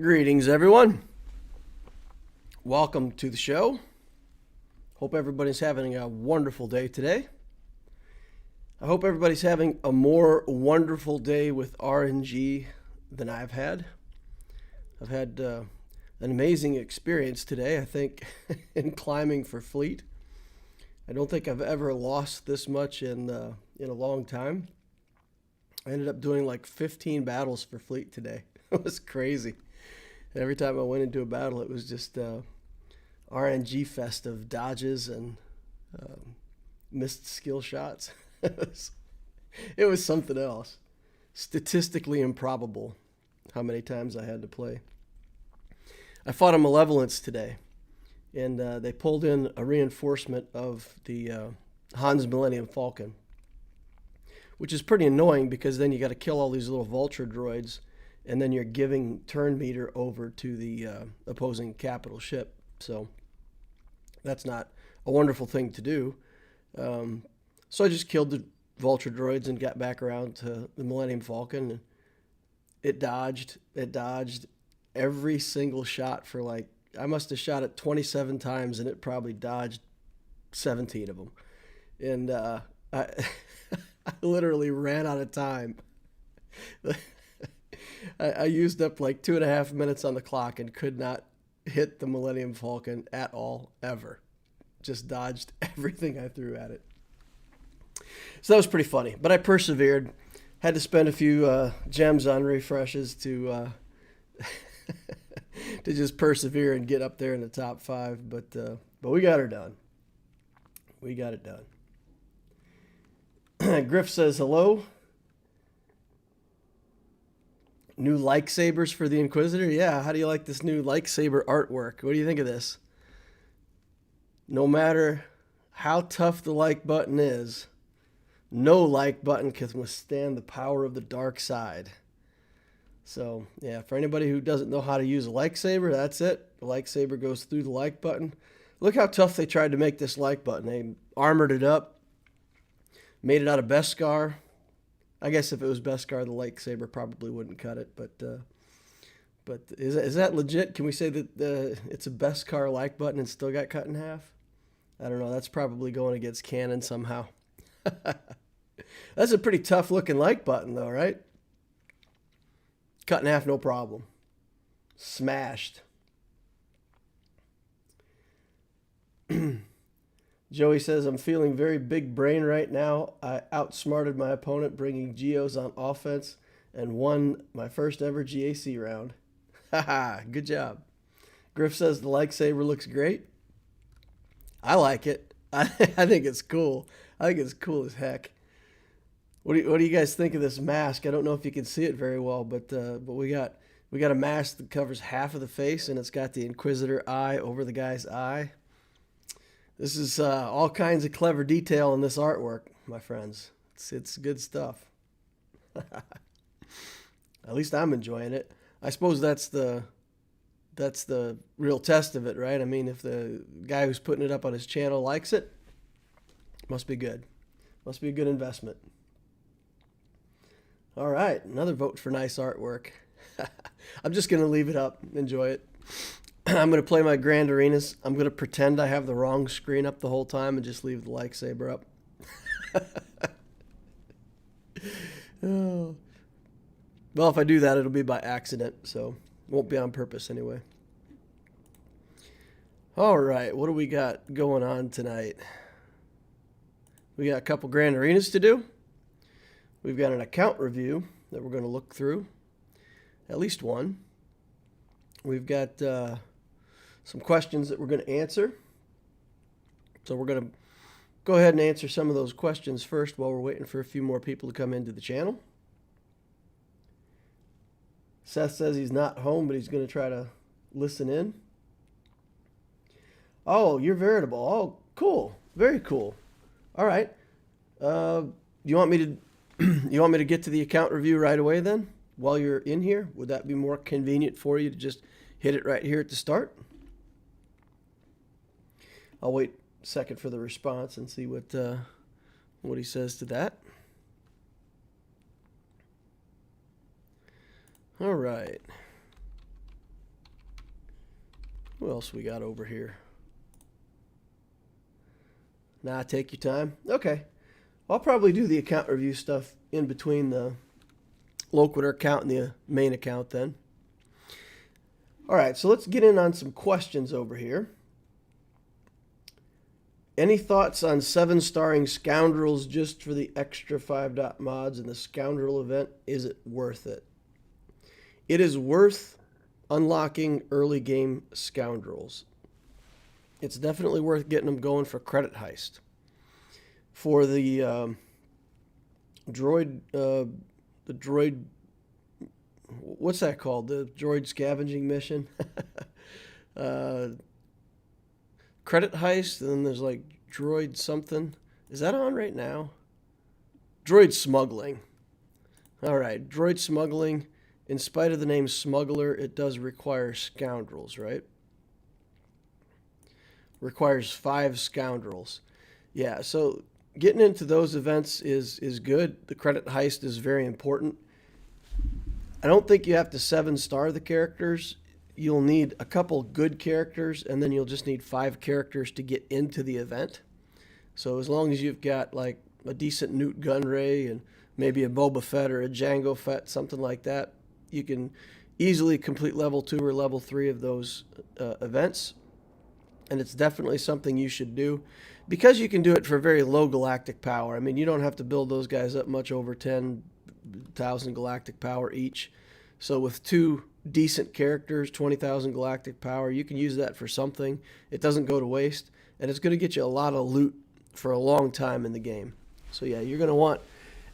Greetings, everyone. Welcome to the show. Hope everybody's having a wonderful day today. I hope everybody's having a more wonderful day with RNG than I've had. I've had an amazing experience today, I think, in climbing for fleet. I don't think I've ever lost this much in a long time. I ended up doing like 15 battles for fleet today. It was crazy. Every time I went into a battle, it was just RNG fest of dodges and missed skill shots. It was something else. Statistically improbable how many times I had to play. I fought a Malevolence today, and they pulled in a reinforcement of the Han's Millennium Falcon, which is pretty annoying because then you got to kill all these little vulture droids, and then you're giving turn meter over to the opposing capital ship. So that's not a wonderful thing to do. So I just killed the vulture droids and got back around to the Millennium Falcon. It dodged every single shot for like, I must have shot it 27 times and it probably dodged 17 of them. And I literally ran out of time. I used up like 2.5 minutes on the clock and could not hit the Millennium Falcon at all, ever. Just dodged everything I threw at it. So that was pretty funny, but I persevered. Had to spend a few gems on refreshes to to just persevere and get up there in the top 5. But we got her done. We got it done. Griff says hello. New lightsabers for the Inquisitor? Yeah, how do you like this new lightsaber artwork? What do you think of this? No matter how tough the like button is, no like button can withstand the power of the dark side. So, yeah, for anybody who doesn't know how to use a lightsaber, that's it. The lightsaber goes through the like button. Look how tough they tried to make this like button. They armored it up, made it out of Beskar. I guess if it was Beskar, the lightsaber probably wouldn't cut it. But is that legit? Can we say that it's a Beskar like button and still got cut in half? I don't know. That's probably going against canon somehow. That's a pretty tough looking like button though, right? Cut in half, no problem. Smashed. Joey says, I'm feeling very big brain right now. I outsmarted my opponent bringing Geos on offense and won my first ever GAC round. Haha, good job. Griff says the lightsaber looks great. I like it. I think it's cool. I think it's cool as heck. What do you guys think of this mask? I don't know if you can see it very well, but we got a mask that covers half of the face, and it's got the Inquisitor eye over the guy's eye. This is all kinds of clever detail in this artwork, my friends. It's good stuff. At least I'm enjoying it. I suppose that's the real test of it, right? I mean, if the guy who's putting it up on his channel likes it, must be good. Must be a good investment. All right, another vote for nice artwork. I'm just going to leave it up. Enjoy it. I'm going to play my Grand Arenas. I'm going to pretend I have the wrong screen up the whole time and just leave the lightsaber up. Oh. Well, if I do that, it'll be by accident, so it won't be on purpose anyway. All right, what do we got going on tonight? We got a couple Grand Arenas to do. We've got an account review that we're going to look through. At least one. We've got some questions that we're going to answer. So we're going to go ahead and answer some of those questions first while we're waiting for a few more people to come into the channel. Seth says he's not home, but he's going to try to listen in. Oh, you're Veritable. Oh, cool. Very cool. All right. You want me to get to the account review right away then while you're in here? Would that be more convenient for you to just hit it right here at the start? I'll wait a second for the response and see what he says to that. All right. Who else we got over here? Nah, take your time. Okay. I'll probably do the account review stuff in between the Loquitur account and the main account then. All right, so let's get in on some questions over here. Any thoughts on 7-starring Scoundrels just for the extra 5 mods in the Scoundrel event? Is it worth it? It is worth unlocking early game Scoundrels. It's definitely worth getting them going for Credit Heist. For the droid, what's that called? The droid scavenging mission? Credit Heist, and then there's like droid something. Is that on right now? Droid smuggling. All right, droid smuggling. In spite of the name Smuggler, it does require Scoundrels, right? Requires 5 Scoundrels. Yeah, so getting into those events is good. The Credit Heist is very important. I don't think you have to 7-star the characters. You'll need a couple good characters, and then you'll just need 5 characters to get into the event. So as long as you've got like a decent Newt Gunray and maybe a Boba Fett or a Jango Fett, something like that, you can easily complete level 2 or level 3 of those events. And it's definitely something you should do because you can do it for very low galactic power. I mean, you don't have to build those guys up much over 10,000 galactic power each. So with 2 decent characters, 20,000 galactic power, you can use that for something. It doesn't go to waste, and it's going to get you a lot of loot for a long time in the game. So yeah, you're going to want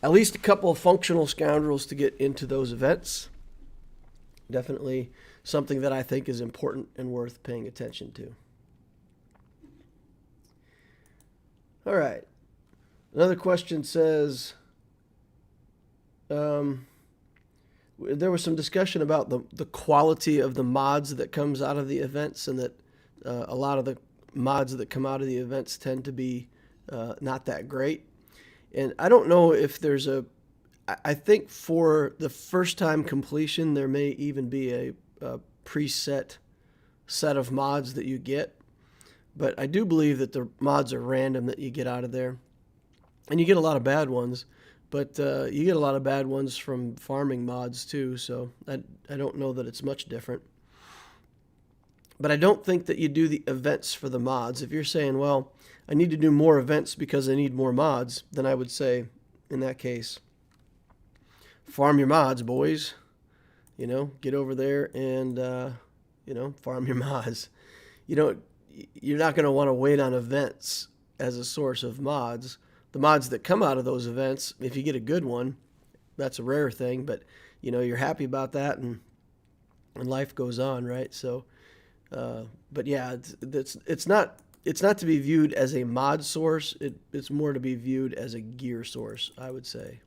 at least a couple of functional Scoundrels to get into those events. Definitely something that I think is important and worth paying attention to. All right. Another question says, there was some discussion about the quality of the mods that comes out of the events, and that a lot of the mods that come out of the events tend to be not that great. And I don't know if there's I think for the first time completion, there may even be a preset set of mods that you get. But I do believe that the mods are random that you get out of there. And you get a lot of bad ones. But you get a lot of bad ones from farming mods too, so I don't know that it's much different. But I don't think that you do the events for the mods. If you're saying, well, I need to do more events because I need more mods, then I would say, in that case, farm your mods, boys. You know, get over there and, farm your mods. You're not going to want to wait on events as a source of mods. The mods that come out of those events, if you get a good one, that's a rare thing, but you're happy about that, and life goes on, right? So, but yeah, it's not to be viewed as a mod source. It's more to be viewed as a gear source, I would say.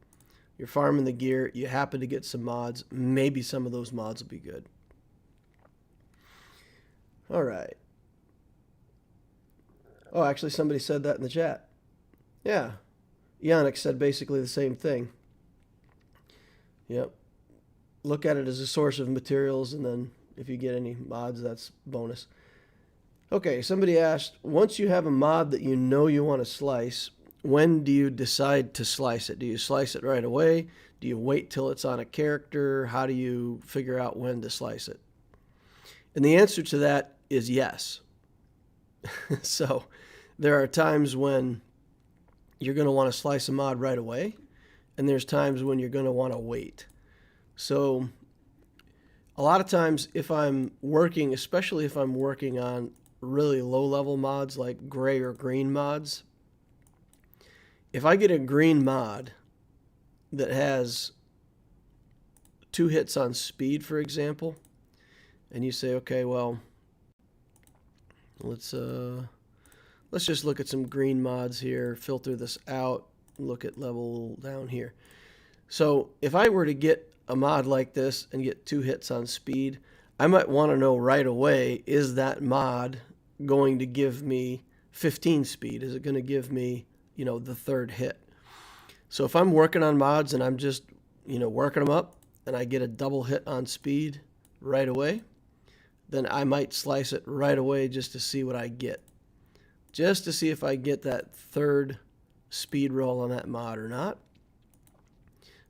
You're farming the gear, you happen to get some mods, maybe some of those mods will be good. All right. Oh, actually, somebody said that in the chat. Yeah. Yannick said basically the same thing. Yep. Look at it as a source of materials, and then if you get any mods, that's bonus. Okay, somebody asked, once you have a mod that you know you want to slice, when do you decide to slice it? Do you slice it right away? Do you wait till it's on a character? How do you figure out when to slice it? And the answer to that is yes. So there are times when you're going to want to slice a mod right away, and there's times when you're going to want to wait. So a lot of times if I'm working, especially if I'm working on really low-level mods like gray or green mods, if I get a green mod that has 2 hits on speed, for example, and you say, okay, well, let's just look at some green mods here, filter this out, look at level down here. So if I were to get a mod like this and get 2 hits on speed, I might want to know right away, is that mod going to give me 15 speed? Is it going to give me, the 3rd hit? So if I'm working on mods and I'm just, working them up and I get a double hit on speed right away, then I might slice it right away just to see what I get. Just to see if I get that third speed roll on that mod or not.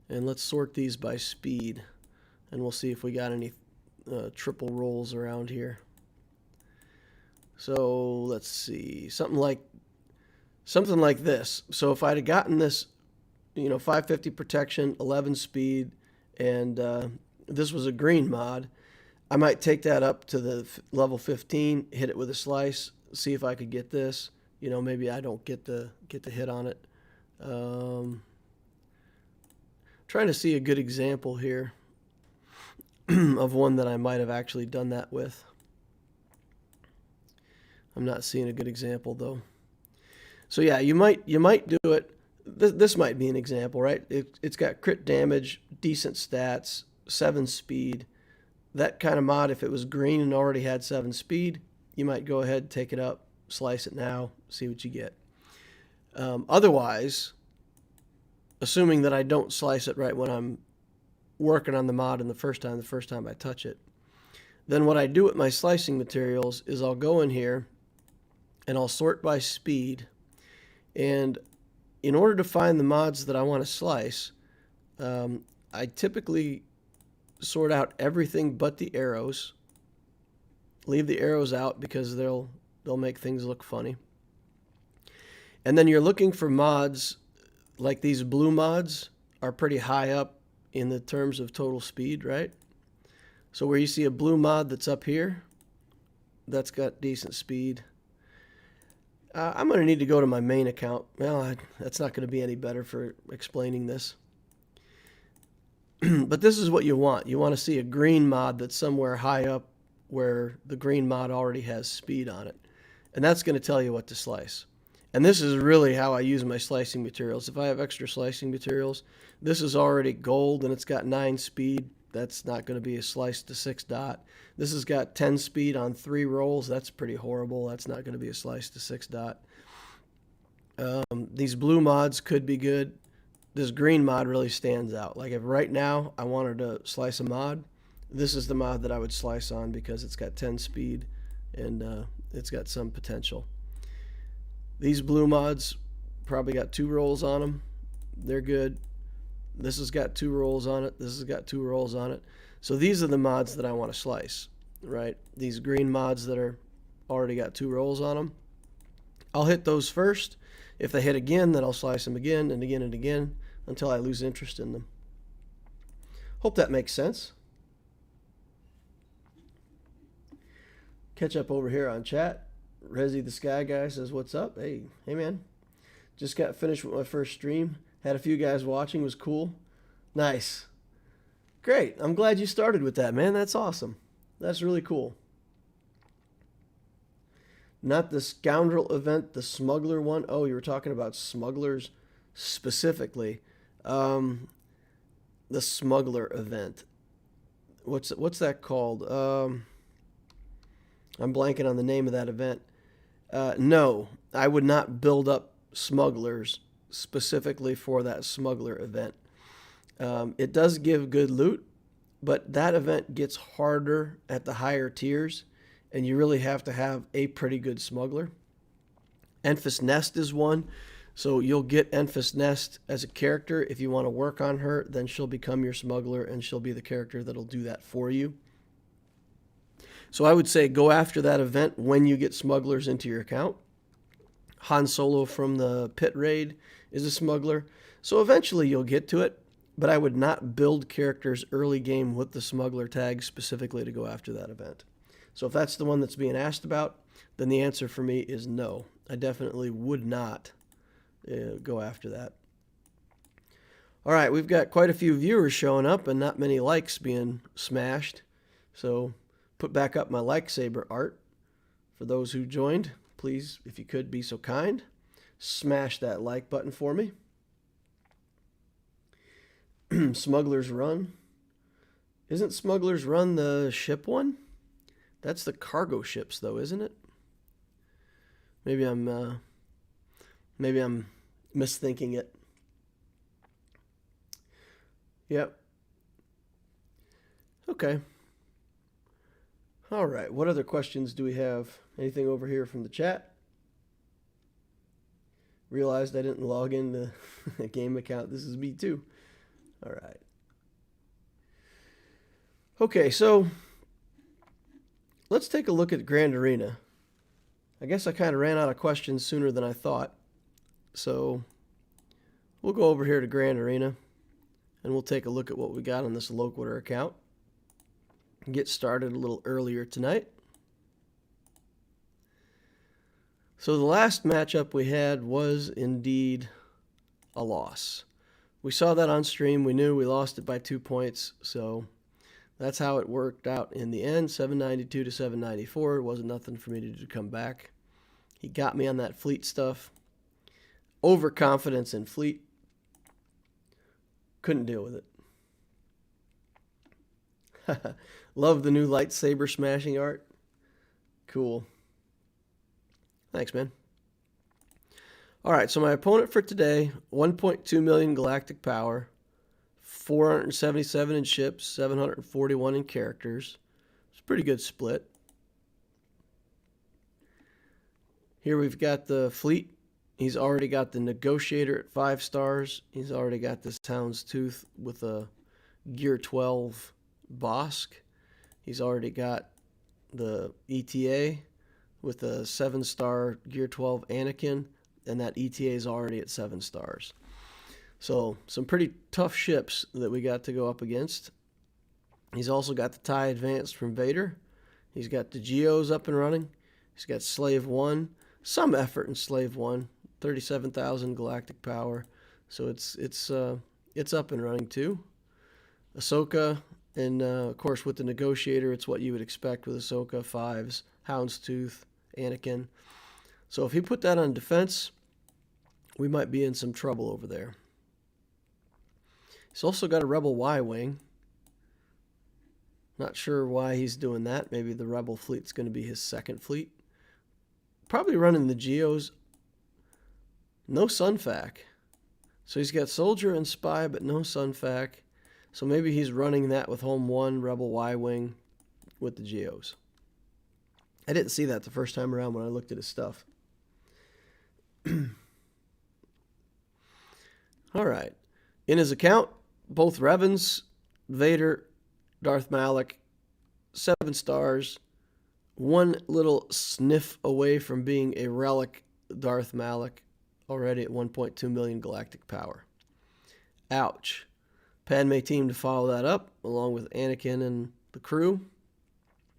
And let's sort these by speed, and we'll see if we got any triple rolls around here. So let's see, something like this. So if I'd have gotten this, 550 protection, 11 speed, and this was a green mod, I might take that up to the level 15, hit it with a slice, see if I could get this. Maybe I don't get the hit on it. Trying to see a good example here of one that I might have actually done that with. I'm not seeing a good example though. So yeah, you might do it. This might be an example, right? It's got crit damage, decent stats, 7 speed. That kind of mod, if it was green and already had 7 speed, you might go ahead, take it up, slice it now, see what you get. Otherwise, assuming that I don't slice it right when I'm working on the mod in the first time I touch it, then what I do with my slicing materials is I'll go in here and I'll sort by speed. And in order to find the mods that I want to slice, I typically sort out everything but the arrows. Leave the arrows out because they'll make things look funny. And then you're looking for mods, like these blue mods are pretty high up in the terms of total speed, right? So where you see a blue mod that's up here, that's got decent speed. I'm going to need to go to my main account. Well, that's not going to be any better for explaining this. But this is what you want. You want to see a green mod that's somewhere high up where the green mod already has speed on it. And that's going to tell you what to slice. And this is really how I use my slicing materials. If I have extra slicing materials, this is already gold and it's got 9 speed. That's not going to be a slice to 6 dot. This has got 10 speed on 3 rolls. That's pretty horrible. That's not going to be a slice to 6 dot. These blue mods could be good. This green mod really stands out. Like if right now I wanted to slice a mod, this is the mod that I would slice on because it's got 10 speed and it's got some potential. These blue mods probably got 2 rolls on them. They're good. This has got 2 rolls on it. This has got 2 rolls on it. So these are the mods that I want to slice, right? These green mods that are already got 2 rolls on them. I'll hit those first. If they hit again, then I'll slice them again and again and again until I lose interest in them. Hope that makes sense. Catch up over here on chat. Resi the Sky Guy says, what's up? Hey man. Just got finished with my first stream. Had a few guys watching. Was cool. Nice. Great. I'm glad you started with that, man. That's awesome. That's really cool. Not the Scoundrel event, the Smuggler one. Oh, you were talking about smugglers specifically. The Smuggler event. What's that called? I'm blanking on the name of that event. No, I would not build up smugglers specifically for that Smuggler event. It does give good loot, but that event gets harder at the higher tiers, and you really have to have a pretty good smuggler. Enfys Nest is one, so you'll get Enfys Nest as a character. If you want to work on her, then she'll become your smuggler, and she'll be the character that'll do that for you. So I would say go after that event when you get smugglers into your account. Han Solo from the Pit Raid is a smuggler, so eventually you'll get to it, but I would not build characters early game with the smuggler tag specifically to go after that event. So if that's the one that's being asked about, then the answer for me is no. I definitely would not go after that. All right, we've got quite a few viewers showing up and not many likes being smashed. So put back up my lightsaber art. For those who joined, please, if you could be so kind, smash that like button for me. Smuggler's Run. Isn't Smuggler's Run the ship one? That's the cargo ships, though, isn't it? Maybe I'm misthinking it. Yep. Okay. All right, what other questions do we have? Anything over here from the chat? Realized I didn't log in the game account. This is me too. All right. Okay, so let's take a look at Grand Arena. I guess I kind of ran out of questions sooner than I thought. So we'll go over here to Grand Arena and we'll take a look at what we got on this Loquitur account. Get started a little earlier tonight. So the last matchup we had was indeed a loss. We saw that on stream. We knew we lost it by 2 points. So that's how it worked out in the end, 792 to 794. It wasn't nothing for me to do to come back. He got me on that fleet stuff. Overconfidence in fleet. Couldn't deal with it. Love the new lightsaber smashing art. Cool. Thanks, man. All right, so my opponent for today, 1.2 million galactic power, 477 in ships, 741 in characters. It's a pretty good split. Here we've got the fleet. He's already got the Negotiator at 5 stars. He's already got this Houndstooth with a Gear 12 Bosk. He's already got the ETA with a 7-star Gear 12 Anakin, and that ETA is already at 7 stars. So some pretty tough ships that we got to go up against. He's also got the TIE Advanced from Vader. He's got the Geos up and running. He's got Slave 1. Some effort in Slave 1. 37,000 galactic power. So it's up and running too. Ahsoka, and of course with the Negotiator, it's what you would expect with Ahsoka, 5s, Houndstooth, Anakin. So if he put that on defense, we might be in some trouble over there. He's also got a Rebel Y-Wing. Not sure why he's doing that. Maybe the Rebel fleet's going to be his second fleet. Probably running the Geos. No Sunfac. So he's got Soldier and Spy, but no Sunfac. So maybe he's running that with Home 1, Rebel Y-Wing with the Geos. I didn't see that the first time around when I looked at his stuff. All right. In his account, both Revans, Vader, Darth Malak, 7 stars, one little sniff away from being a relic Darth Malak, already at 1.2 million galactic power. Ouch. Padme team to follow that up, along with Anakin and the crew.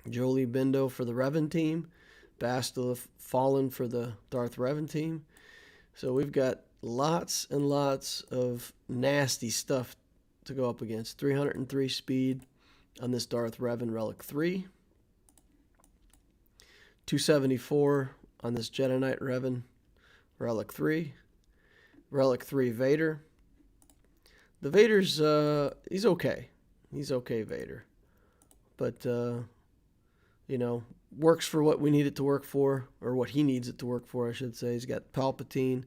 Jolie Bindo for the Revan team. Bastila Fallen for the Darth Revan team. So we've got lots and lots of nasty stuff to go up against. 303 speed on this Darth Revan Relic 3. 274 on this Jedi Knight Revan Relic 3. Relic 3 Vader. The Vader's, he's okay. He's okay, Vader. But, you know, works for what we need it to work for, or what he needs it to work for, I should say. He's got Palpatine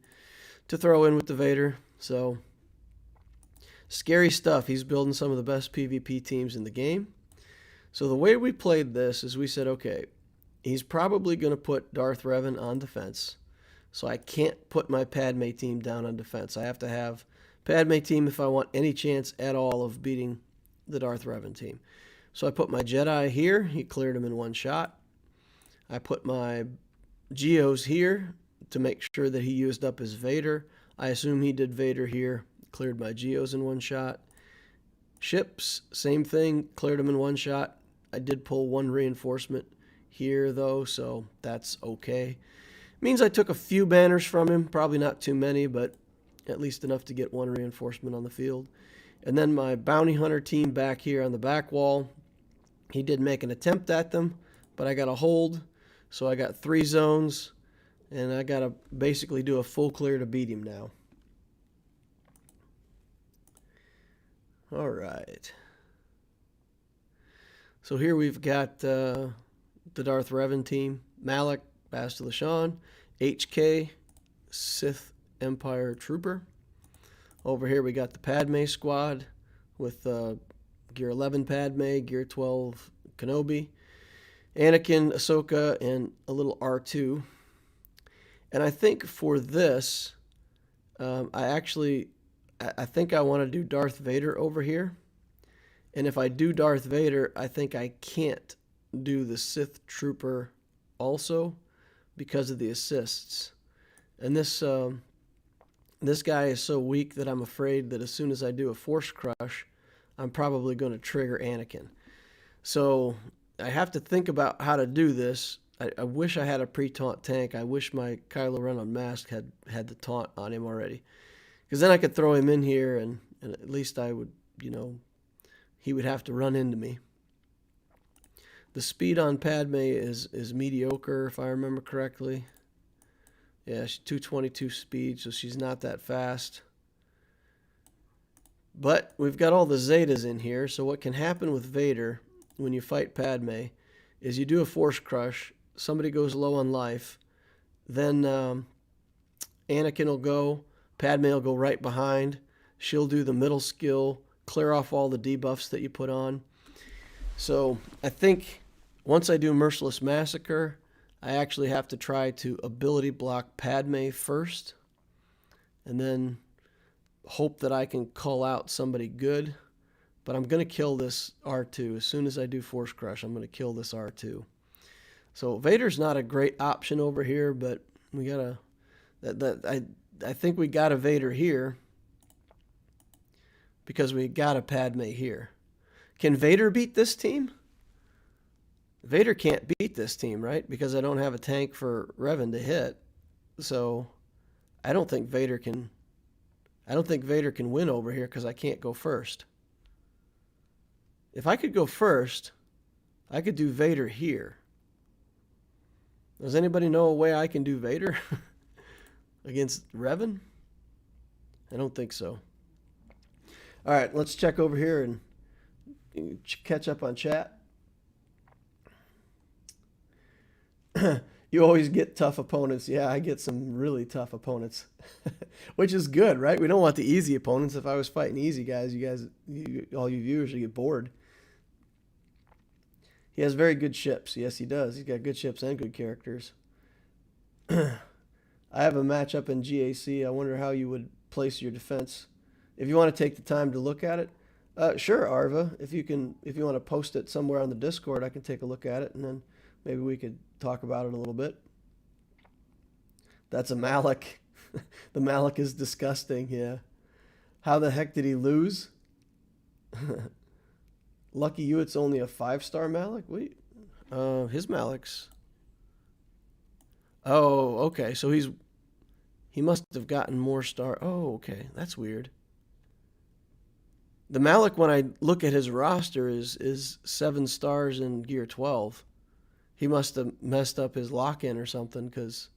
to throw in with the Vader. So, scary stuff. He's building some of the best PvP teams in the game. So the way we played this is we said, okay, he's probably going to put Darth Revan on defense. So I can't put my Padme team down on defense. I have to have Padme team if I want any chance at all of beating the Darth Revan team. So I put my Jedi here. He cleared him in one shot. I put my Geos here to make sure that he used up his Vader. I assume he did Vader here. Cleared my Geos in one shot. Ships, same thing. Cleared them in one shot. I did pull one reinforcement here, though, so that's okay. Means I took a few banners from him. Probably not too many, but at least enough to get one reinforcement on the field. And then my bounty hunter team back here on the back wall. He did make an attempt at them, but I got a hold. So I got 3 zones, and I got to basically do a full clear to beat him now. All right. So here we've got the Darth Revan team. Malak, Bastila Shan, HK, Sith Empire Trooper. Over here we got the Padme squad with Gear 11 Padme, Gear 12 Kenobi. Anakin, Ahsoka, and a little R2. And I think for this, I think I want to do Darth Vader over here. And if I do Darth Vader, I think I can't do the Sith Trooper also because of the assists. And this guy is so weak that I'm afraid that as soon as I do a Force Crush, I'm probably going to trigger Anakin. So I have to think about how to do this. I wish I had a pre-taunt tank. I wish my Kylo Ren unmasked had the taunt on him already. Because then I could throw him in here and at least I would, he would have to run into me. The speed on Padme is mediocre, if I remember correctly. Yeah, she's 222 speed, so she's not that fast. But we've got all the Zetas in here, so what can happen with Vader when you fight Padme is you do a Force Crush, somebody goes low on life, then Anakin will go, Padme will go right behind, she'll do the middle skill, clear off all the debuffs that you put on. So I think once I do Merciless Massacre, I actually have to try to ability block Padme first, and then hope that I can call out somebody good. But I'm going to kill this R2. As soon as I do Force Crush, I'm going to kill this R2. So Vader's not a great option over here, but we got I think we got a Vader here because we got a Padme here. Can Vader beat this team? Vader can't beat this team, right? Because I don't have a tank for Revan to hit. So I don't think Vader can win over here because I can't go first. If I could go first, I could do Vader here. Does anybody know a way I can do Vader against Revan? I don't think so. All right, let's check over here and catch up on chat. You always get tough opponents. Yeah, I get some really tough opponents, which is good, right? We don't want the easy opponents. If I was fighting easy guys, all you viewers would get bored. He has very good ships. Yes, he does. He's got good ships and good characters. I have a matchup in GAC. I wonder how you would place your defense. If you want to take the time to look at it, sure, Arva. If you want to post it somewhere on the Discord, I can take a look at it, and then maybe we could talk about it a little bit. That's a Malak. The Malak is disgusting, yeah. How the heck did he lose? Lucky you, it's only a 5-star Malak? Wait. His Malak's... Oh, okay. So he must have gotten more star... Oh, okay. That's weird. The Malak, when I look at his roster, is 7 stars in Gear 12. He must have messed up his lock-in or something, because...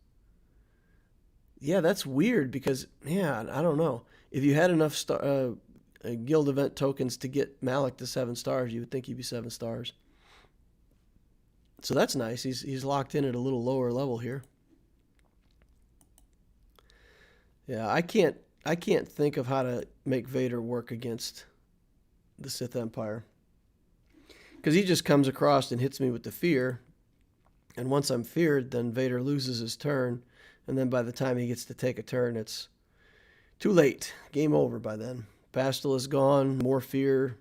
Yeah, that's weird, because, yeah, I don't know. If you had enough guild event tokens to get Malak to 7 stars, you would think he'd be 7 stars. So that's nice. He's locked in at a little lower level here. Yeah, I can't think of how to make Vader work against the Sith Empire, because he just comes across and hits me with the fear, and once I'm feared, then Vader loses his turn, and then by the time he gets to take a turn, it's too late. Game over by then. Pastel is gone, more fear,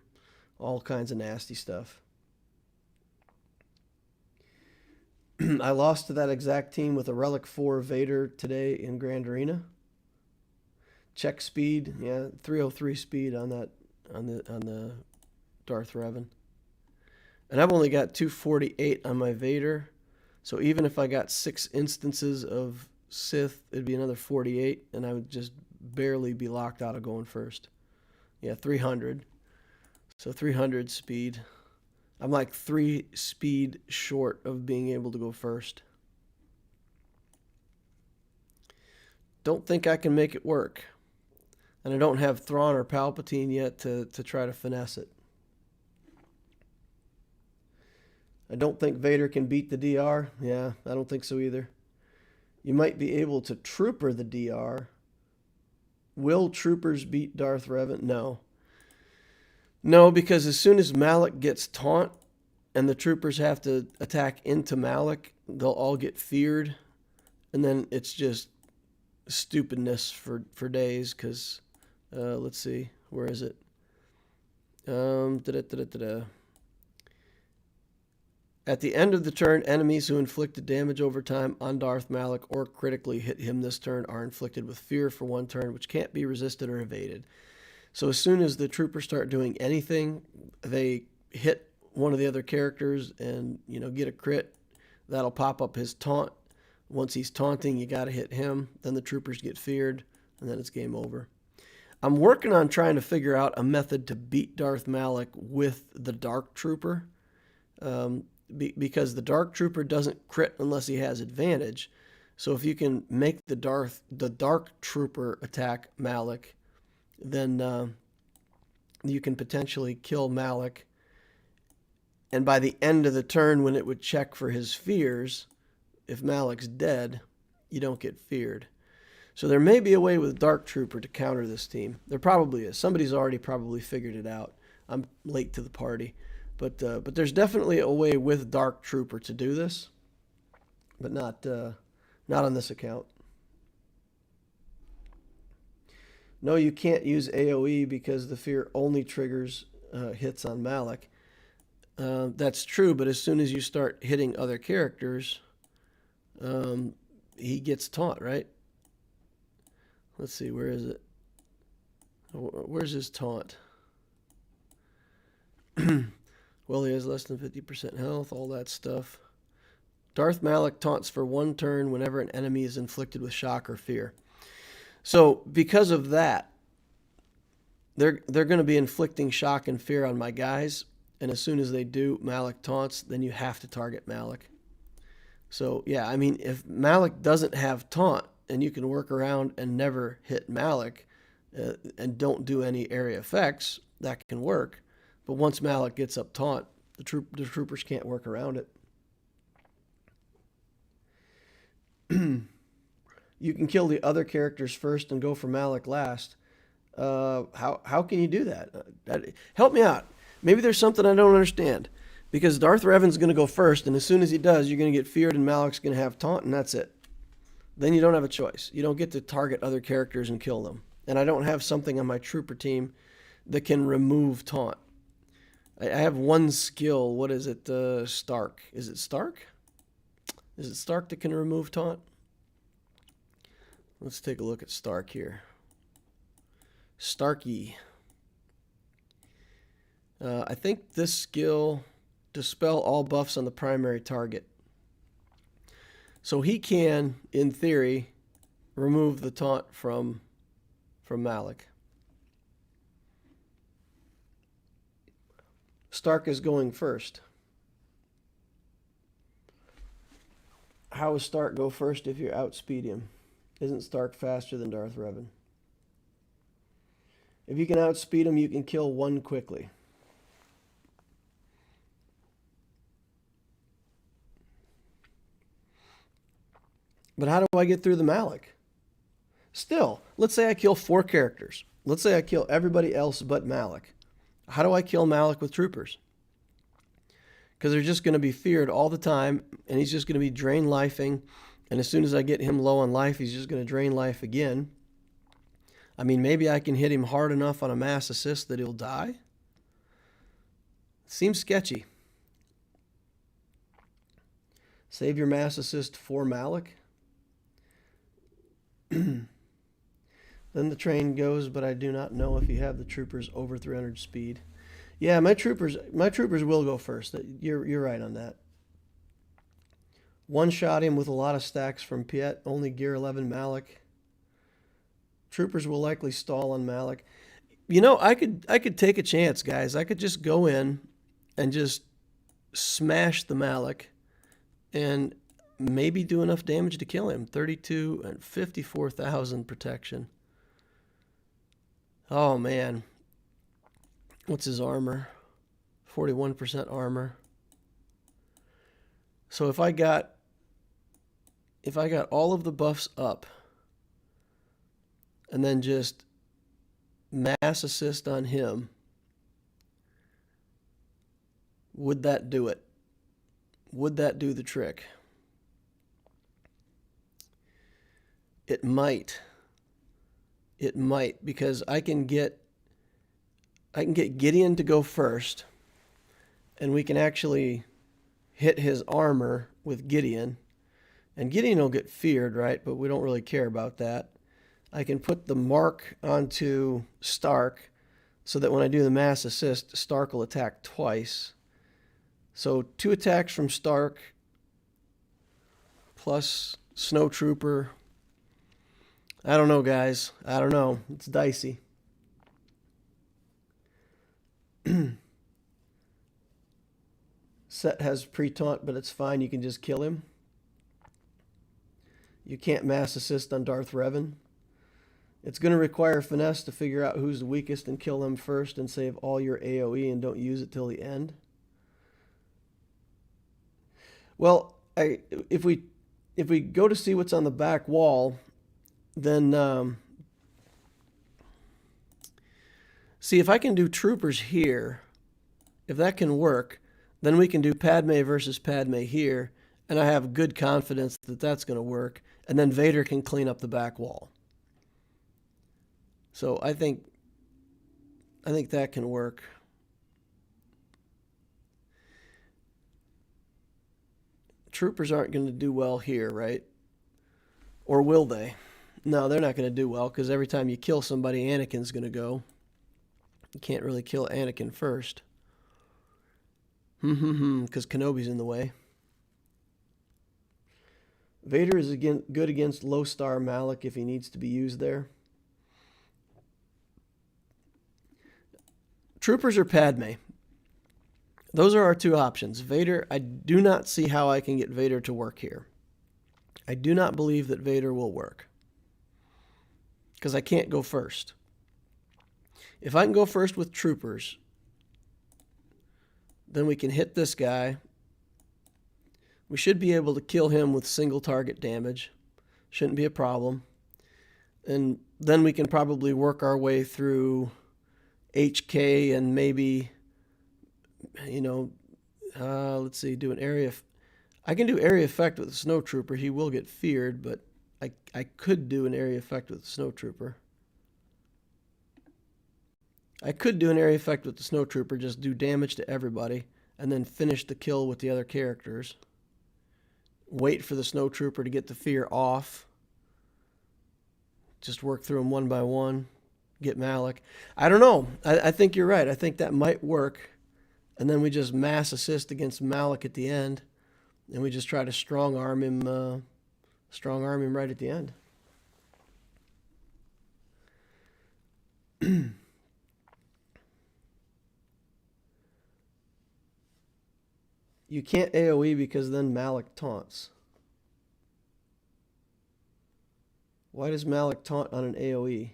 all kinds of nasty stuff. I lost to that exact team with a Relic 4 Vader today in Grand Arena. Check speed, yeah, 303 speed on that on the Darth Revan. And I've only got 248 on my Vader. So even if I got 6 instances of Sith, it'd be another 48, and I would just barely be locked out of going first. Yeah, 300. So 300 speed. I'm like 3 speed short of being able to go first. Don't think I can make it work. And I don't have Thrawn or Palpatine yet to try to finesse it. I don't think Vader can beat the DR. Yeah, I don't think so either. You might be able to Trooper the DR. Will Troopers beat Darth Revan? No. No, because as soon as Malak gets taunt and the troopers have to attack into Malak, they'll all get feared, and then it's just stupidness for days, because, let's see, where is it? At the end of the turn, enemies who inflicted damage over time on Darth Malak or critically hit him this turn are inflicted with fear for 1 turn, which can't be resisted or evaded. So as soon as the troopers start doing anything, they hit one of the other characters and, get a crit. That'll pop up his taunt. Once he's taunting, you got to hit him. Then the troopers get feared, and then it's game over. I'm working on trying to figure out a method to beat Darth Malak with the Dark Trooper. Because the Dark Trooper doesn't crit unless he has advantage. So if you can make the Dark Trooper attack Malak, then you can potentially kill Malak. And by the end of the turn, when it would check for his fears, if Malak's dead, you don't get feared. So there may be a way with Dark Trooper to counter this team. There probably is. Somebody's already probably figured it out. I'm late to the party. But there's definitely a way with Dark Trooper to do this, but not on this account. No, you can't use AoE because the fear only triggers hits on Malak. That's true, but as soon as you start hitting other characters, he gets taunt, right? Let's see, where is it? Where's his taunt? Well, he has less than 50% health, all that stuff. Darth Malak taunts for 1 turn whenever an enemy is inflicted with shock or fear. So because of that, they're going to be inflicting shock and fear on my guys. And as soon as they do, Malak taunts, then you have to target Malak. So, yeah, I mean, if Malak doesn't have taunt and you can work around and never hit Malak and don't do any area effects, that can work. But once Malak gets up taunt, the troopers can't work around it. You can kill the other characters first and go for Malak last. How can you do that? Help me out. Maybe there's something I don't understand. Because Darth Revan's going to go first, and as soon as he does, you're going to get feared, and Malak's going to have taunt, and that's it. Then you don't have a choice. You don't get to target other characters and kill them. And I don't have something on my trooper team that can remove taunt. I have 1 skill. What is it? Stark. Is it Stark? Is it Stark that can remove taunt? Let's take a look at Stark here. Starky. I think this skill, dispel all buffs on the primary target. So he can, in theory, remove the taunt from Malak. Stark is going first. How does Stark go first if you outspeed him? Isn't Stark faster than Darth Revan? If you can outspeed him, you can kill 1 quickly. But how do I get through the Malak? Still, let's say I kill 4 characters. Let's say I kill everybody else but Malak. How do I kill Malak with troopers? Because they're just going to be feared all the time, and he's just going to be drain lifing. And as soon as I get him low on life, he's just going to drain life again. I mean, maybe I can hit him hard enough on a mass assist that he'll die. Seems sketchy. Save your mass assist for Malak. Then the train goes, but I do not know if you have the troopers over 300 speed. Yeah, my troopers will go first. You're right on that. 1-shot him with a lot of stacks from Piet, only gear 11 Malak. Troopers will likely stall on Malak. I could take a chance, guys. I could just go in and just smash the Malak and maybe do enough damage to kill him. 32 and 54,000 protection. Oh, man. What's his armor? 41% armor. So if I got all of the buffs up and then just mass assist on him, would that do it? Would that do the trick? It might. It might, because I can get Gideon to go first, and we can actually hit his armor with Gideon. And Gideon will get feared, right? But we don't really care about that. I can put the mark onto Stark so that when I do the mass assist, Stark will attack twice. So 2 attacks from Stark plus Snowtrooper. I don't know, guys. I don't know. It's dicey. Set has pre-taunt, but it's fine. You can just kill him. You can't mass assist on Darth Revan. It's going to require finesse to figure out who's the weakest and kill them first and save all your AoE and don't use it till the end. Well, if we go to see what's on the back wall, then see if I can do troopers here. If that can work, then we can do Padme versus Padme here, and I have good confidence that that's going to work, and then Vader can clean up the back wall. So I think that can work. Troopers aren't going to do well here, right? Or will they? No, they're not going to do well, because every time you kill somebody, Anakin's going to go. You can't really kill Anakin first. Because Kenobi's in the way. Vader is good against low star Malak if he needs to be used there. Troopers or Padme. Those are our 2 options. Vader, I do not see how I can get Vader to work here. I do not believe that Vader will work, because I can't go first. If I can go first with troopers, then we can hit this guy. We should be able to kill him with single target damage. Shouldn't be a problem. And then we can probably work our way through HK and maybe, let's see, do an area. I can do area effect with a Snowtrooper. He will get feared, but I could do an area effect with the Snowtrooper. I could do an area effect with the Snowtrooper, just do damage to everybody, and then finish the kill with the other characters. Wait for the Snowtrooper to get the fear off. Just work through them one by one. Get Malak. I don't know. I think you're right. I think that might work. And then we just mass assist against Malak at the end. And we just try to strong arm him right at the end. You can't AoE because then Malak taunts. Why does Malak taunt on an AoE?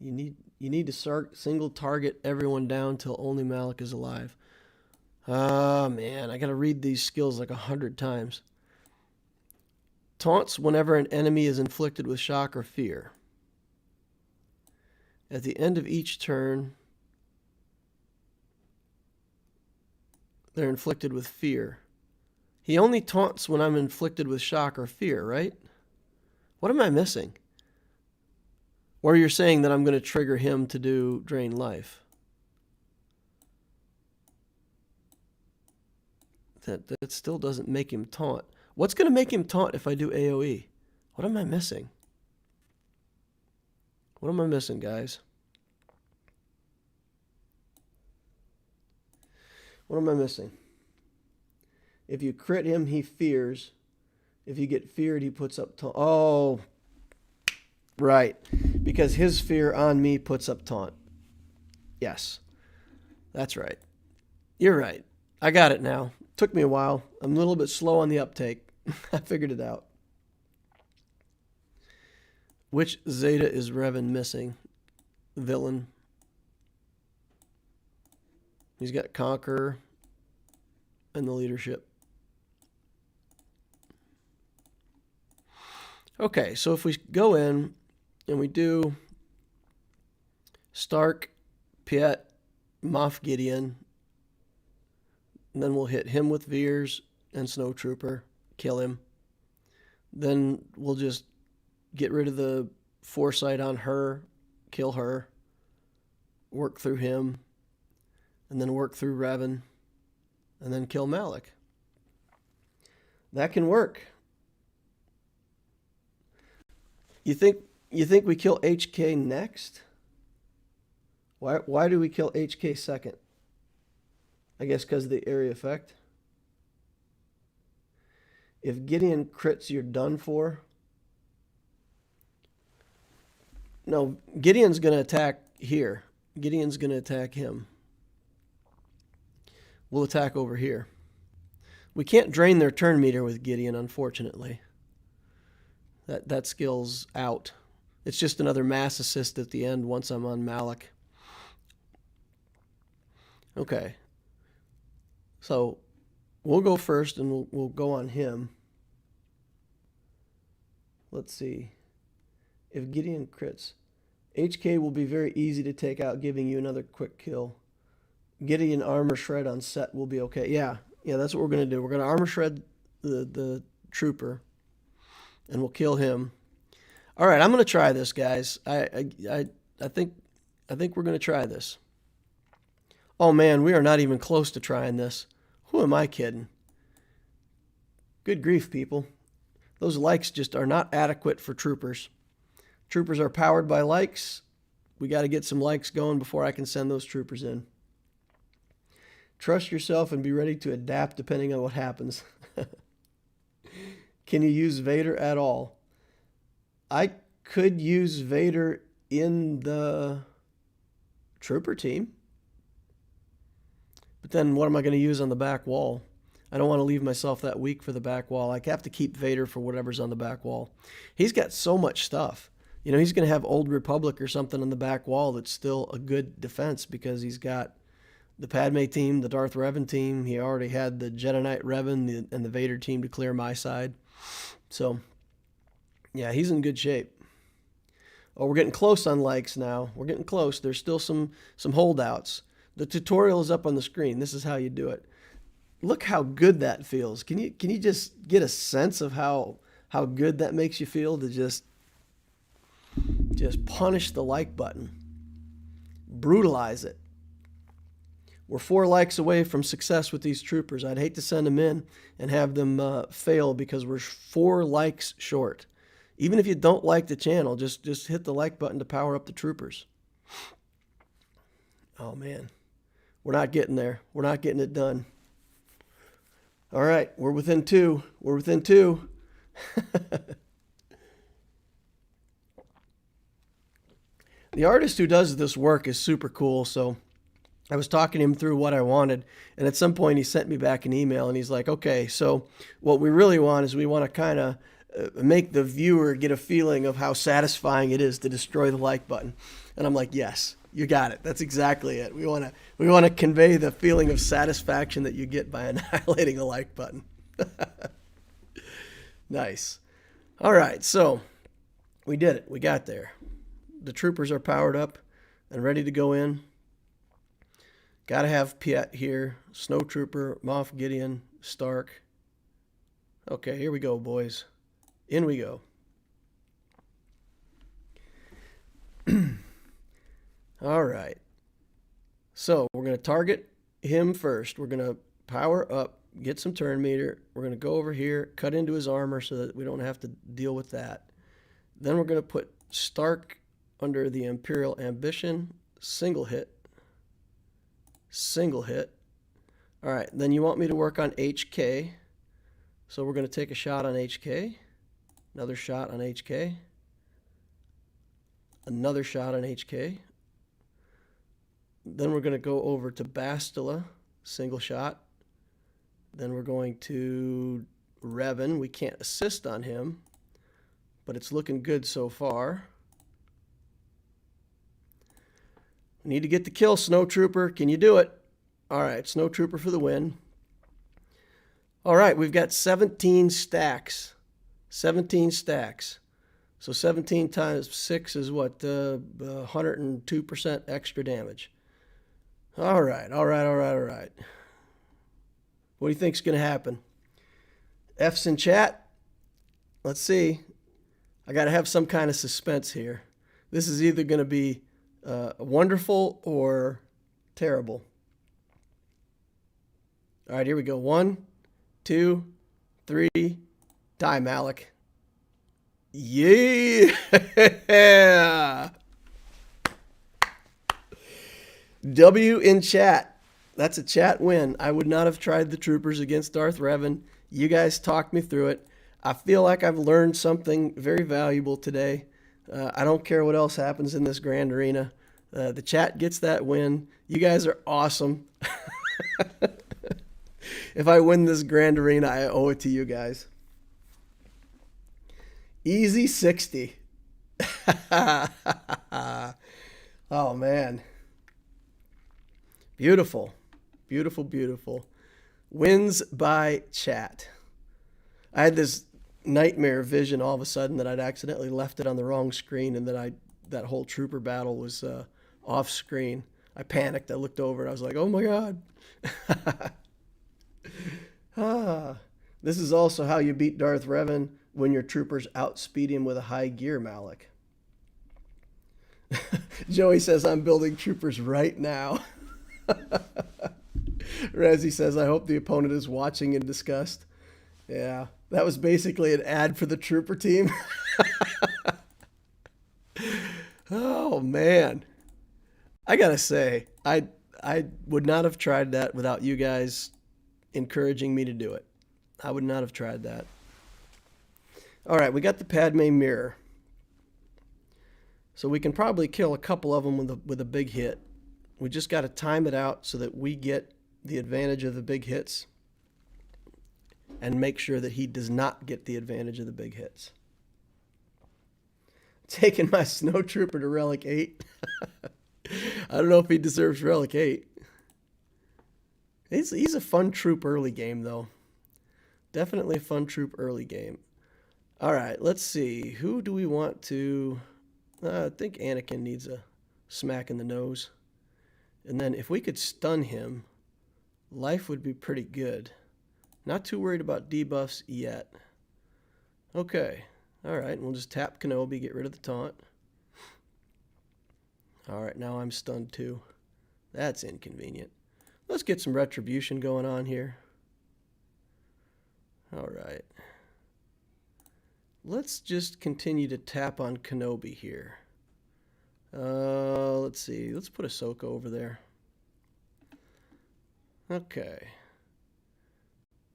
You need to single target everyone down till only Malak is alive. Ah, man, I gotta read these skills like 100 times. Taunts whenever an enemy is inflicted with shock or fear. At the end of each turn, they're inflicted with fear. He only taunts when I'm inflicted with shock or fear, right? What am I missing? Or you're saying that I'm going to trigger him to do drain life. That still doesn't make him taunt. What's going to make him taunt if I do AoE? What am I missing? What am I missing, guys? What am I missing? If you crit him, he fears. If you get feared, he puts up taunt. Oh, right. Because his fear on me puts up taunt. Yes. That's right. You're right. I got it now. Took me a while. I'm a little bit slow on the uptake. I figured it out. Which Zeta is Revan missing? Villain. He's got Conqueror and the leadership. Okay, so if we go in and we do Stark, Piet, Moff Gideon, And then we'll hit him with Veers and Snowtrooper, kill him. Then we'll just get rid of the foresight on her, kill her, work through him, and then work through Revan, and then kill Malak. That can work. You think we kill HK next? Why do we kill HK second? I guess because of the area effect. If Gideon crits, you're done for. No, Gideon's going to attack here. Gideon's going to attack him. We'll attack over here. We can't drain their turn meter with Gideon, unfortunately. That skill's out. It's just another mass assist at the end once I'm on Malak. Okay. So we'll go first and we'll go on him. Let's see. If Gideon crits, HK will be very easy to take out, giving you another quick kill. Gideon armor shred on set will be okay. Yeah, that's what we're going to do. We're going to armor shred the trooper, and we'll kill him. All right, I'm going to try this, guys. I think we're going to try this. Oh, man, we are not even close to trying this. Who am I kidding? Good grief, people. Those likes just are not adequate for troopers. Troopers are powered by likes. We got to get some likes going before I can send those troopers in. Trust yourself and be ready to adapt depending on what happens. Can you use Vader at all? I could use Vader in the trooper team. But then what am I going to use on the back wall? I don't want to leave myself that weak for the back wall. I have to keep Vader for whatever's on the back wall. He's got so much stuff. You know, he's going to have Old Republic or something on the back wall that's still a good defense because he's got the Padme team, the Darth Revan team. He already had the Jedi Knight Revan and the Vader team to clear my side. So, yeah, he's in good shape. Oh, we're getting close on likes now. We're getting close. There's still some holdouts. The tutorial is up on the screen. This is how you do it. Look how good that feels. Can you just get a sense of how good that makes you feel to just punish the like button. Brutalize it. We're 4 likes away from success with these troopers. I'd hate to send them in and have them fail because we're 4 likes short. Even if you don't like the channel, just hit the like button to power up the troopers. Oh, man. We're not getting there. We're not getting it done. All right. We're within 2. We're within 2. The artist who does this work is super cool, so I was talking him through what I wanted, and at some point he sent me back an email, and he's like, okay, so what we really want is we want to kind of make the viewer get a feeling of how satisfying it is to destroy the like button. And I'm like, yes, you got it. That's exactly it. We want to convey the feeling of satisfaction that you get by annihilating a like button. Nice. All right, so we did it. We got there. The troopers are powered up and ready to go in. Got to have Piet here, Snowtrooper, Moff Gideon, Stark. Okay, here we go, boys. In we go. All right. So we're going to target him first. We're going to power up, get some turn meter. We're going to go over here, cut into his armor so that we don't have to deal with that. Then we're going to put Stark under the Imperial Ambition, single hit. Single hit. All right, then you want me to work on HK. So we're going to take a shot on HK. Another shot on HK. Another shot on HK. Then we're going to go over to Bastila, single shot. Then we're going to Revan. We can't assist on him, but it's looking good so far. We need to get the kill, Snowtrooper. Can you do it? All right, Snowtrooper for the win. All right, we've got 17 stacks. 17 stacks. So 17 times 6 is what? 102% extra damage. All right, all right, all right, all right. What do you think's going to happen? F's in chat. Let's see. I got to have some kind of suspense here. This is either going to be wonderful or terrible. All right, here we go. 1, 2, 3. Die, Malak. Yeah. W in chat. That's a chat win. I would not have tried the troopers against Darth Revan. You guys talked me through it. I feel like I've learned something very valuable today. I don't care what else happens in this grand arena. The chat gets that win. You guys are awesome. If I win this grand arena, I owe it to you guys. Easy 60. Oh, man. Beautiful. Beautiful, beautiful. Wins by chat. I had this nightmare vision all of a sudden that I'd accidentally left it on the wrong screen and that whole trooper battle was off screen. I panicked. I looked over and I was like, oh my God. This is also how you beat Darth Revan when your troopers outspeed him with a high gear, Malak. Joey says, I'm building troopers right now. Rezzy says, I hope the opponent is watching in disgust. Yeah, that was basically an ad for the trooper team. Oh, man. I got to say, I would not have tried that without you guys encouraging me to do it. I would not have tried that. All right, we got the Padme Mirror. So we can probably kill a couple of them with a big hit. We just got to time it out so that we get the advantage of the big hits and make sure that he does not get the advantage of the big hits. Taking my snow trooper to Relic 8. I don't know if he deserves Relic 8. He's a fun troop early game, though. Definitely a fun troop early game. All right, let's see. Who do we want to... I think Anakin needs a smack in the nose. And then if we could stun him, life would be pretty good. Not too worried about debuffs yet. Okay. All right, and we'll just tap Kenobi, get rid of the taunt. All right, now I'm stunned too. That's inconvenient. Let's get some retribution going on here. All right. Let's just continue to tap on Kenobi here. Let's see. Let's put Ahsoka over there. Okay.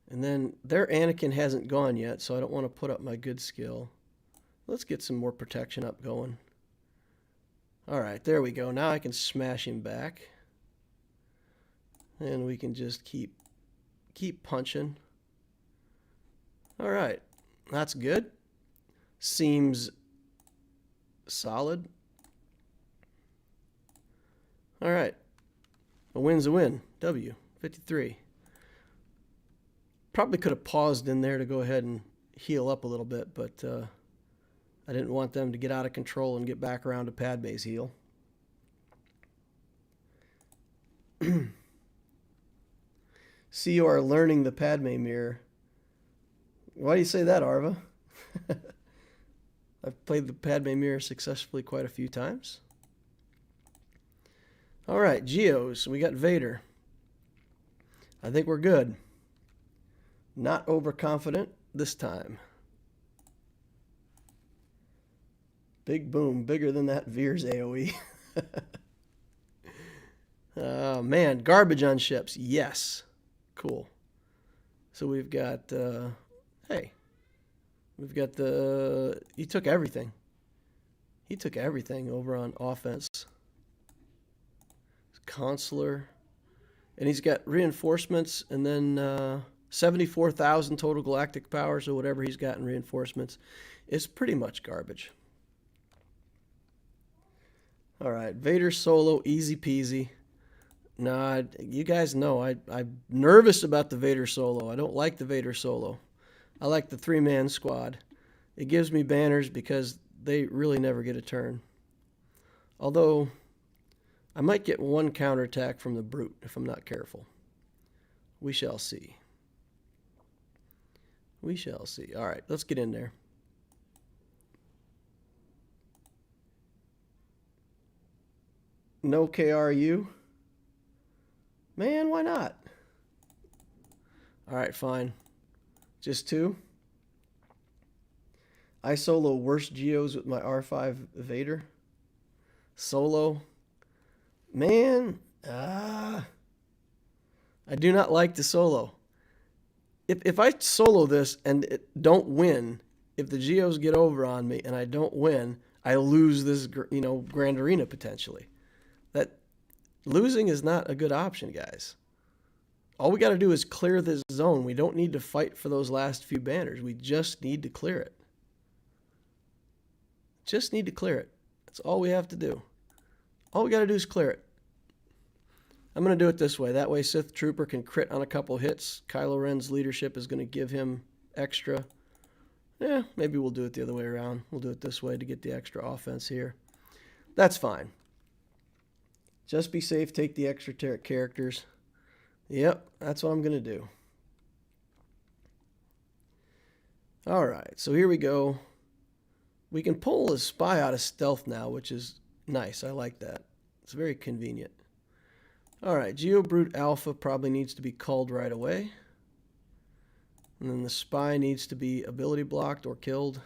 And then their Anakin hasn't gone yet, so I don't want to put up my good skill. Let's get some more protection up going. All right, there we go. Now I can smash him back. And we can just keep punching. All right, that's good. Seems solid. All right, a win's a win. W, 53. Probably could have paused in there to go ahead and heal up a little bit, but I didn't want them to get out of control and get back around to Padme's heal. See, you are learning the Padme Mirror. Why do you say that, Arva? I've played the Padme Mirror successfully quite a few times. All right, Geos. We got Vader. I think we're good. Not overconfident this time. Big boom. Bigger than that Veer's AoE. Oh, man. Garbage on ships. Yes. Cool. So we've got... hey. We've got the... He took everything. He took everything over on offense. Consular. And he's got reinforcements and then 74,000 total galactic power, so whatever he's got in reinforcements is pretty much garbage. All right, Vader solo, easy peasy. Nah, you guys know I'm nervous about the Vader solo. I don't like the Vader solo. I like the three-man squad. It gives me banners because they really never get a turn. Although... I might get one counterattack from the Brute if I'm not careful. We shall see. We shall see. All right, let's get in there. No KRU? Man, why not? All right, fine. Just 2. I solo worst Geos with my R5 Vader. Solo. Man, I do not like to solo. If I solo this and don't win, if the Geos get over on me and I don't win, I lose this, Grand Arena potentially. That losing is not a good option, guys. All we got to do is clear this zone. We don't need to fight for those last few banners. We just need to clear it. Just need to clear it. That's all we have to do. All we got to do is clear it. I'm going to do it this way. That way Sith Trooper can crit on a couple hits. Kylo Ren's leadership is going to give him extra. Yeah, maybe we'll do it the other way around. We'll do it this way to get the extra offense here. That's fine. Just be safe. Take the extra characters. Yep, that's what I'm going to do. All right, so here we go. We can pull a spy out of stealth now, which is nice. I like that. It's very convenient. All right, Geobrute Alpha probably needs to be called right away. And then the spy needs to be ability blocked or killed.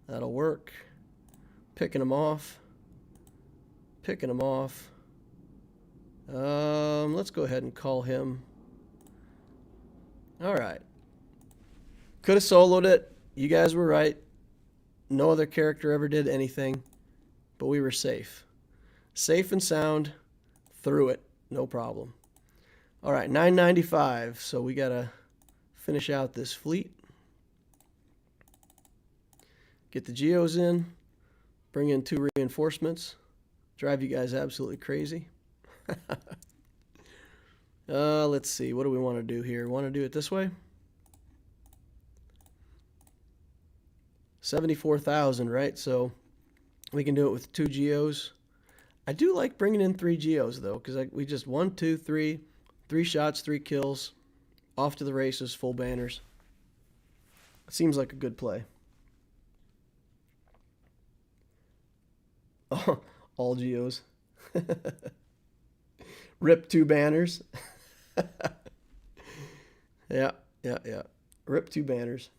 That'll work. Picking him off. Picking him off. Let's go ahead and call him. All right. Could have soloed it. You guys were right. No other character ever did anything, but we were safe. Safe and sound. Through it. No problem. All right, 995. So we got to finish out this fleet. Get the Geos in. Bring in 2 reinforcements. Drive you guys absolutely crazy. Let's see. What do we want to do here? Want to do it this way? 74,000, right? So we can do it with 2 Geos. I do like bringing in 3 Geos, though, because we just 1, 2, 3, 3 shots, 3 kills, off to the races, full banners. It seems like a good play. Oh, all Geos. Rip 2 banners. Yeah. Rip 2 banners.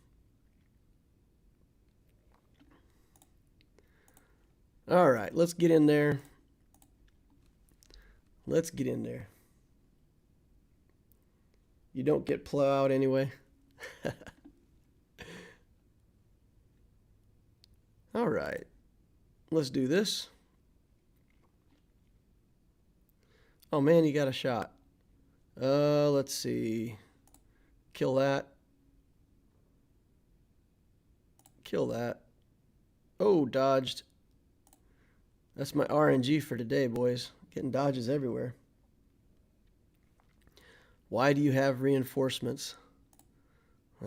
All right, let's get in there. Let's get in there. You don't get plow out anyway. All right. Let's do this. Oh man, you got a shot. Let's see. Kill that. Kill that. Oh, dodged. That's my RNG for today, boys. Getting dodges everywhere. Why do you have reinforcements?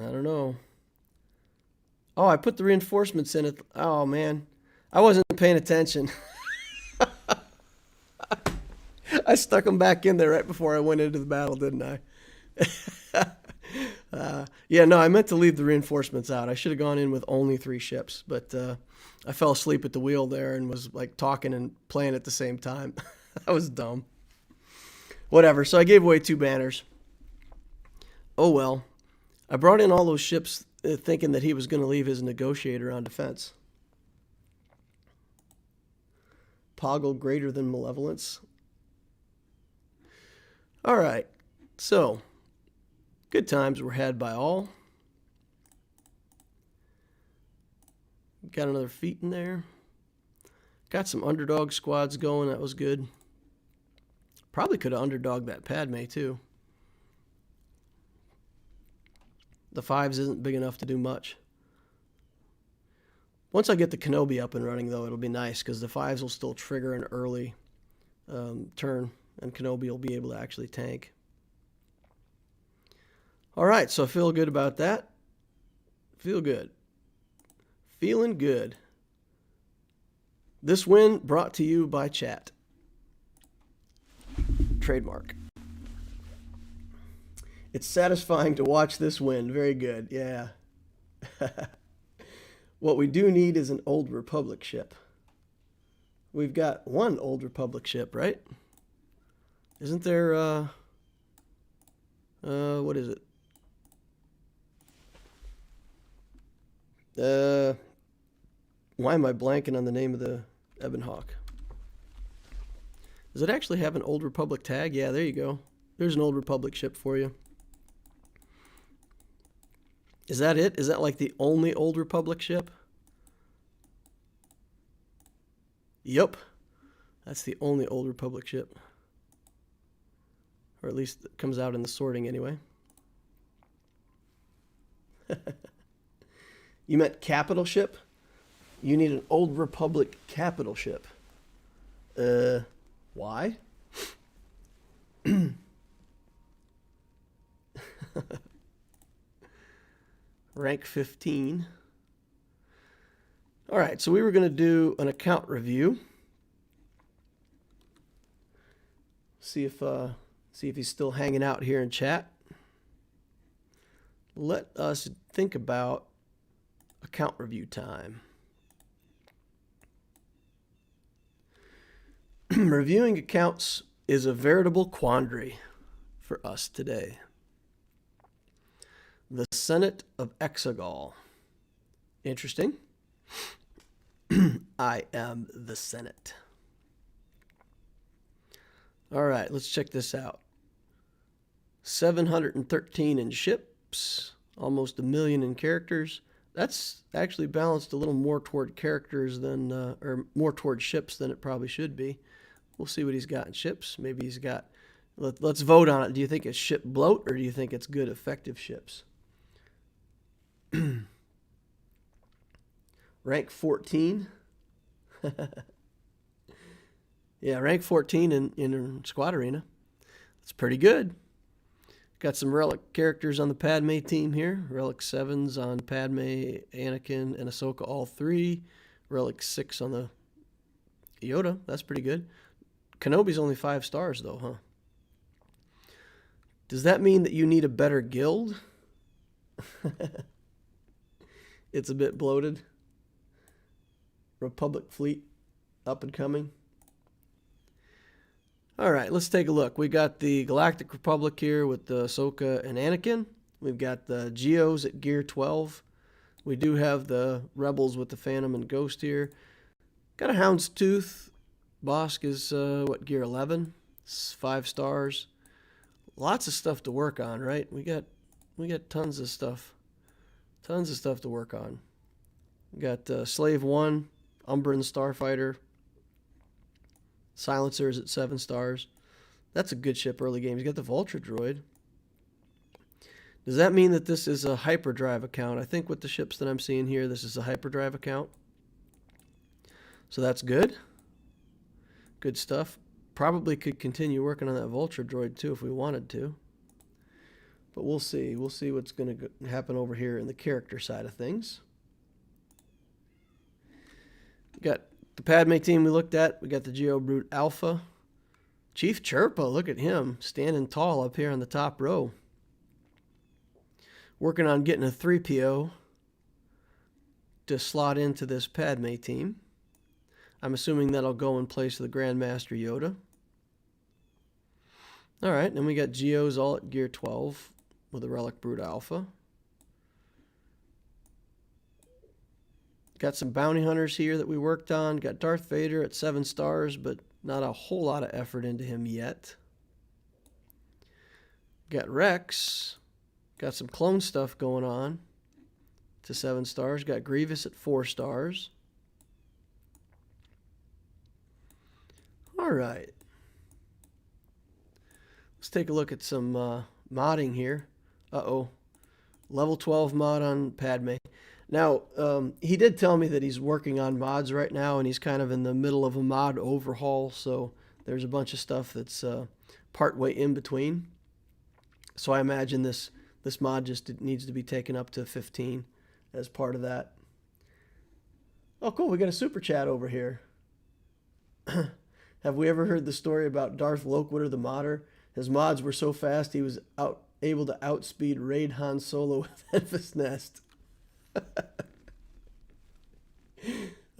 I don't know. Oh, I put the reinforcements in it. Oh, man. I wasn't paying attention. I stuck them back in there right before I went into the battle, didn't I? Yeah, no, I meant to leave the reinforcements out. I should have gone in with only 3 ships, but I fell asleep at the wheel there and was like talking and playing at the same time. That was dumb. Whatever, so I gave away 2 banners. Oh well. I brought in all those ships thinking that he was going to leave his negotiator on defense. Poggle greater than malevolence. All right, so good times were had by all. Got another feat in there. Got some underdog squads going. That was good. Probably could have underdogged that Padme too. The 5s isn't big enough to do much. Once I get the Kenobi up and running, though, it'll be nice because the 5s will still trigger an early turn, and Kenobi will be able to actually tank. All right, so I feel good about that. Feel good. Feeling good. This win brought to you by chat. Trademark. It's satisfying to watch this win. Very good. Yeah. What we do need is an Old Republic ship. We've got one Old Republic ship, right? Isn't there, what is it? Why am I blanking on the name of the Ebon Hawk? Does it actually have an Old Republic tag? Yeah, there you go. There's an Old Republic ship for you. Is that it? Is that like the only Old Republic ship? Yep. That's the only Old Republic ship. Or at least it comes out in the sorting anyway. You meant capital ship? You need an Old Republic capital ship. Why? Rank 15. All right, so we were going to do an account review. See if he's still hanging out here in chat. Let us think about account review time. Reviewing accounts is a veritable quandary for us today. The Senate of Exegol. Interesting. I am the Senate. All right, let's check this out. 713 in ships, almost 1 million in characters. That's actually balanced a little more toward characters than, or more toward ships than it probably should be. We'll see what he's got in ships. Maybe he's got, let's vote on it. Do you think it's ship bloat or do you think it's good, effective ships? Rank 14. Yeah, rank 14 in Squad Arena. That's pretty good. Got some relic characters on the Padme team here. Relic 7s on Padme, Anakin, and Ahsoka, all 3. Relic 6 on the Yoda. That's pretty good. Kenobi's only 5 stars, though, huh? Does that mean that you need a better guild? It's a bit bloated. Republic fleet up and coming. All right, let's take a look. We got the Galactic Republic here with the Ahsoka and Anakin. We've got the Geos at gear 12. We do have the Rebels with the Phantom and Ghost here. Got a Houndstooth. Bosk is, gear 11? It's 5 stars. Lots of stuff to work on, right? We got tons of stuff. Tons of stuff to work on. We got Slave 1, Umbran Starfighter. Silencers at 7 stars. That's a good ship early game. He's got the Vulture droid. Does that mean that this is a hyperdrive account? I think with the ships that I'm seeing here, this is a hyperdrive account. So that's good. Good stuff. Probably could continue working on that Vulture droid too if we wanted to. But we'll see. We'll see what's going to happen over here in the character side of things. We got the Padme team we looked at. We got the Geo Brute Alpha. Chief Chirpa, look at him, standing tall up here on the top row. Working on getting a 3PO to slot into this Padme team. I'm assuming that'll go in place of the Grandmaster Yoda. All right, then we got Geos all at gear 12 with a Relic Brute Alpha. Got some bounty hunters here that we worked on. Got Darth Vader at 7 stars, but not a whole lot of effort into him yet. Got Rex. Got some clone stuff going on to 7 stars. Got Grievous at 4 stars. All right. Let's take a look at some modding here. Uh-oh. Level 12 mod on Padme. Now, he did tell me that he's working on mods right now, and he's kind of in the middle of a mod overhaul, so there's a bunch of stuff that's partway in between. So I imagine this mod just needs to be taken up to 15 as part of that. Oh, cool. We got a super chat over here. Have we ever heard the story about Darth Loquitur the modder? His mods were so fast he was able to outspeed Raid Han Solo with Enfys Nest.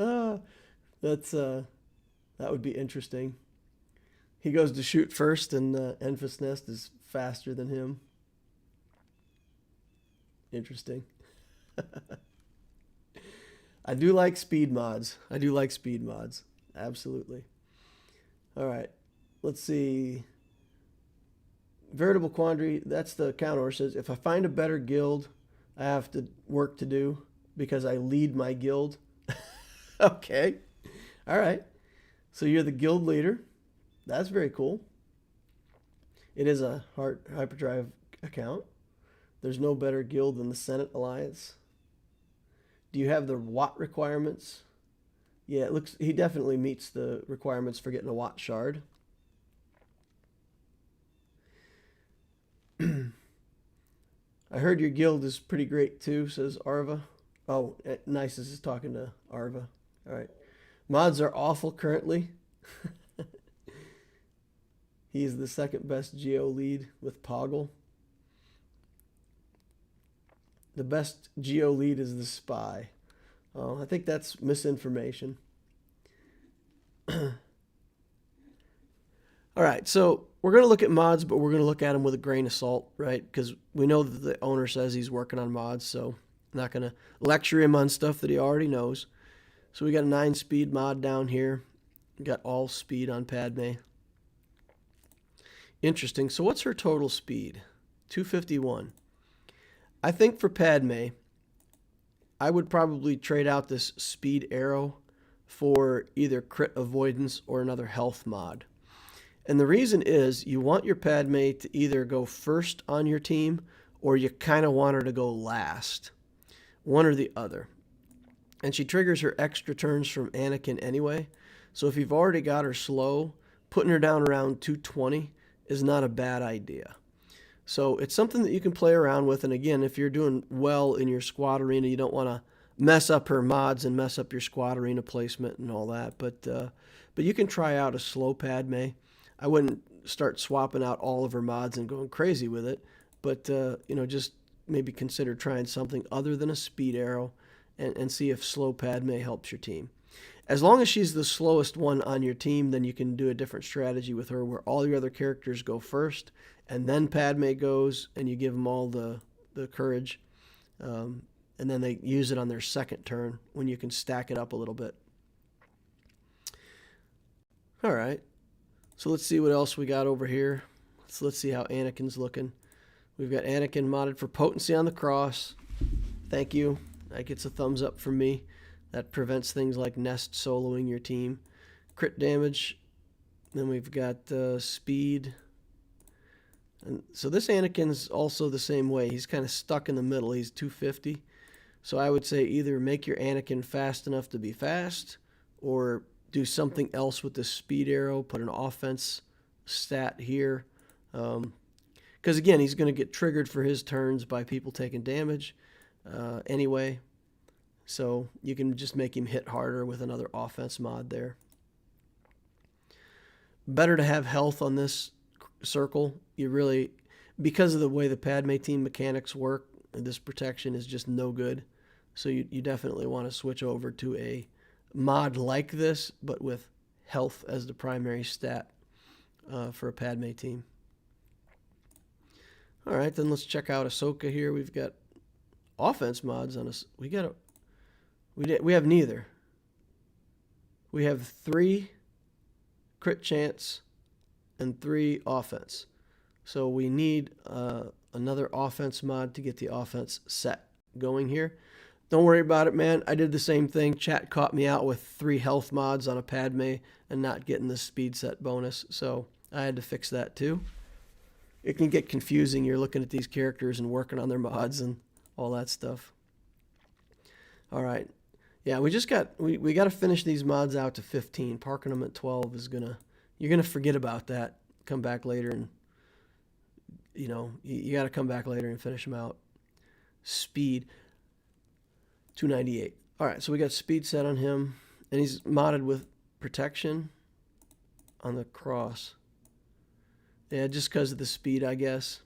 That would be interesting. He goes to shoot first, and Enfys Nest is faster than him. Interesting. I do like speed mods. Absolutely. All right. Let's see. Veritable Quandary, that's the counter. Says, if I find a better guild, I have to work to do because I lead my guild. Okay. All right. So you're the guild leader. That's very cool. It is a hyperdrive account. There's no better guild than the Senate Alliance. Do you have the Watt requirements? Yeah, it looks he definitely meets the requirements for getting a Watt shard. I heard your guild is pretty great too, says Arva. Oh, Nice is talking to Arva. All right. Mods are awful currently. He's the second best Geo lead with Poggle. The best Geo lead is the Spy. Oh, I think that's misinformation. All right, so we're going to look at mods, but we're going to look at them with a grain of salt, right? Because we know that the owner says he's working on mods, so I'm not going to lecture him on stuff that he already knows. So we got a 9-speed mod down here. We got all speed on Padme. Interesting. So what's her total speed? 251. I think for Padme, I would probably trade out this speed arrow for either crit avoidance or another health mod. And the reason is you want your Padme to either go first on your team or you kind of want her to go last. One or the other. And she triggers her extra turns from Anakin anyway. So if you've already got her slow, putting her down around 220 is not a bad idea. So it's something that you can play around with. And again, if you're doing well in your squad arena, you don't want to mess up her mods and mess up your squad arena placement and all that. But you can try out a slow Padme. I wouldn't start swapping out all of her mods and going crazy with it. But, just maybe consider trying something other than a speed arrow and see if slow Padme helps your team. As long as she's the slowest one on your team, then you can do a different strategy with her where all your other characters go first and then Padme goes and you give them all the courage. And then they use it on their second turn when you can stack it up a little bit. All right. So let's see what else we got over here. So let's see how Anakin's looking. We've got Anakin modded for potency on the cross. Thank you. That gets a thumbs up from me. That prevents things like nest soloing your team. Crit damage. Then we've got speed. And so this Anakin's also the same way. He's kind of stuck in the middle. He's 250. So I would say either make your Anakin fast enough to be fast or do something else with the speed arrow. Put an offense stat here. Because again, he's going to get triggered for his turns by people taking damage anyway. So you can just make him hit harder with another offense mod there. Better to have health on this circle. You really, because of the way the Padme team mechanics work, this protection is just no good. So you definitely want to switch over to a mod like this, but with health as the primary stat for a Padme team. All right, then let's check out Ahsoka here. We've got offense mods on us. We have neither. We have 3 crit chance and 3 offense. So we need another offense mod to get the offense set going here. Don't worry about it, man. I did the same thing. Chat caught me out with 3 health mods on a Padme and not getting the speed set bonus. So I had to fix that too. It can get confusing. You're looking at these characters and working on their mods and all that stuff. All right. Yeah, we got to finish these mods out to 15. Parking them at 12 is you're gonna forget about that. Come back later and you got to come back later and finish them out. Speed 298. All right, so we got speed set on him, and he's modded with protection on the cross. Yeah, just because of the speed, I guess.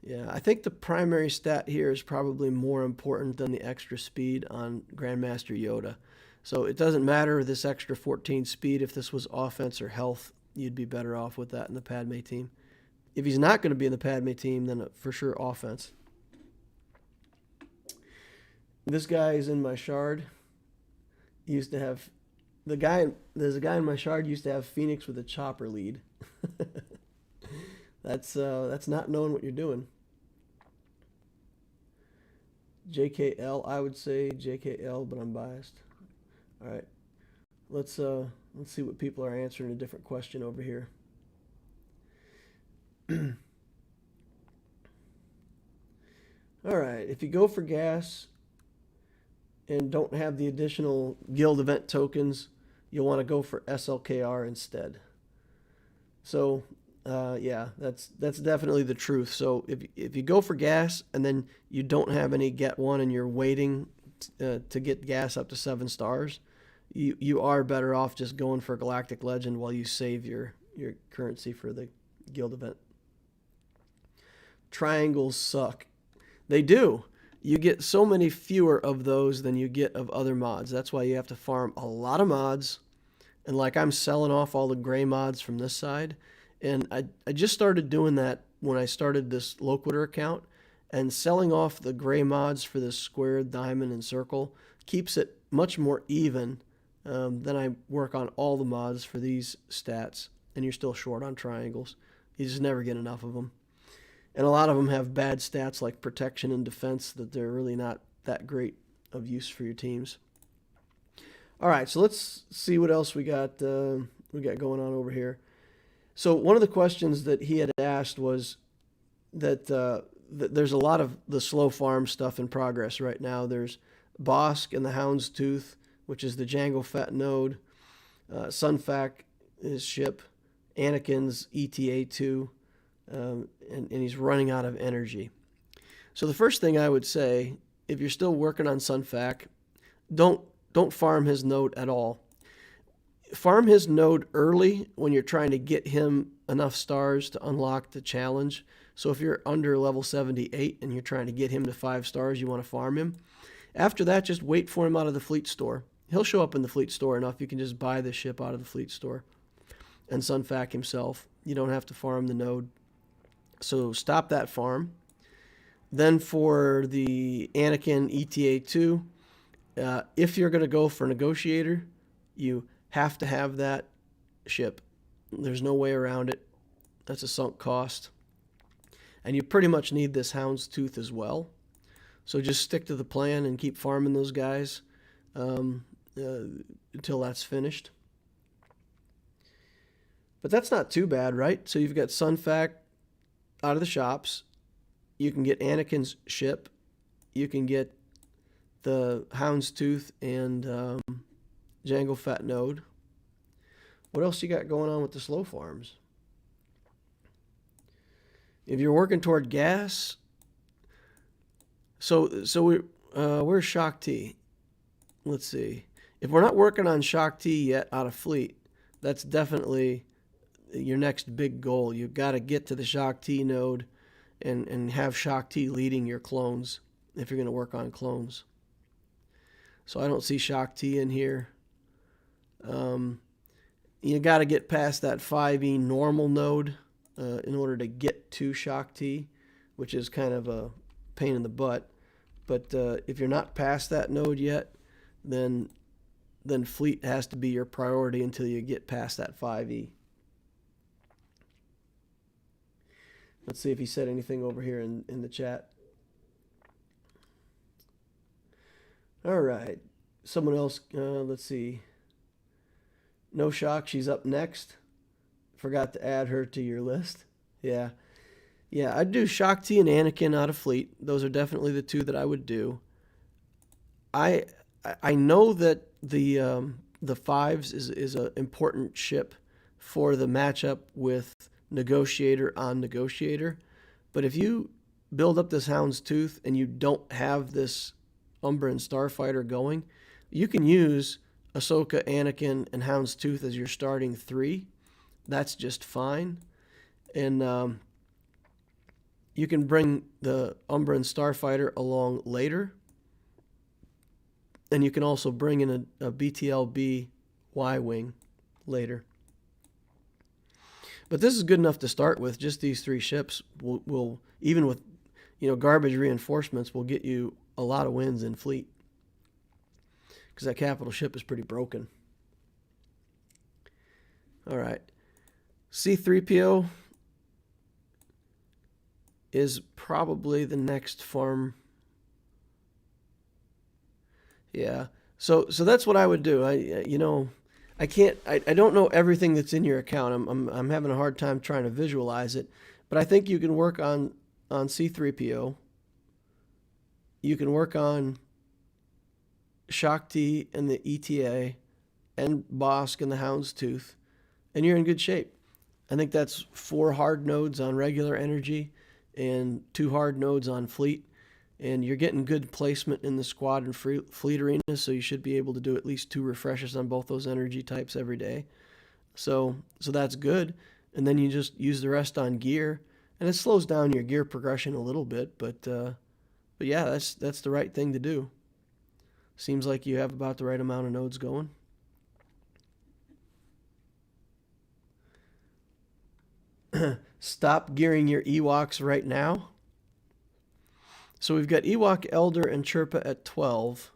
Yeah, I think the primary stat here is probably more important than the extra speed on Grandmaster Yoda. So it doesn't matter this extra 14 speed. If this was offense or health, you'd be better off with that in the Padme team. If he's not going to be in the Padme team, then for sure offense. This guy is in my shard. He used to have there's a guy in my shard used to have Phoenix with a chopper lead. That's not knowing what you're doing. JKL, I would say JKL, but I'm biased. All right, let's see what people are answering a different question over here. All right, if you go for gas and don't have the additional guild event tokens, you'll want to go for SLKR instead. So yeah, that's definitely the truth. So if you go for gas and then you don't have any get one and you're waiting to get gas up to 7 stars, you are better off just going for Galactic Legend while you save your currency for the guild event. Triangles suck. They do. You get so many fewer of those than you get of other mods. That's why you have to farm a lot of mods. And like I'm selling off all the gray mods from this side. And I just started doing that when I started this Loquitur account. And selling off the gray mods for the square, diamond, and circle keeps it much more even than I work on all the mods for these stats. And you're still short on triangles. You just never get enough of them. And a lot of them have bad stats like protection and defense that they're really not that great of use for your teams. All right, so let's see what else we got going on over here. So one of the questions that he had asked was that there's a lot of the slow farm stuff in progress right now. There's Bosk and the Houndstooth, which is the Jango Fett node. Sunfac, his ship. Anakin's ETA-2. And he's running out of energy. So the first thing I would say, if you're still working on Sunfac, don't farm his node at all. Farm his node early when you're trying to get him enough stars to unlock the challenge. So if you're under level 78 and you're trying to get him to 5 stars, you want to farm him. After that, just wait for him out of the fleet store. He'll show up in the fleet store enough. You can just buy the ship out of the fleet store. And Sunfac himself. You don't have to farm the node. So stop that farm. Then for the Anakin ETA-2, if you're going to go for Negotiator, you have to have that ship. There's no way around it. That's a sunk cost. And you pretty much need this Houndstooth as well. So just stick to the plan and keep farming those guys until that's finished. But that's not too bad, right? So you've got Sunfac out of the shops. You can get Anakin's ship. You can get the Houndstooth and Jango Fett node. What else you got going on with the slow farms? If you're working toward gas, so where's Shaak Ti? Let's see. If we're not working on Shaak Ti yet out of fleet, that's definitely your next big goal. You've got to get to the Shaak Ti node and have Shaak Ti leading your clones if you're going to work on clones. So I don't see Shaak Ti in here. You got to get past that 5e normal node in order to get to Shaak Ti, which is kind of a pain in the butt. But if you're not past that node yet, then fleet has to be your priority until you get past that 5e. Let's see if he said anything over here in the chat. All right. Someone else, let's see. No shock, she's up next. Forgot to add her to your list. Yeah. Yeah, I'd do Shaak Ti and Anakin out of fleet. Those are definitely the two that I would do. I know that the fives is an important ship for the matchup with Negotiator on Negotiator. But if you build up this Houndstooth and you don't have this Umbran Starfighter going, you can use Ahsoka, Anakin, and Houndstooth as your starting 3. That's just fine. And you can bring the Umbran Starfighter along later. And you can also bring in a BTLB Y-Wing later. But this is good enough to start with. Just these 3 ships will even with, garbage reinforcements, will get you a lot of wins in fleet. Because that capital ship is pretty broken. All right. C-3PO is probably the next farm. Yeah. So that's what I would do. I don't know everything that's in your account. I'm having a hard time trying to visualize it, but I think you can work on C-3PO. You can work on Shakti and the ETA and Bosk and the Houndstooth, and you're in good shape. I think that's 4 hard nodes on regular energy and 2 hard nodes on fleet. And you're getting good placement in the squad and fleet arena, so you should be able to do at least 2 refreshes on both those energy types every day. So that's good. And then you just use the rest on gear, and it slows down your gear progression a little bit, but yeah, that's the right thing to do. Seems like you have about the right amount of nodes going. Stop gearing your Ewoks right now. So we've got Ewok, Elder, and Chirpa at 12.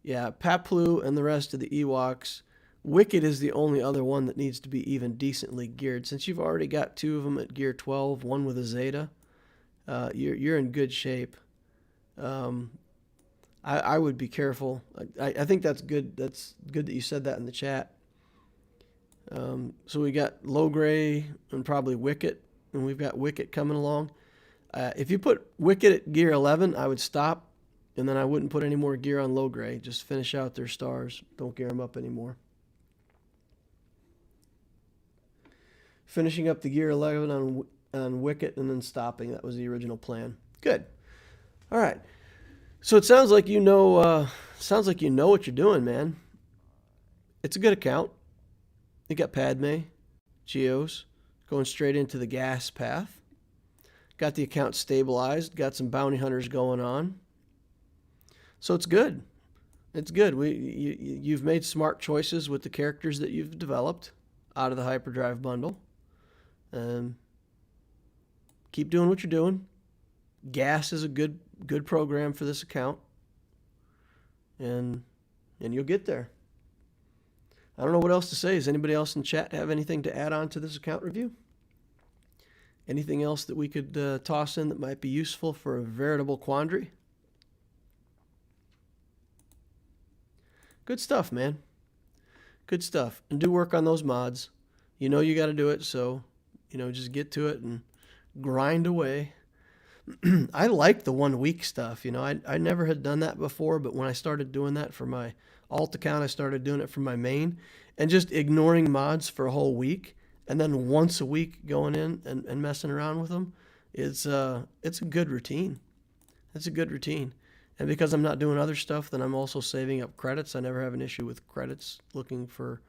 Yeah, Paplu and the rest of the Ewoks. Wicket is the only other one that needs to be even decently geared. Since you've already got 2 of them at gear 12, one with a Zeta, you're in good shape. I would be careful. I think that's good. That's good that you said that in the chat. So we got Low Gray and probably Wicket, and we've got Wicket coming along. If you put Wicket at gear 11, I would stop, and then I wouldn't put any more gear on Low Gray. Just finish out their stars. Don't gear them up anymore. Finishing up the gear 11 on Wicket and then stopping. That was the original plan. Good. All right. So it sounds like you know what you're doing, man. It's a good account. You got Padme, Geos, going straight into the gas path. Got the account stabilized. Got some bounty hunters going on. So it's good. It's good. You've made smart choices with the characters that you've developed out of the hyperdrive bundle. Keep doing what you're doing. Gas is a good program for this account. And you'll get there. I don't know what else to say. Does anybody else in chat have anything to add on to this account review? Anything else that we could toss in that might be useful for a veritable quandary? Good stuff, man. Good stuff. And do work on those mods. You know you got to do it, so just get to it and grind away. I like the 1 week stuff. I never had done that before, but when I started doing that for my alt account, I started doing it for my main, and just ignoring mods for a whole week. And then once a week going in and messing around with them, it's a good routine. It's a good routine. And because I'm not doing other stuff, then I'm also saving up credits. I never have an issue with credits, looking for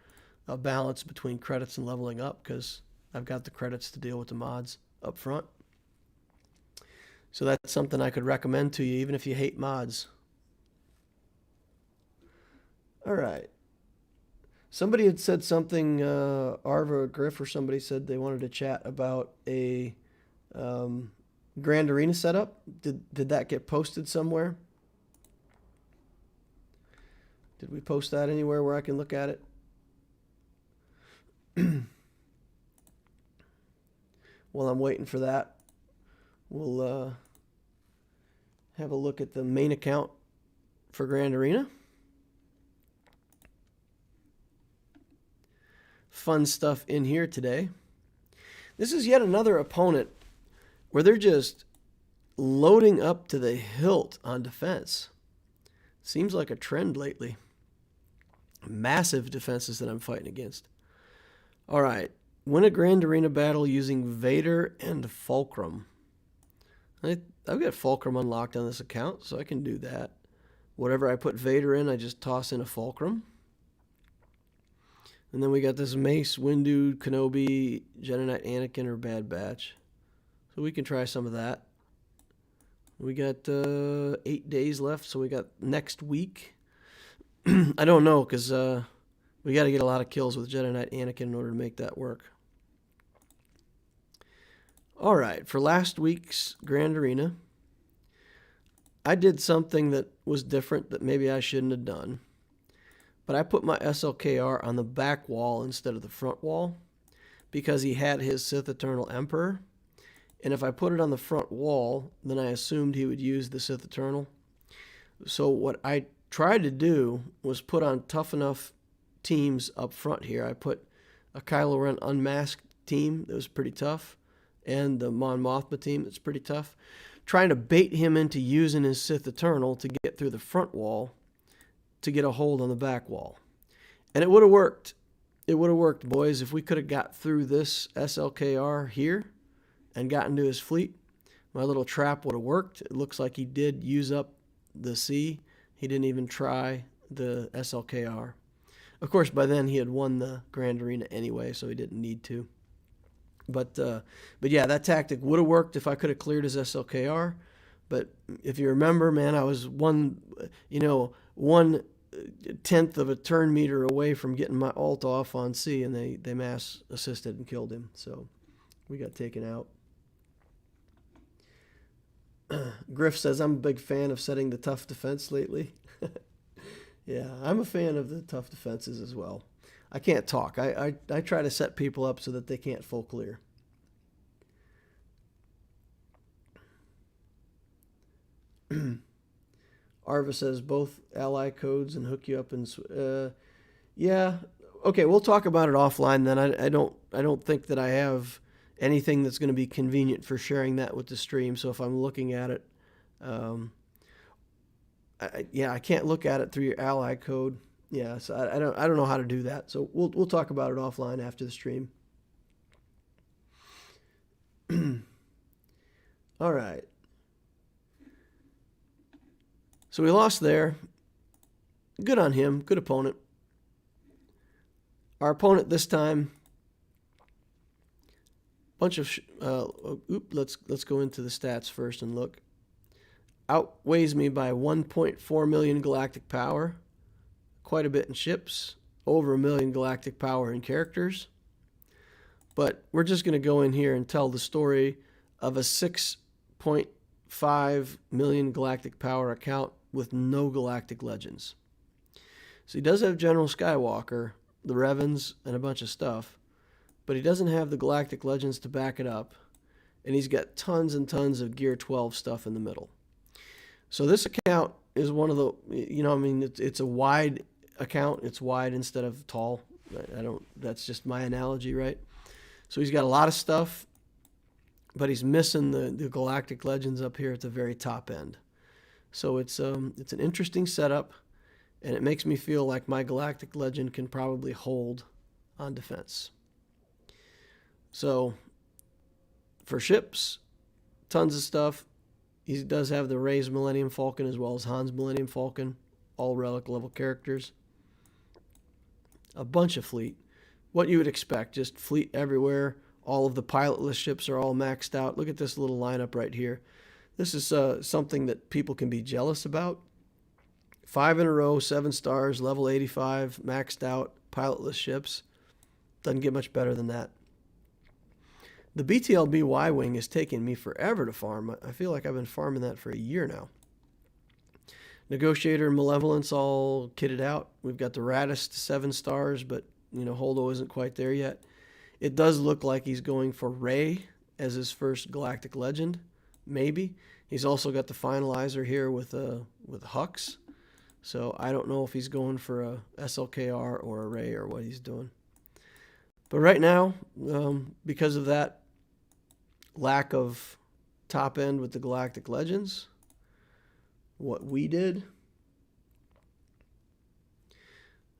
a balance between credits and leveling up, because I've got the credits to deal with the mods up front. So that's something I could recommend to you, even if you hate mods. All right. Somebody had said something, Arva or Griff or somebody said they wanted to chat about a Grand Arena setup. Did that get posted somewhere? Did we post that anywhere where I can look at it? While I'm waiting for that, we'll have a look at the main account for Grand Arena. Fun stuff in here today. This is yet another opponent where they're just loading up to the hilt on defense. Seems like a trend lately. Massive defenses that I'm fighting against. All right. Win a Grand Arena battle using Vader and Fulcrum. I've got Fulcrum unlocked on this account, so I can do that. Whatever I put Vader in, I just toss in a Fulcrum. And then we got this Mace, Windu, Kenobi, Jedi Knight, Anakin, or Bad Batch. So we can try some of that. We got 8 days left, so we got next week. I don't know, because we got to get a lot of kills with Jedi Knight Anakin in order to make that work. All right, for last week's Grand Arena, I did something that was different that maybe I shouldn't have done. But I put my SLKR on the back wall instead of the front wall because he had his Sith Eternal Emperor. And if I put it on the front wall, then I assumed he would use the Sith Eternal. So what I tried to do was put on tough enough teams up front here. I put a Kylo Ren unmasked team that was pretty tough and the Mon Mothma team that's pretty tough, trying to bait him into using his Sith Eternal to get through the front wall to get a hold on the back wall. And it would have worked. It would have worked, boys, if we could have got through this SLKR here and gotten to his fleet. My little trap would have worked. It looks like he did use up the C. He didn't even try the SLKR. Of course, by then he had won the Grand Arena anyway, so he didn't need to. But yeah, that tactic would have worked if I could have cleared his SLKR. But if you remember, man, I was 1/10 of a turn meter away from getting my ult off on C, and they mass assisted and killed him. So we got taken out. Griff says, I'm a big fan of setting the tough defense lately. Yeah, I'm a fan of the tough defenses as well. I can't talk. I try to set people up so that they can't full clear. Arva says both ally codes and hook you up and yeah. Okay, we'll talk about it offline then. I don't think that I have anything that's going to be convenient for sharing that with the stream. So if I'm looking at it, I can't look at it through your ally code. Yeah, so I don't know how to do that. So we'll talk about it offline after the stream. All right. So we lost there. Good on him. Good opponent. Our opponent this time, bunch of let's go into the stats first and look. Outweighs me by 1.4 million galactic power. Quite a bit in ships. Over 1 million galactic power in characters. But we're just going to go in here and tell the story of a 6.5 million galactic power account with no galactic legends. So he does have General Skywalker, the Revans, and a bunch of stuff, but he doesn't have the galactic legends to back it up, and he's got tons and tons of Gear 12 stuff in the middle. So this account is one of the, it's a wide account. It's wide instead of tall. That's just my analogy, right? So he's got a lot of stuff, but he's missing the galactic legends up here at the very top end. So it's an interesting setup, and it makes me feel like my galactic legend can probably hold on defense. So for ships, tons of stuff. He does have the Rey's Millennium Falcon as well as Han's Millennium Falcon, all relic level characters. A bunch of fleet. What you would expect, just fleet everywhere. All of the pilotless ships are all maxed out. Look at this little lineup right here. This is something that people can be jealous about. 5 in a row, 7 stars, level 85, maxed out, pilotless ships. Doesn't get much better than that. The BTLB Y-Wing is taking me forever to farm. I feel like I've been farming that for a year now. Negotiator and Malevolence all kitted out. We've got the Radis to 7 stars, but Holdo isn't quite there yet. It does look like he's going for Rey as his first galactic legend, maybe. He's also got the finalizer here with Hux. So I don't know if he's going for a SLKR or a Rey or what he's doing. But right now, because of that lack of top end with the galactic legends, what we did,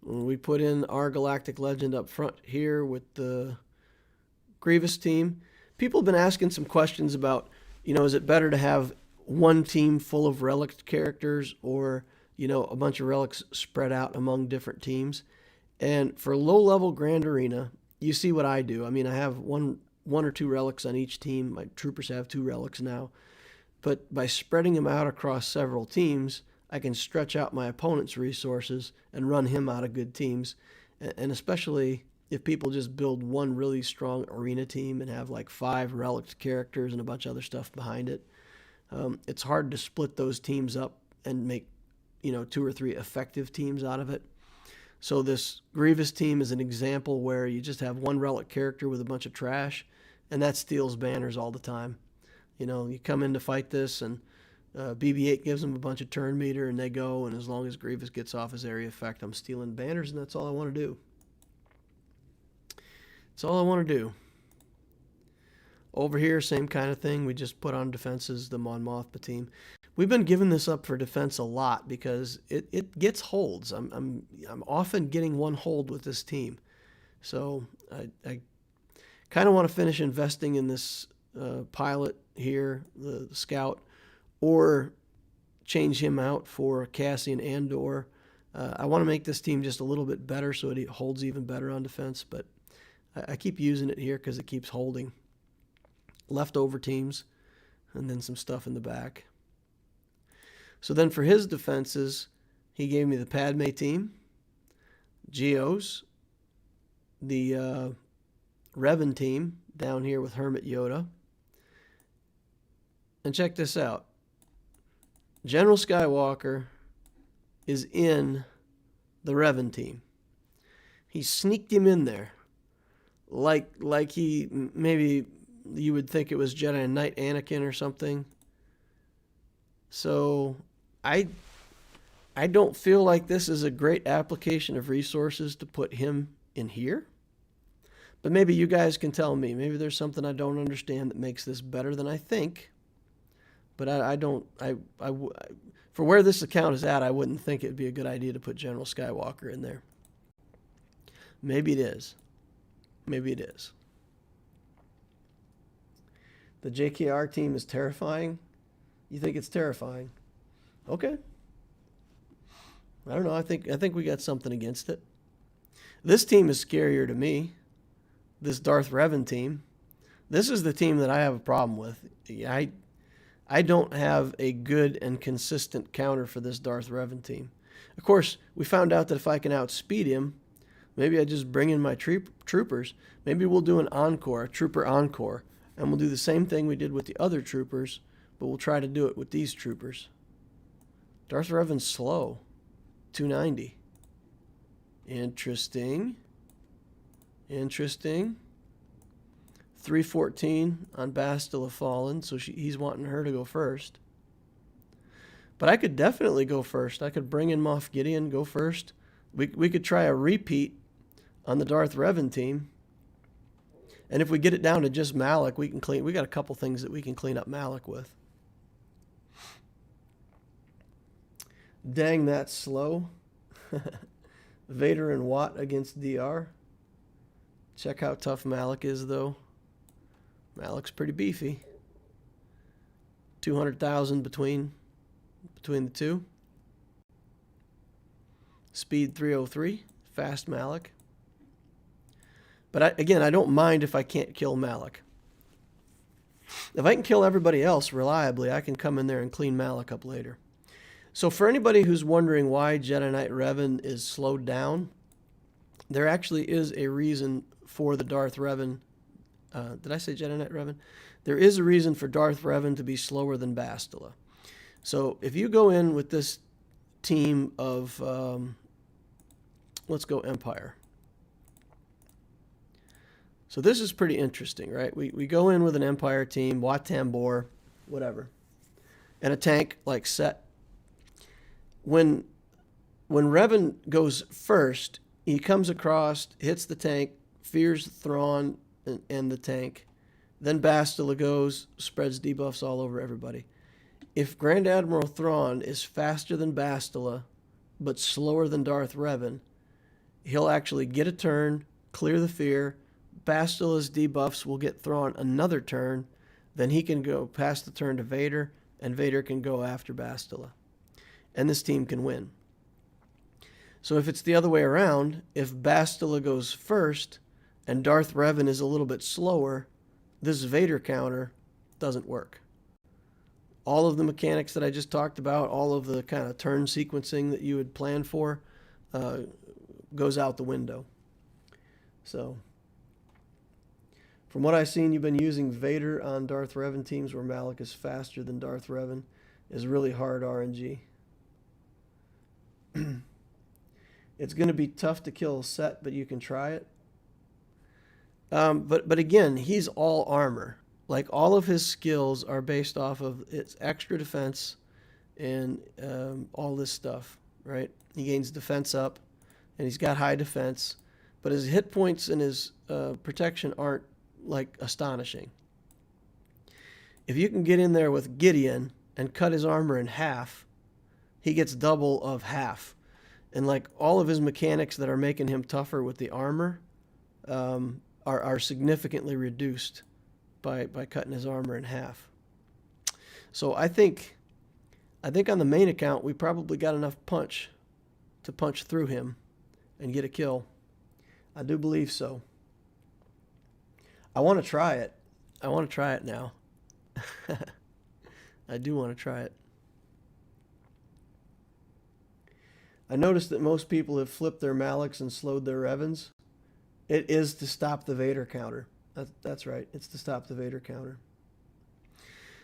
we put in our galactic legend up front here with the Grievous team. People have been asking some questions about, is it better to have one team full of relic characters or, a bunch of relics spread out among different teams? And for low-level Grand Arena, you see what I do. I mean, I have one or two relics on each team. My troopers have 2 relics now. But by spreading him out across several teams, I can stretch out my opponent's resources and run him out of good teams. And especially if people just build one really strong arena team and have like 5 relic characters and a bunch of other stuff behind it, it's hard to split those teams up and make 2 or 3 effective teams out of it. So this Grievous team is an example where you just have one relic character with a bunch of trash, and that steals banners all the time. You come in to fight this, and BB-8 gives them a bunch of turn meter, and they go, and as long as Grievous gets off his area effect, I'm stealing banners, and that's all I want to do. That's all I want to do. Over here, same kind of thing. We just put on defenses, the Mon Mothma team. We've been giving this up for defense a lot because it gets holds. I'm often getting one hold with this team. So I kind of want to finish investing in this pilot here, the scout, or change him out for Cassian Andor. I want to make this team just a little bit better so it holds even better on defense, but I keep using it here because it keeps holding. Leftover teams, and then some stuff in the back. So then for his defenses, he gave me the Padme team, Geos, the Revan team down here with Hermit Yoda. And check this out. General Skywalker is in the Revan team. He sneaked him in there. Like he, maybe you would think it was Jedi Knight Anakin or something. So I don't feel like this is a great application of resources to put him in here. But maybe you guys can tell me. Maybe there's something I don't understand that makes this better than I think. But for where this account is at, I wouldn't think it'd be a good idea to put General Skywalker in there. Maybe it is. Maybe it is. The JKR team is terrifying. You think it's terrifying? Okay. I don't know. I think we got something against it. This team is scarier to me. This Darth Revan team. This is the team that I have a problem with. I don't have a good and consistent counter for this Darth Revan team. Of course, we found out that if I can outspeed him, maybe I just bring in my troopers. Maybe we'll do an encore, a trooper encore, and we'll do the same thing we did with the other troopers, but we'll try to do it with these troopers. Darth Revan's slow. 290. Interesting. 314 on Bastila Fallen, so he's wanting her to go first. But I could definitely go first. I could bring in Moff Gideon, go first. We could try a repeat on the Darth Revan team. And if we get it down to just Malak, we got a couple things that we can clean up Malak with. Dang, that's slow. Vader and Watt against DR. Check how tough Malak is, though. Malak's pretty beefy. 200,000 between the two. Speed 303. Fast Malak. But again, I don't mind if I can't kill Malak. If I can kill everybody else reliably, I can come in there and clean Malak up later. So for anybody who's wondering why Jedi Knight Revan is slowed down, there actually is a reason for the Darth Revan. Did I say Jedi Knight Revan? There is a reason for Darth Revan to be slower than Bastila. So if you go in with this team of, let's go Empire. So this is pretty interesting, right? We go in with an Empire team, Wat Tambor, whatever, and a tank like Set. When Revan goes first, he comes across, hits the tank, fears Thrawn and the tank. Then Bastila goes, spreads debuffs all over everybody. If Grand Admiral Thrawn is faster than Bastila, but slower than Darth Revan, he'll actually get a turn, clear the fear. Bastila's debuffs will get Thrawn another turn. Then he can go pass the turn to Vader, and Vader can go after Bastila. And this team can win. So if it's the other way around, if Bastila goes first and Darth Revan is a little bit slower, this Vader counter doesn't work. all of the mechanics that I just talked about, all of the kind of turn sequencing that you would plan for, goes out the window. So, from what I've seen, you've been using Vader on Darth Revan teams where Malak is faster than Darth Revan. Is really hard RNG. It's going to be tough to kill a set, but you can try it. But again, he's all armor. Like, all of his skills are based off of its extra defense and all this stuff, right? He gains defense up, and he's got high defense, but his hit points and his protection aren't, like, astonishing. If you can get in there with Gideon and cut his armor in half, he gets double of half. And, like, all of his mechanics that are making him tougher with the armor are significantly reduced by cutting his armor in half. So I think on the main account, we probably got enough punch to punch through him and get a kill. I do believe so. I want to try it. I want to try it now. I do want to try it. I noticed that most people have flipped their Malaks and slowed their Revans. It is to stop the Vader counter. That's right. It's to stop the Vader counter.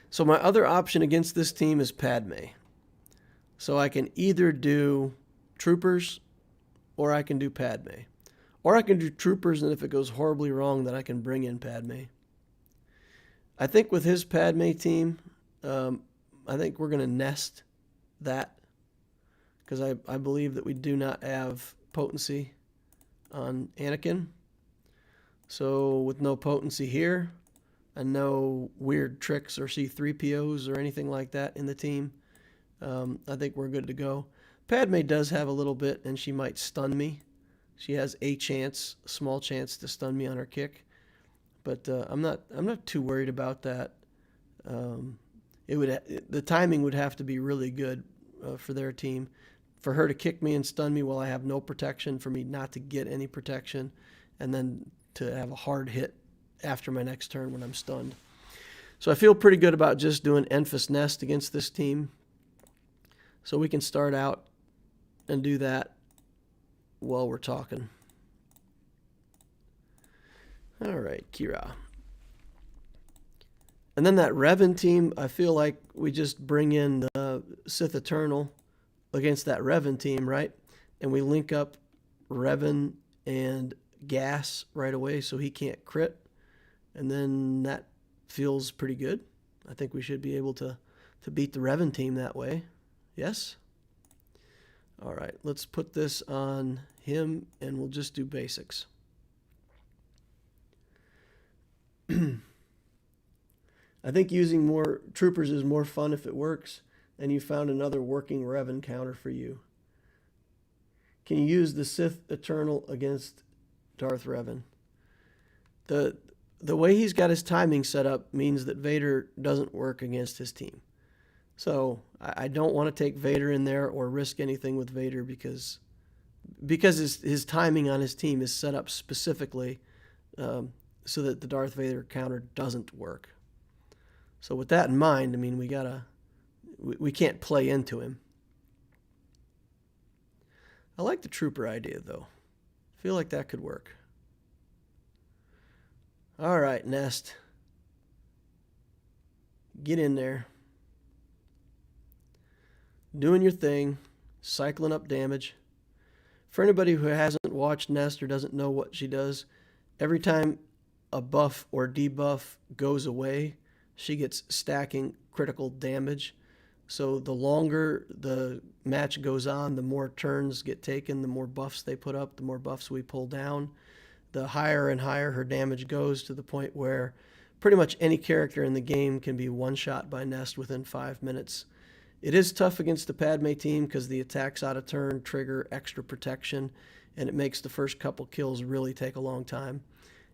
So my other option against this team is Padme. So I can either do Troopers or I can do Padme. Or I can do Troopers, and if it goes horribly wrong, then I can bring in Padme. I think with his Padme team, I think we're going to nest that, because I believe that we do not have potency on Anakin. So with no potency here and no weird tricks or C-3POs or anything like that in the team, I think we're good to go. Padme does have a little bit, and she might stun me. She has a small chance to stun me on her kick, but I'm not too worried about that. The timing would have to be really good for their team, for her to kick me and stun me while I have no protection, for me not to get any protection, and then to have a hard hit after my next turn when I'm stunned. So I feel pretty good about just doing Enfys Nest against this team. So we can start out and do that while we're talking. All right, Kira. And then that Revan team, I feel like we just bring in the Sith Eternal against that Revan team, right? And we link up Revan and Gas right away so he can't crit. And then that feels pretty good. I think we should be able to beat the Revan team that way. Yes? All right, let's put this on him, and we'll just do basics. I think using more Troopers is more fun if it works, and you found another working Revan counter for you. Can you use the Sith Eternal against Darth Revan? The way he's got his timing set up means that Vader doesn't work against his team. So I don't want to take Vader in there or risk anything with Vader because his timing on his team is set up specifically so that the Darth Vader counter doesn't work. So with that in mind, I mean, we can't play into him. I like the Trooper idea, though. I feel like that could work. All right, Nest. Get in there. Doing your thing. Cycling up damage. For anybody who hasn't watched Nest or doesn't know what she does, every time a buff or debuff goes away, she gets stacking critical damage. So the longer the match goes on, the more turns get taken, the more buffs they put up, the more buffs we pull down. The higher and higher her damage goes, to the point where pretty much any character in the game can be one-shot by Nest within 5 minutes. It is tough against the Padme team because the attacks out of turn trigger extra protection, and it makes the first couple kills really take a long time.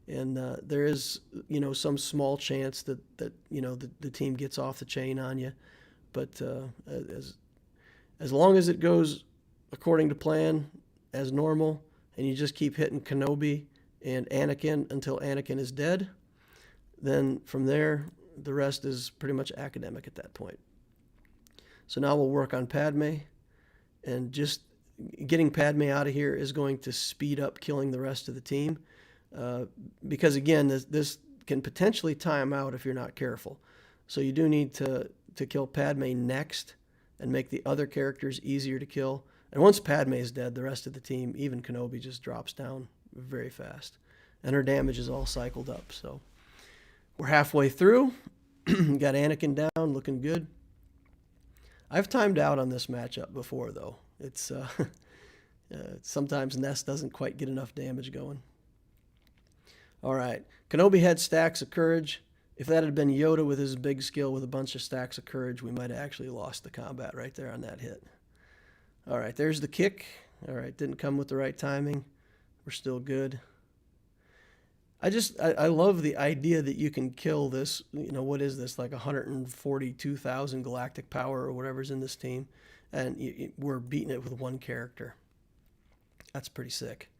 And there is, some small chance that the team gets off the chain on you. But as long as it goes according to plan, as normal, and you just keep hitting Kenobi and Anakin until Anakin is dead, then from there, the rest is pretty much academic at that point. So now we'll work on Padme, and just getting Padme out of here is going to speed up killing the rest of the team. Because again, this can potentially time out if you're not careful. So you do need to kill Padme next and make the other characters easier to kill. And once Padme is dead, the rest of the team, even Kenobi, just drops down very fast. And her damage is all cycled up. So we're halfway through. Got Anakin down, looking good. I've timed out on this matchup before, though. It's sometimes Nest doesn't quite get enough damage going. All right. Kenobi had stacks of courage. If that had been Yoda with his big skill with a bunch of stacks of courage, we might have actually lost the combat right there on that hit. All right, there's the kick. All right, didn't come with the right timing. We're still good. I love the idea that you can kill this, what is this, like 142,000 galactic power or whatever's in this team, and we're beating it with one character. That's pretty sick.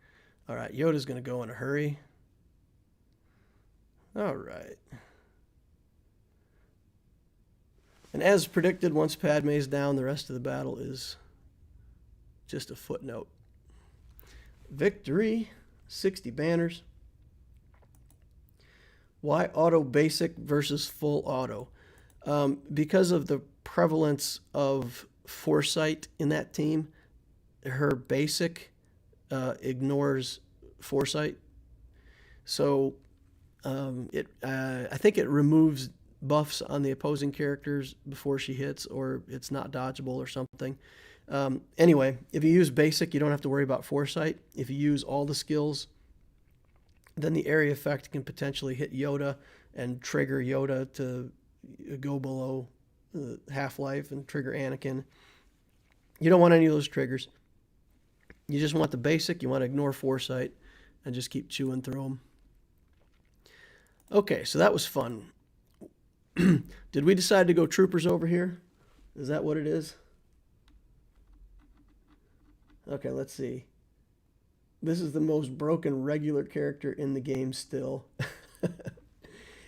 All right, Yoda's going to go in a hurry. All right. And as predicted, once Padme's down, the rest of the battle is just a footnote. Victory, 60 banners. Why auto basic versus full auto? Because of the prevalence of foresight in that team, her basic ignores foresight. So I think it removes buffs on the opposing characters before she hits, or it's not dodgeable or something. Anyway, if you use basic, you don't have to worry about foresight. If you use all the skills, then the area effect can potentially hit Yoda and trigger Yoda to go below half-life and trigger Anakin. You don't want any of those triggers. You just want the basic. You want to ignore foresight and just keep chewing through them. Okay, so that was fun. Did we decide to go troopers over here? Is that what it is? Okay, let's see. This is the most broken regular character in the game still.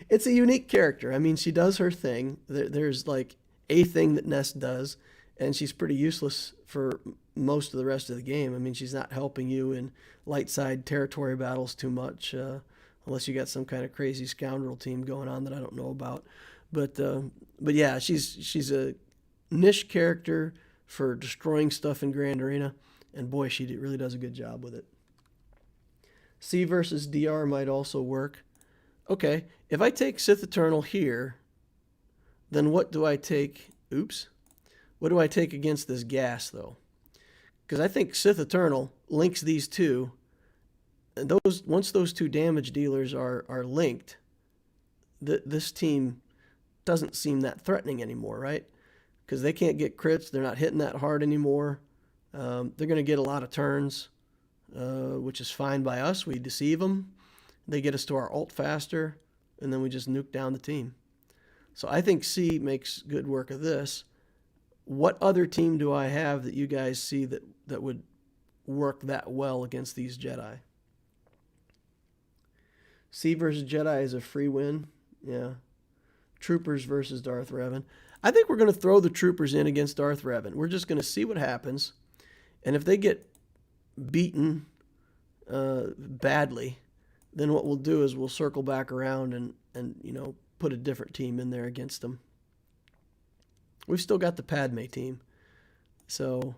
It's a unique character. I mean, she does her thing. There's like a thing that Nest does, and she's pretty useless for most of the rest of the game. I mean, she's not helping you in light side territory battles too much, unless you got some kind of crazy scoundrel team going on that I don't know about. But yeah, she's a niche character for destroying stuff in Grand Arena, and boy, she really does a good job with it. C versus DR might also work. Okay, if I take Sith Eternal here, then what do I take? Oops. What do I take against this gas, though? Because I think Sith Eternal links these two, and once those two damage dealers are linked, this team doesn't seem that threatening anymore, right? Because they can't get crits. They're not hitting that hard anymore. They're going to get a lot of turns, which is fine by us. We deceive them. They get us to our ult faster, and then we just nuke down the team. So I think C makes good work of this. What other team do I have that you guys see that would work that well against these Jedi? C versus Jedi is a free win. Yeah. Troopers versus Darth Revan. I think we're going to throw the troopers in against Darth Revan. We're just going to see what happens. And if they get beaten badly, then what we'll do is we'll circle back around and put a different team in there against them. We've still got the Padme team. So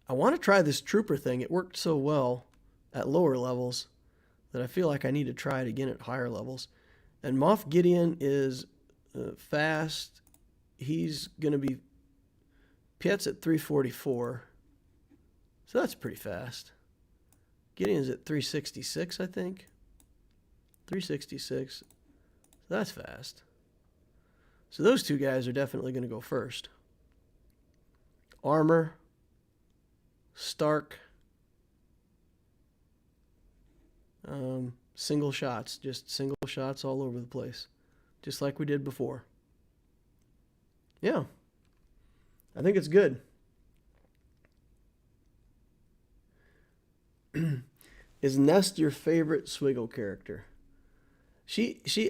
I want to try this trooper thing. It worked so well at lower levels that I feel like I need to try it again at higher levels. And Moff Gideon is fast. He's going to be... Piet's at 344. So that's pretty fast. Gideon's at 366, I think. 366. So that's fast. So those two guys are definitely going to go first. Armor. Stark. Single shots. Just single shots all over the place. Just like we did before. Yeah. I think it's good. Is Nest your favorite Swiggle character?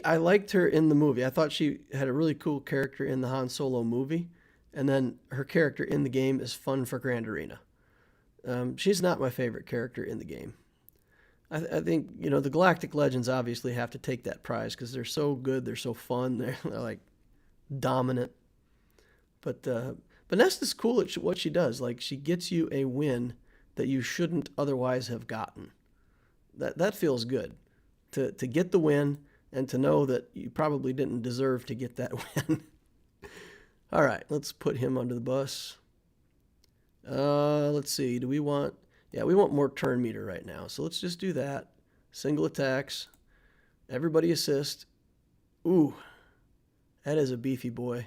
I liked her in the movie. I thought she had a really cool character in the Han Solo movie, And then her character in the game is fun for Grand Arena. She's not my favorite character in the game. I think, you know, the Galactic Legends obviously have to take that prize because they're so good, they're so fun, they're like dominant. But Nesta's cool at what she does. Like, she gets you a win that you shouldn't otherwise have gotten. That feels good. To get the win and to know that you probably didn't deserve to get that win. All right, let's put him under the bus. Let's see. Do we want... Yeah, we want more turn meter right now. So let's just do that. Single attacks. Everybody assist. Ooh, that is a beefy boy.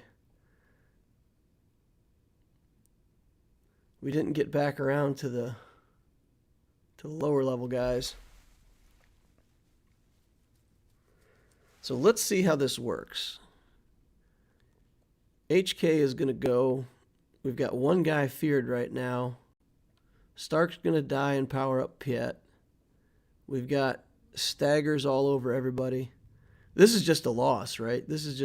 We didn't get back around to the lower level guys. So let's see how this works. HK is going to go. We've got one guy feared right now. Stark's going to die and power up Piet. We've got staggers all over everybody. This is just a loss, right? This is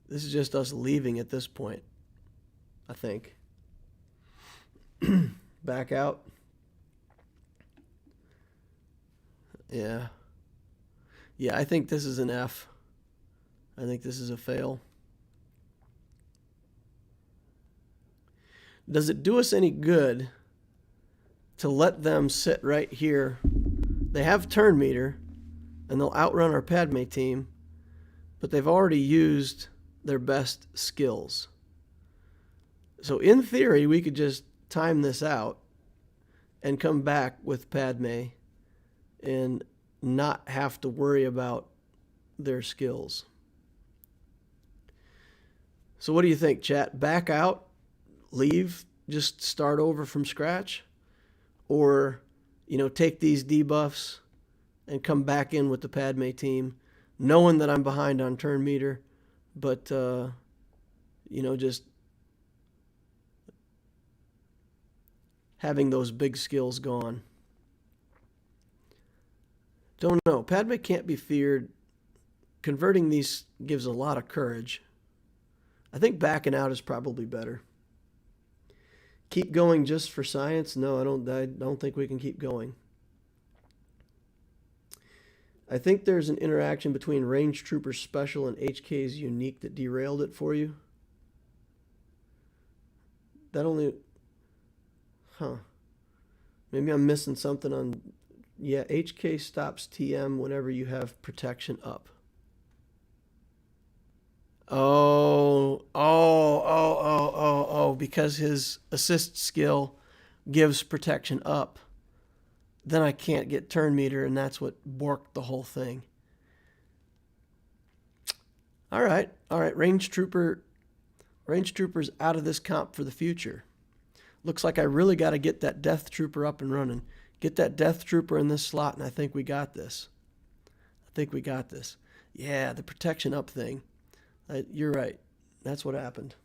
just us leaving at this point, I think. Back out. Yeah. Yeah, I think this is an F. I think this is a fail. Does it do us any good to let them sit right here? They have turn meter, and they'll outrun our Padme team, but they've already used their best skills. So in theory, we could just time this out and come back with Padme and not have to worry about their skills. So what do you think, chat? Back out? Leave? Just start over from scratch? Or, you know, take these debuffs and come back in with the Padme team, knowing that I'm behind on turn meter, but, you know, just having those big skills gone. Don't know. Padme can't be feared. Converting these gives a lot of courage. I think backing out is probably better. Keep going just for science? No, I don't think we can keep going. I think there's an interaction between Range Trooper's special and HK's unique that derailed it for you. That only... Huh. Maybe I'm missing something on... Yeah, HK stops TM whenever you have protection up. Oh, because his assist skill gives protection up. Then I can't get turn meter, and that's what borked the whole thing. All right. Range Trooper's out of this comp for the future. Looks like I really got to get that Death Trooper up and running. Get that Death Trooper in this slot, and I think we got this. Yeah, the protection up thing. You're right. That's what happened.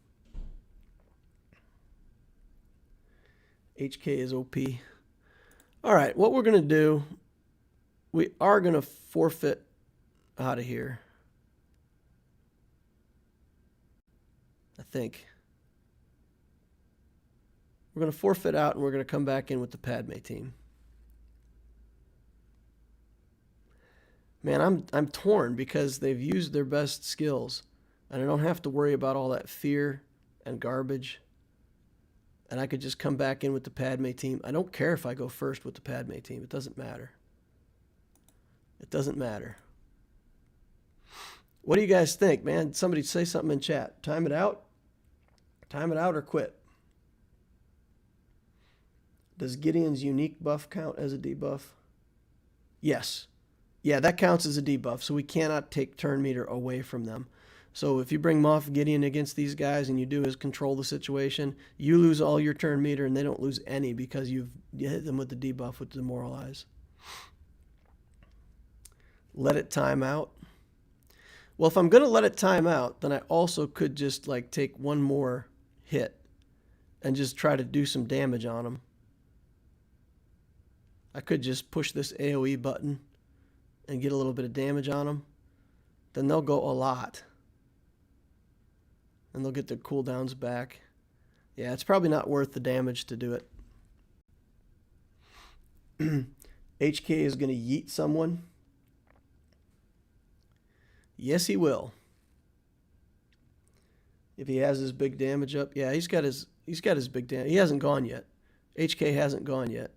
HK is OP. All right, what we're going to do, we are going to forfeit out of here. I think. We're going to forfeit out, and we're going to come back in with the Padme team. Man, I'm torn because they've used their best skills, and I don't have to worry about all that fear and garbage. And I could just come back in with the Padme team. I don't care if I go first with the Padme team. It doesn't matter. What do you guys think, man? Somebody say something in chat. Time it out or quit. Does Gideon's unique buff count as a debuff? Yes. Yeah, that counts as a debuff, so we cannot take turn meter away from them. So if you bring Moff Gideon against these guys and you do is control the situation, you lose all your turn meter and they don't lose any because you hit them with the debuff with Demoralize. Let it time out. Well, if I'm going to let it time out, then I also could just like take one more hit and just try to do some damage on them. I could just push this AoE button and get a little bit of damage on them. Then they'll go a lot. and they'll get their cooldowns back. Yeah, it's probably not worth the damage to do it. HK is going to yeet someone. Yes, he will. If he has his big damage up. Yeah, he's got his big damage. He hasn't gone yet. HK hasn't gone yet.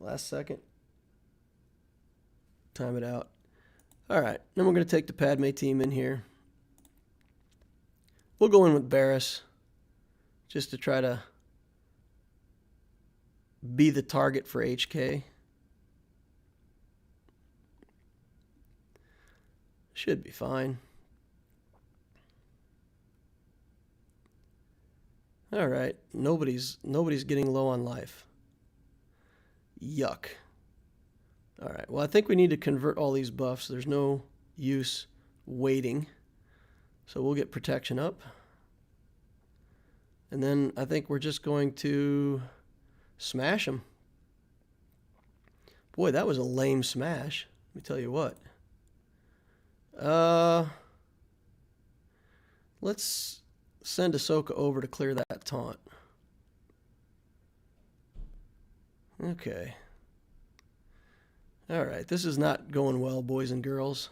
Last second. Time it out. All right, then we're going to take the Padme team in here. We'll go in with Barriss just to try to be the target for HK. Should be fine. All right, nobody's getting low on life. Yuck. All right, well, I think we need to convert all these buffs. There's no use waiting. So we'll get protection up. And then I think we're just going to smash them. Boy, that was a lame smash. Let me tell you what. Let's send Ahsoka over to clear that taunt. Okay. All right, this is not going well, boys and girls.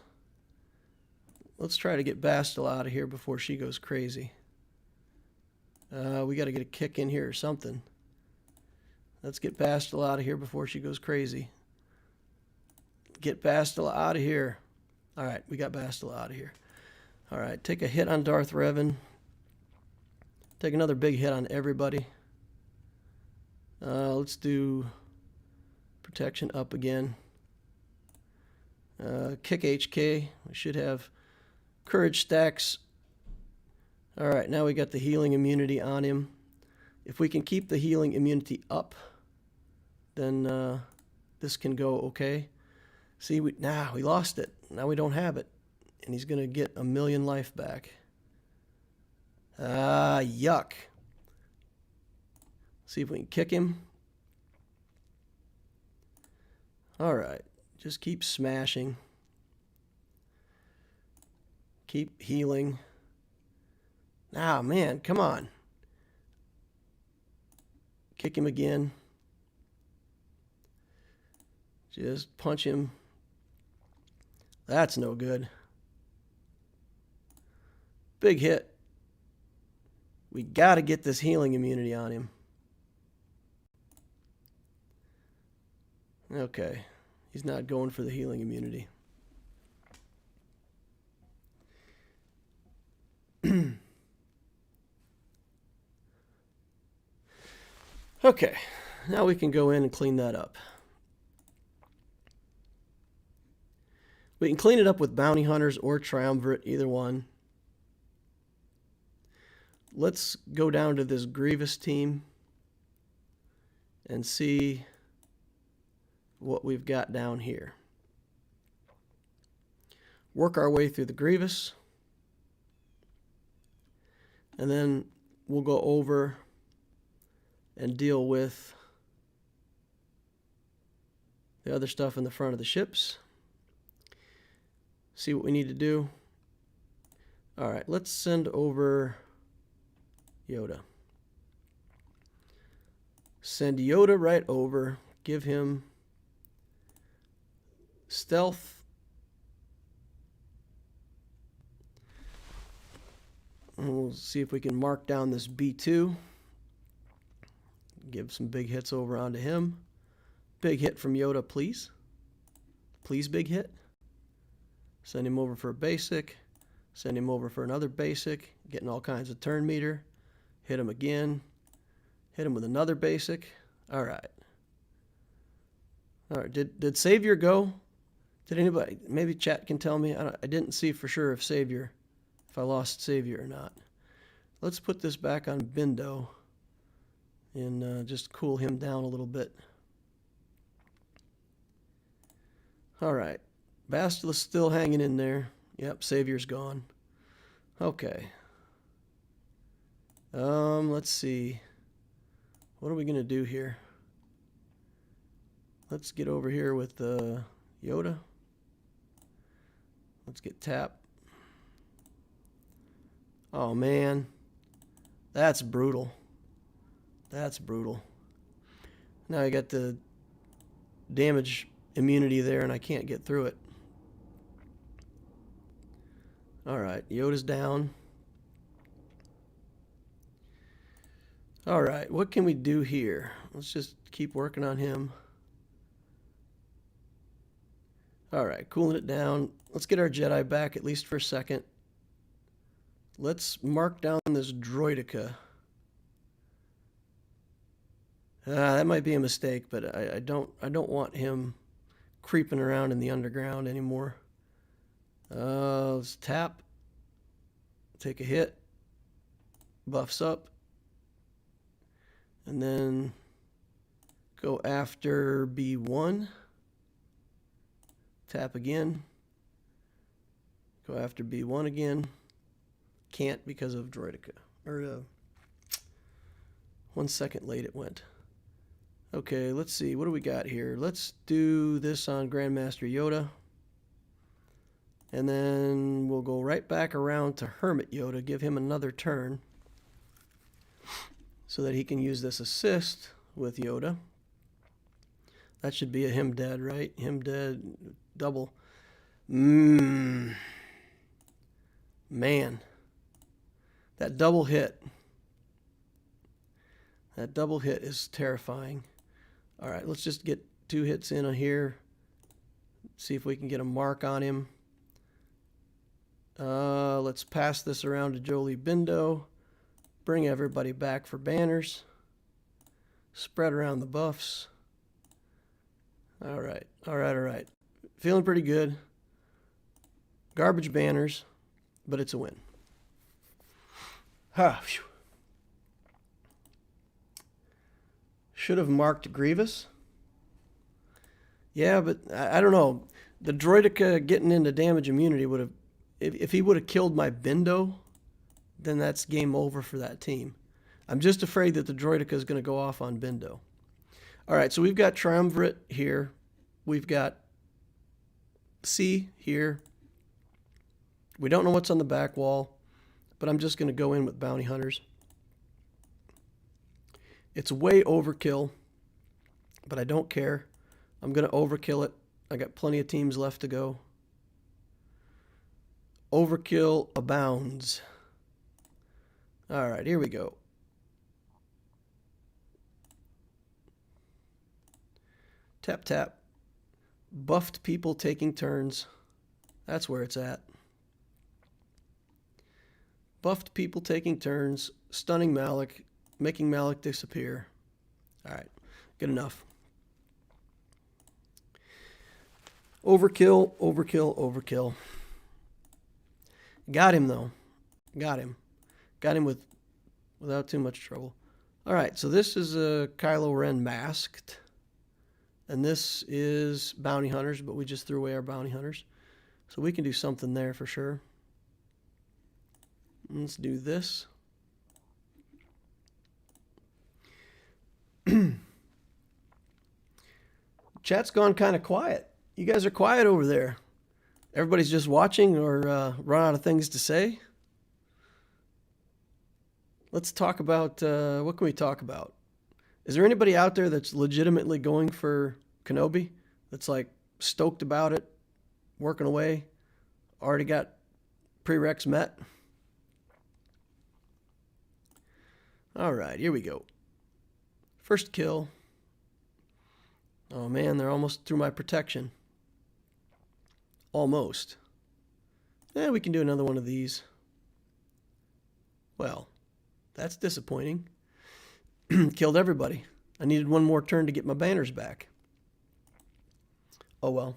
Let's try to get Bastila out of here before she goes crazy. We got to get a kick in here or something. Let's get Bastila out of here before she goes crazy. Get Bastila out of here. All right, we got Bastila out of here. All right, take a hit on Darth Revan. Take another big hit on everybody. Let's do protection up again. Kick HK. We should have courage stacks. All right, now we got the healing immunity on him. If we can keep the healing immunity up, then this can go okay. See, we lost it. Now we don't have it. And he's going to get 1,000,000 life back. Yuck. See if we can kick him. All right. Just keep smashing. Keep healing. Ah, man, come on. Kick him again. Just punch him. That's no good. Big hit. We got to get this healing immunity on him. Okay. He's not going for the healing immunity. Okay. Now we can go in and clean that up. We can clean it up with bounty hunters or triumvirate, either one. Let's go down to this Grievous team and see what we've got down here. Work our way through the Grievous. And then we'll go over and deal with the other stuff in the front of the ships. See what we need to do. All right, let's send over Yoda. Send Yoda right over. Give him stealth. And we'll see if we can mark down this B2. Give some big hits over onto him. Big hit from Yoda, please. Please, big hit. Send him over for a basic. Send him over for another basic. Getting all kinds of turn meter. Hit him again. Hit him with another basic. All right. All right. Did Savior go? Did anybody? Maybe chat can tell me. I didn't see for sure if I lost Savior or not. Let's put this back on Bindo and just cool him down a little bit. All right. Bastila's still hanging in there. Yep, Savior's gone. Okay. Let's see. What are we going to do here? Let's get over here with Yoda. Let's get Tap. Oh man, that's brutal. That's brutal. Now I got the damage immunity there and I can't get through it. Alright, Yoda's down. Alright, what can we do here? Let's just keep working on him. Alright, cooling it down. Let's get our Jedi back at least for a second. Let's mark down this droidica. That might be a mistake, but I don't want him creeping around in the underground anymore. Let's tap. Take a hit. Buffs up. And then go after B1. Tap again. Go after B1 again. Can't because of droidica. Or 1 second late it went. Okay, let's see. What do we got here? Let's do this on Grandmaster Yoda. And then we'll go right back around to Hermit Yoda. Give him another turn. So that he can use this assist with Yoda. That should be a him dead, right? Him dead. Double. Man. That double hit. That double hit is terrifying. Alright, let's just get 2 hits in on here. See if we can get a mark on him. Let's pass this around to Jolie Bindo. Bring everybody back for banners. Spread around the buffs. Alright, alright. Feeling pretty good. Garbage banners, but it's a win. Phew. Should have marked Grievous. Yeah, but I don't know. The droidica getting into damage immunity would have... If he would have killed my Bindo, then that's game over for that team. I'm just afraid that the droidica is going to go off on Bindo. Alright, so we've got Triumvirate here. We've got C here. We don't know what's on the back wall, but I'm just going to go in with Bounty Hunters. It's way overkill, but I don't care. I'm going to overkill it. I got plenty of teams left to go. Overkill abounds. Alright, here we go. Tap, tap. Buffed people taking turns. That's where it's at. Buffed people taking turns. Stunning Malak. Making Malak disappear. Alright, good enough. Overkill, overkill, overkill. Got him, though. Got him. Got him without too much trouble. Alright, so this is a Kylo Ren masked. And this is Bounty Hunters, but we just threw away our Bounty Hunters. So we can do something there for sure. Let's do this. Chat's gone kind of quiet. You guys are quiet over there. Everybody's just watching or run out of things to say. Let's talk about, what can we talk about? Is there anybody out there that's legitimately going for Kenobi? That's like stoked about it, working away, already got prereqs met? All right, here we go. First kill. Oh man, they're almost through my protection. Almost. We can do another one of these. Well, that's disappointing. Killed everybody. I needed one more turn to get my banners back. Oh well.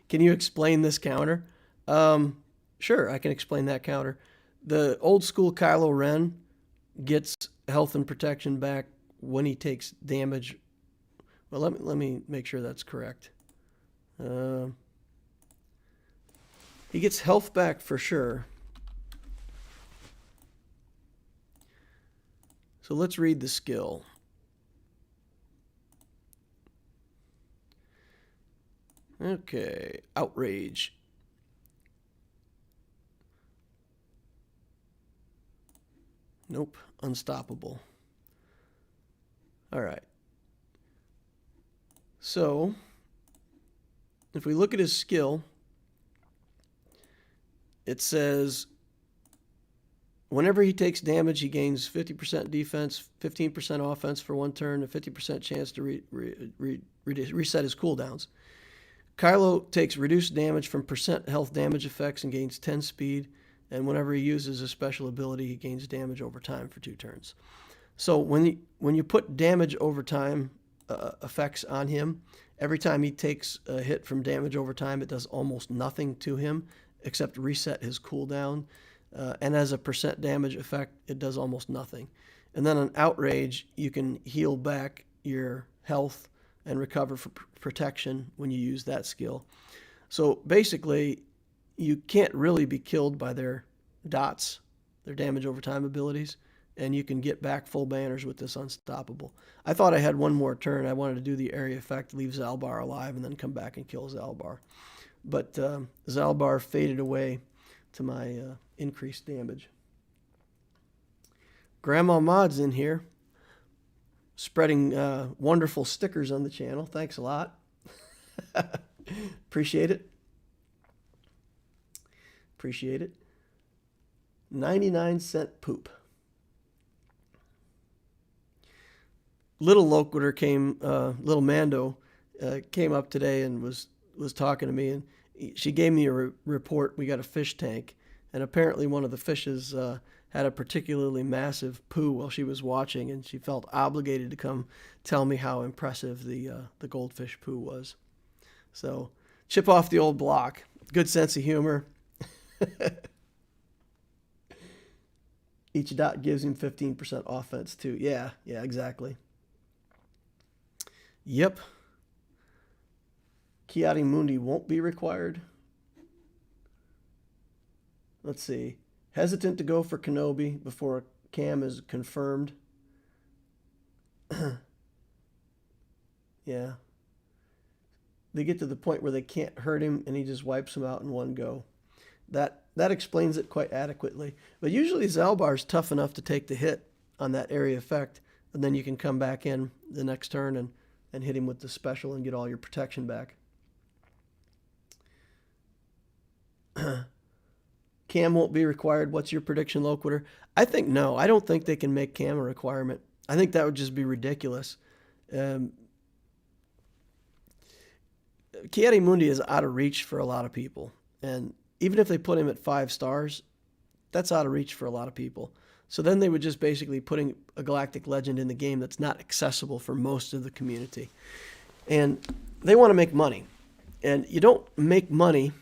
Can you explain this counter? Sure, I can explain that counter. The old school Kylo Ren gets health and protection back when he takes damage. Well, let me make sure that's correct. He gets health back for sure. So let's read the skill. Okay, outrage. Nope, unstoppable. All right. So, if we look at his skill, it says whenever he takes damage, he gains 50% defense, 15% offense for 1 turn, a 50% chance to reset his cooldowns. Kylo takes reduced damage from percent health damage effects and gains 10 speed. And whenever he uses a special ability, he gains damage over time for 2 turns. So when you put damage over time effects on him, every time he takes a hit from damage over time, it does almost nothing to him except reset his cooldown. And as a percent damage effect, it does almost nothing. And then on outrage, you can heal back your health and recover for protection when you use that skill. So basically, you can't really be killed by their dots, their damage over time abilities, and you can get back full banners with this unstoppable. I thought I had one more turn. I wanted to do the area effect, leave Zalbar alive, and then come back and kill Zalbar. But Zalbar faded away to my increased damage. Grandma Mod's in here, spreading wonderful stickers on the channel. Thanks a lot. Appreciate it. Appreciate it. 99-cent poop. Little Loquitur came, little Mando came up today and was talking to me, and she gave me a report. We got a fish tank, and apparently one of the fishes had a particularly massive poo while she was watching, and she felt obligated to come tell me how impressive the goldfish poo was. So, chip off the old block. Good sense of humor. Each dot gives him 15% offense too. Yeah, exactly. Yep. Kiadi Mundi won't be required. Let's see. Hesitant to go for Kenobi before Cam is confirmed. Yeah. They get to the point where they can't hurt him and he just wipes them out in one go. That explains it quite adequately. But usually Zalbar's tough enough to take the hit on that area effect, and then you can come back in the next turn and hit him with the special and get all your protection back. Cam won't be required. What's your prediction, Loquitur? I think no. I don't think they can make Cam a requirement. I think that would just be ridiculous. Kiadi Mundi is out of reach for a lot of people. And even if they put him at 5 stars, that's out of reach for a lot of people. So then they would just basically putting a galactic legend in the game that's not accessible for most of the community. And they want to make money. And you don't make money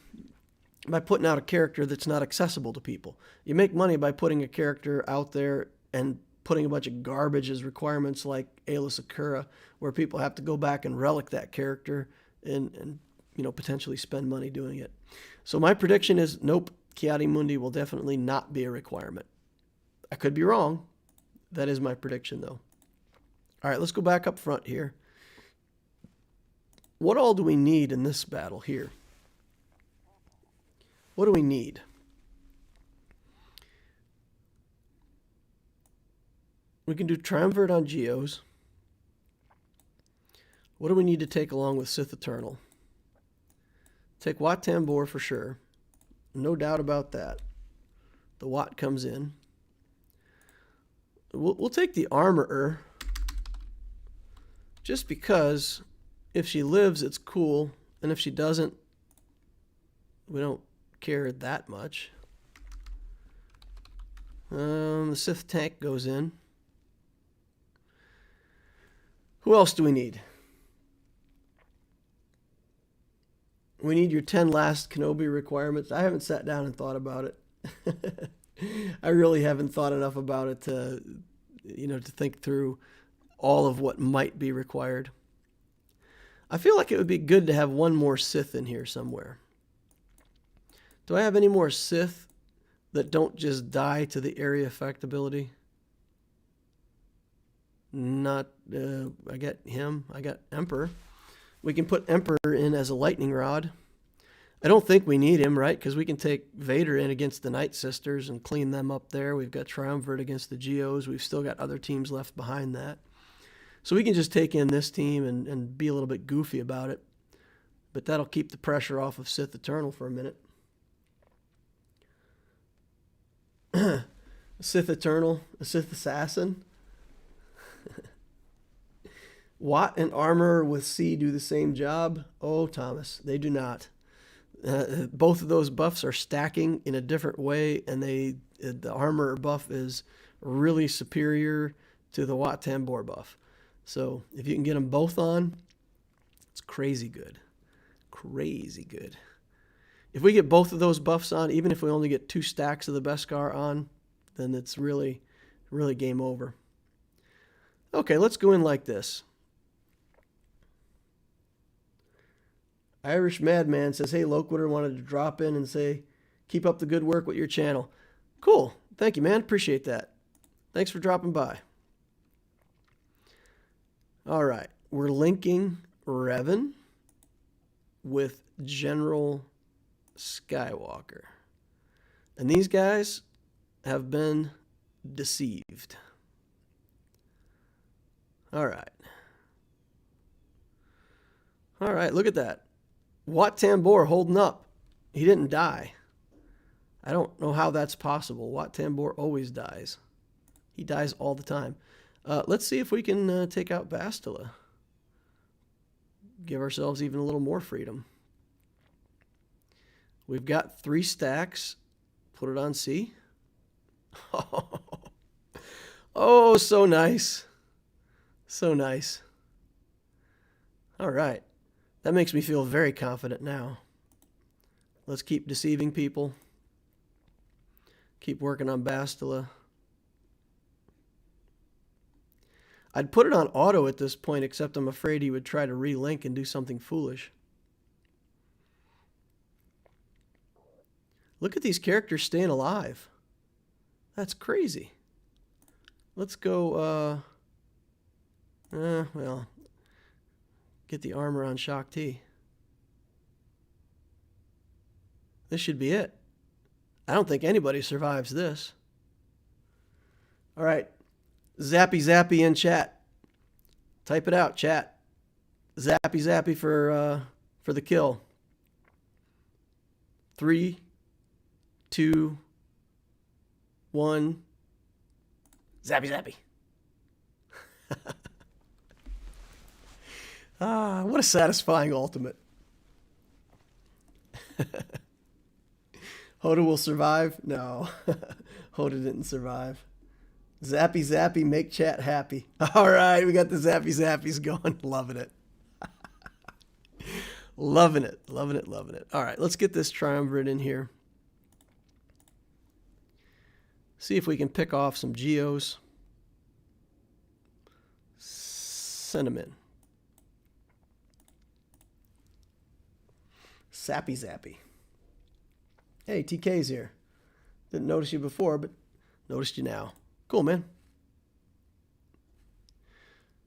by putting out a character that's not accessible to people. You make money by putting a character out there and putting a bunch of garbage as requirements like ALEURA, where people have to go back and relic that character and potentially spend money doing it. So my prediction is nope, Kiadi Mundi will definitely not be a requirement. I could be wrong. That is my prediction, though. All right, let's go back up front here. What all do we need in this battle here? What do we need? We can do Triumvirate on Geos. What do we need to take along with Sith Eternal? Take Wat Tambor for sure. No doubt about that. The Wat comes in. We'll take the Armorer. Just because if she lives, it's cool. And if she doesn't, we don't care that much. The Sith tank goes in. Who else do we need? We need your 10 last Kenobi requirements. I haven't sat down and thought about it. I really haven't thought enough about it to think through all of what might be required. I feel like it would be good to have one more Sith in here somewhere. Do I have any more Sith that don't just die to the area effect ability? Not, I got him. I got Emperor. We can put Emperor in as a lightning rod. I don't think we need him, right? Because we can take Vader in against the Night Sisters and clean them up there. We've got Triumvirate against the Geos. We've still got other teams left behind that. So we can just take in this team and be a little bit goofy about it. But that'll keep the pressure off of Sith Eternal for a minute. Sith Eternal, a Sith Assassin. Watt and Armor with C do the same job. Oh, Thomas, they do not. Both of those buffs are stacking in a different way, and the Armor buff is really superior to the Watt Tambor buff. So if you can get them both on, it's crazy good. Crazy good. If we get both of those buffs on, even if we only get 2 stacks of the Beskar on, then it's really, really game over. Okay, let's go in like this. Irish Madman says, hey, Loquitur, wanted to drop in and say, keep up the good work with your channel. Cool. Thank you, man. Appreciate that. Thanks for dropping by. All right. We're linking Revan with General Skywalker. And these guys have been deceived. All right. All right, look at that. Watt Tambor holding up. He didn't die. I don't know how that's possible. Watt Tambor always dies. He dies all the time. Let's see if we can take out Bastila. Give ourselves even a little more freedom. We've got 3 stacks. Put it on C. Oh, so nice. So nice. All right. That makes me feel very confident now. Let's keep deceiving people. Keep working on Bastila. I'd put it on auto at this point, except I'm afraid he would try to relink and do something foolish. Look at these characters staying alive. That's crazy. Let's go, well, get the armor on Shaak Ti. This should be it. I don't think anybody survives this. All right. Zappy Zappy in chat. Type it out, chat. Zappy Zappy for the kill. 3, 2, 1. Zappy Zappy. Ah, what a satisfying ultimate. Hoda will survive? No. Hoda didn't survive. Zappy Zappy, make chat happy. All right, we got the Zappy Zappies going. Loving it. Loving it, loving it, loving it. All right, let's get this Triumvirate in here. See if we can pick off some Geos. Send them in. Sappy Zappy. Hey, TK's here. Didn't notice you before, but noticed you now. Cool, man.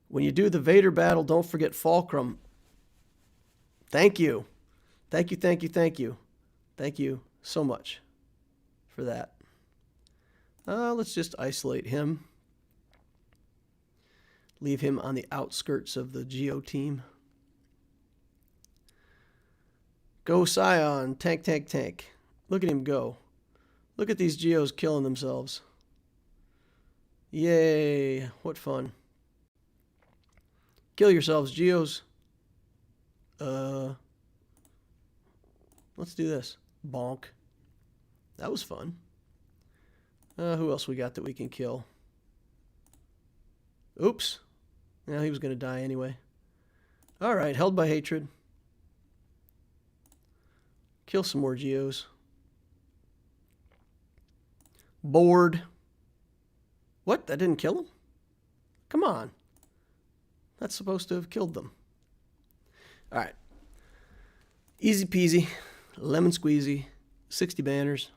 When you do the Vader battle, don't forget Fulcrum. Thank you. Thank you, thank you, thank you. Thank you so much for that. Let's just isolate him. Leave him on the outskirts of the Geo team. Go Scion, tank, tank, tank. Look at him go. Look at these Geos killing themselves. Yay, what fun. Kill yourselves, Geos. Let's do this. Bonk. That was fun. Who else we got that we can kill? Oops. Yeah, he was going to die anyway. All right, held by hatred. Kill some more Geos. Bored. What? That didn't kill him? Come on. That's supposed to have killed them. All right. Easy peasy. Lemon squeezy. 60 banners.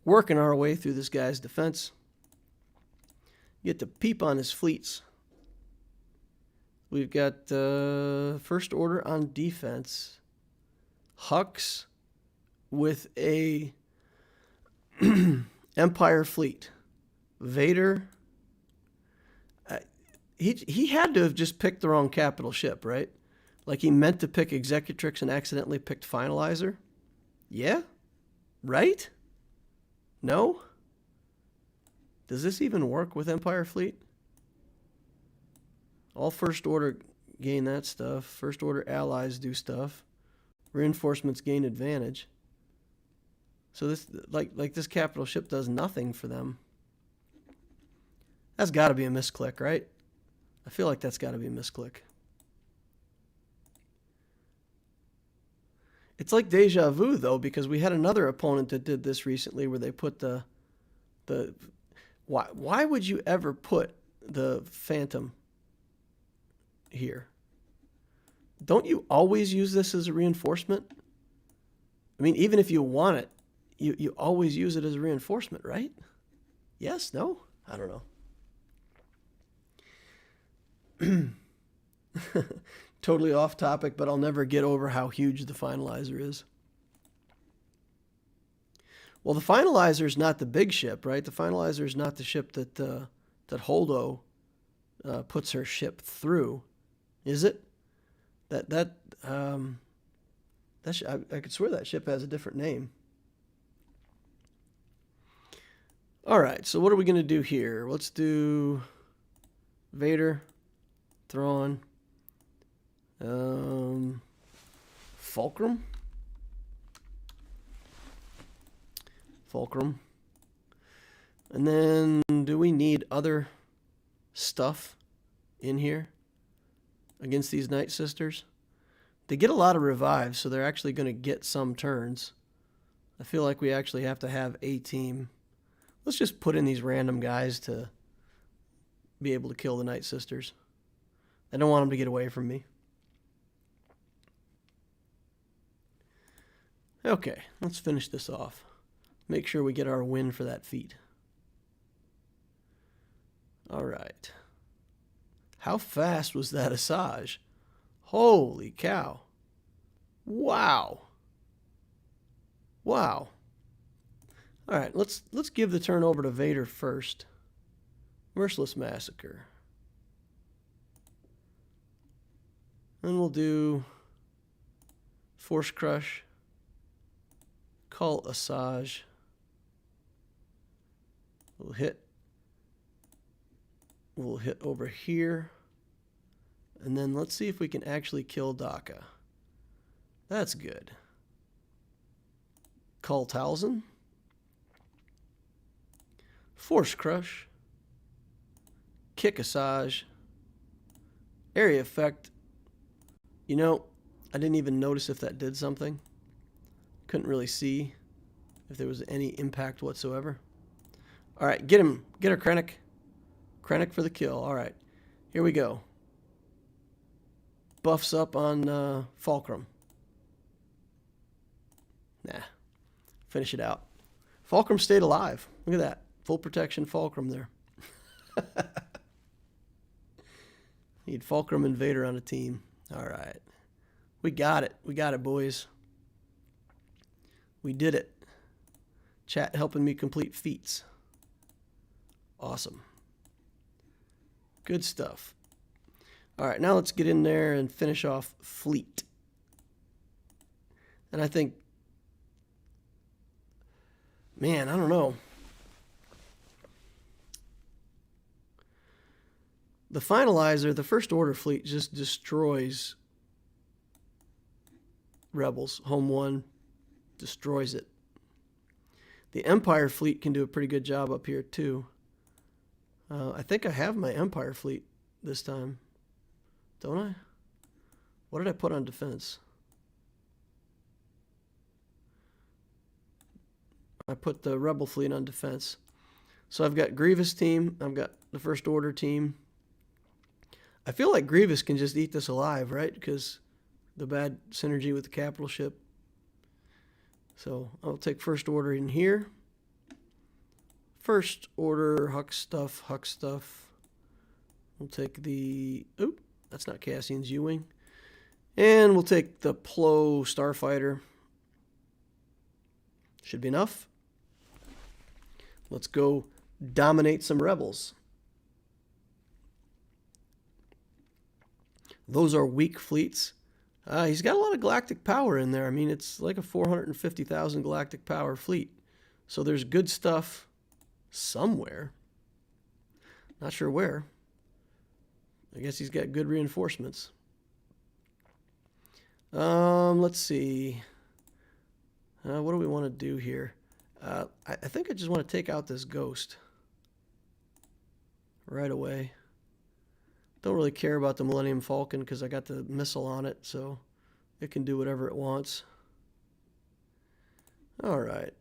Working our way through this guy's defense. Get to peep on his fleets we've got First Order on defense. Hux with a Empire fleet. Vader. He had to have just picked the wrong capital ship, right? Like he meant to pick Executrix and accidentally picked Finalizer? Yeah? Right? No? Does this even work with Empire fleet? All First Order gain that stuff. First Order allies do stuff. Reinforcements gain advantage. So this like this capital ship does nothing for them. That's got to be a misclick, right? I feel like that's got to be a misclick. It's like deja vu though, because we had another opponent that did this recently where they put the why would you ever put the Phantom here? Don't you always use this as a reinforcement? I mean, even if you want it, you always use it as a reinforcement, right? Yes? No? I don't know. Totally off topic, but I'll never get over how huge the Finalizer is. Well, the Finalizer is not the big ship, right? The Finalizer is not the ship that that Holdo puts her ship through, is it? I could swear that ship has a different name. All right, so what are we going to do here? Let's do Vader, Thrawn, Fulcrum. And then do we need other stuff in here against these Night Sisters? They get a lot of revives, so they're actually going to get some turns. I feel like we actually have to have a team. Let's just put in these random guys to be able to kill the Night Sisters. I don't want them to get away from me. Okay, let's finish this off. Make sure we get our win for that feat. All right. How fast was that Asajj? Holy cow. Wow. Wow. All right, let's give the turn over to Vader first. Merciless Massacre. Then we'll do Force Crush. Call Asajj. We'll hit over here. And then let's see if we can actually kill Daka. That's good. Call Talzin. Force Crush. Kick Asajj. Area Effect. You know, I didn't even notice if that did something. Couldn't really see if there was any impact whatsoever. All right, get him. Get her, Krennic. Krennic for the kill. All right, here we go. Buffs up on Fulcrum. Nah, finish it out. Fulcrum stayed alive. Look at that. Full protection Fulcrum there. Need Fulcrum and Vader on a team. All right. We got it. We got it, boys. We did it. Chat helping me complete feats. Awesome. Good stuff. All right, now let's get in there and finish off fleet. And I think, man, I don't know. The Finalizer, the First Order fleet, just destroys Rebels. Home one destroys it. The Empire fleet can do a pretty good job up here too. I think I have my Empire fleet this time. Don't I? What did I put on defense? I put the Rebel fleet on defense. So I've got Grievous team. I've got the First Order team. I feel like Grievous can just eat this alive, right? Because the bad synergy with the capital ship. So I'll take First Order in here. First Order, Hux stuff, Hux stuff. We'll take the... Oop, That's not Cassian's U-Wing. And we'll take the Plo Starfighter. Should be enough. Let's go dominate some rebels. Those are weak fleets. He's got a lot of galactic power in there. I mean, it's like a 450,000 galactic power fleet. So there's good stuff somewhere. Not sure where. I guess he's got good reinforcements. Let's see. What do we want to do here? I think I just want to take out this ghost right away. Don't really care about the Millennium Falcon because I got the missile on it, so it can do whatever it wants. All right.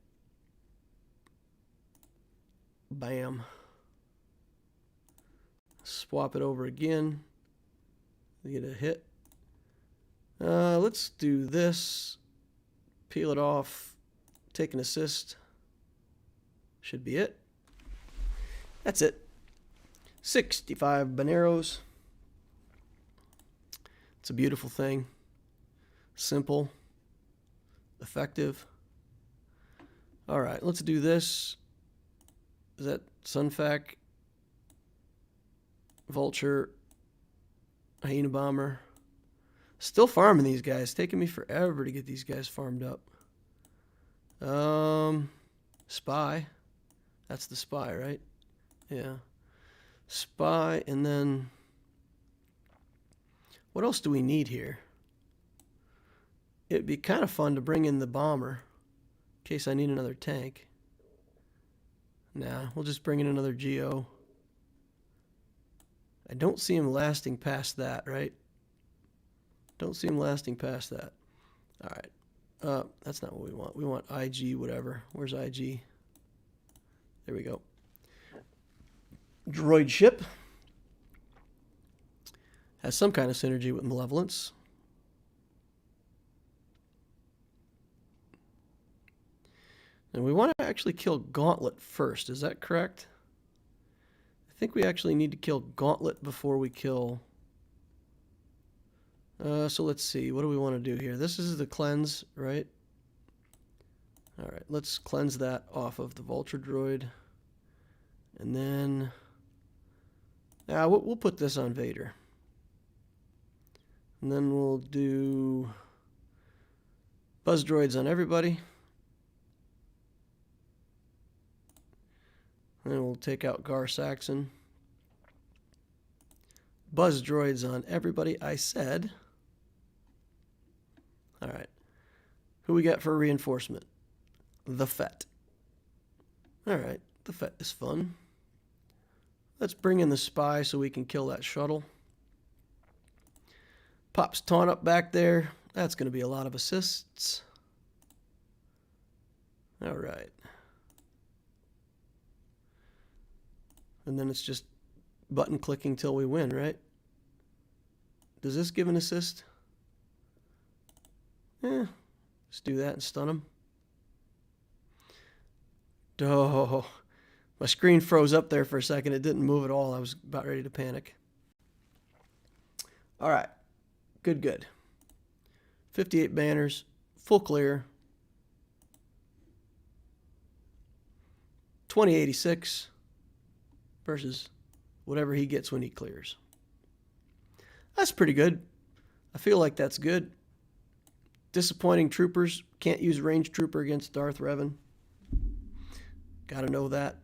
Bam. Swap it over again. Get a hit. Let's do this. Peel it off. Take an assist. Should be it. That's it. 65 Boneros. It's a beautiful thing. Simple. Effective. All right, let's do this. Is that Sunfac? Vulture. Hyena Bomber. Still farming these guys. Taking me forever to get these guys farmed up. Spy. That's the spy, right? Yeah. Spy, and then what else do we need here? It'd be kind of fun to bring in the bomber in case I need another tank. Nah, we'll just bring in another Geo. I don't see him lasting past that, right? Don't see him lasting past that. All right. That's not what we want. We want IG whatever. Where's IG? There we go. Droid ship. Has some kind of synergy with Malevolence. And we want to actually kill Gauntlet first. Is that correct? I think we actually need to kill Gauntlet before we kill... so let's see. What do we want to do here? This is the cleanse, right? All right. Let's cleanse that off of the Vulture droid. And then... we'll put this on Vader. And then we'll do buzz droids on everybody. And then we'll take out Gar Saxon. Buzz droids on everybody, I said. All right. Who we got for reinforcement? The Fett. All right. The Fett is fun. Let's bring in the spy so we can kill that shuttle. Pops Taunt up back there. That's going to be a lot of assists. All right. And then it's just button clicking till we win, right? Does this give an assist? Let's do that and stun him. Oh, my screen froze up there for a second. It didn't move at all. I was about ready to panic. All right. Good. 58 banners. Full clear. 2086 versus whatever he gets when he clears. That's pretty good. I feel like that's good. Disappointing troopers. Can't use ranged trooper against Darth Revan. Gotta know that.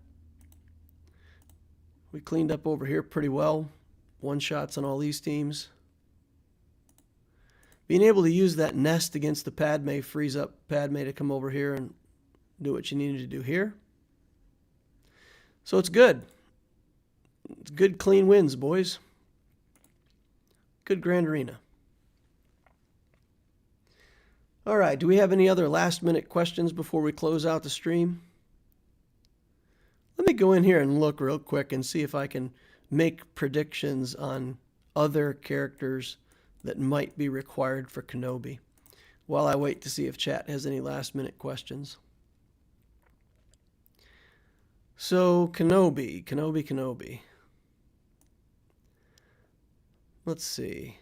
We cleaned up over here pretty well. One shots on all these teams. Being able to use that nest against the Padme frees up Padme to come over here and do what she needed to do here. So it's good. It's good, clean wins, boys. Good Grand Arena. All right, do we have any other last-minute questions before we close out the stream? Let me go in here and look real quick and see if I can make predictions on other characters that might be required for Kenobi while I wait to see if chat has any last-minute questions. So, Kenobi. let's see.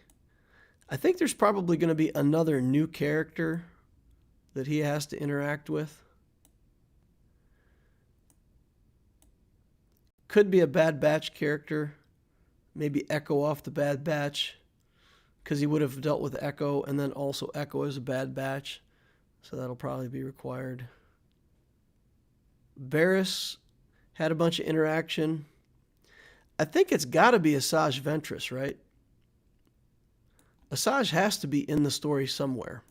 I think there's probably going to be another new character that he has to interact with. Could be a Bad Batch character. Maybe Echo off the Bad Batch, because he would have dealt with Echo, and then also Echo as a Bad Batch. So that'll probably be required. Barriss had a bunch of interaction. I think it's got to be Asajj Ventress, right? Asajj has to be in the story somewhere.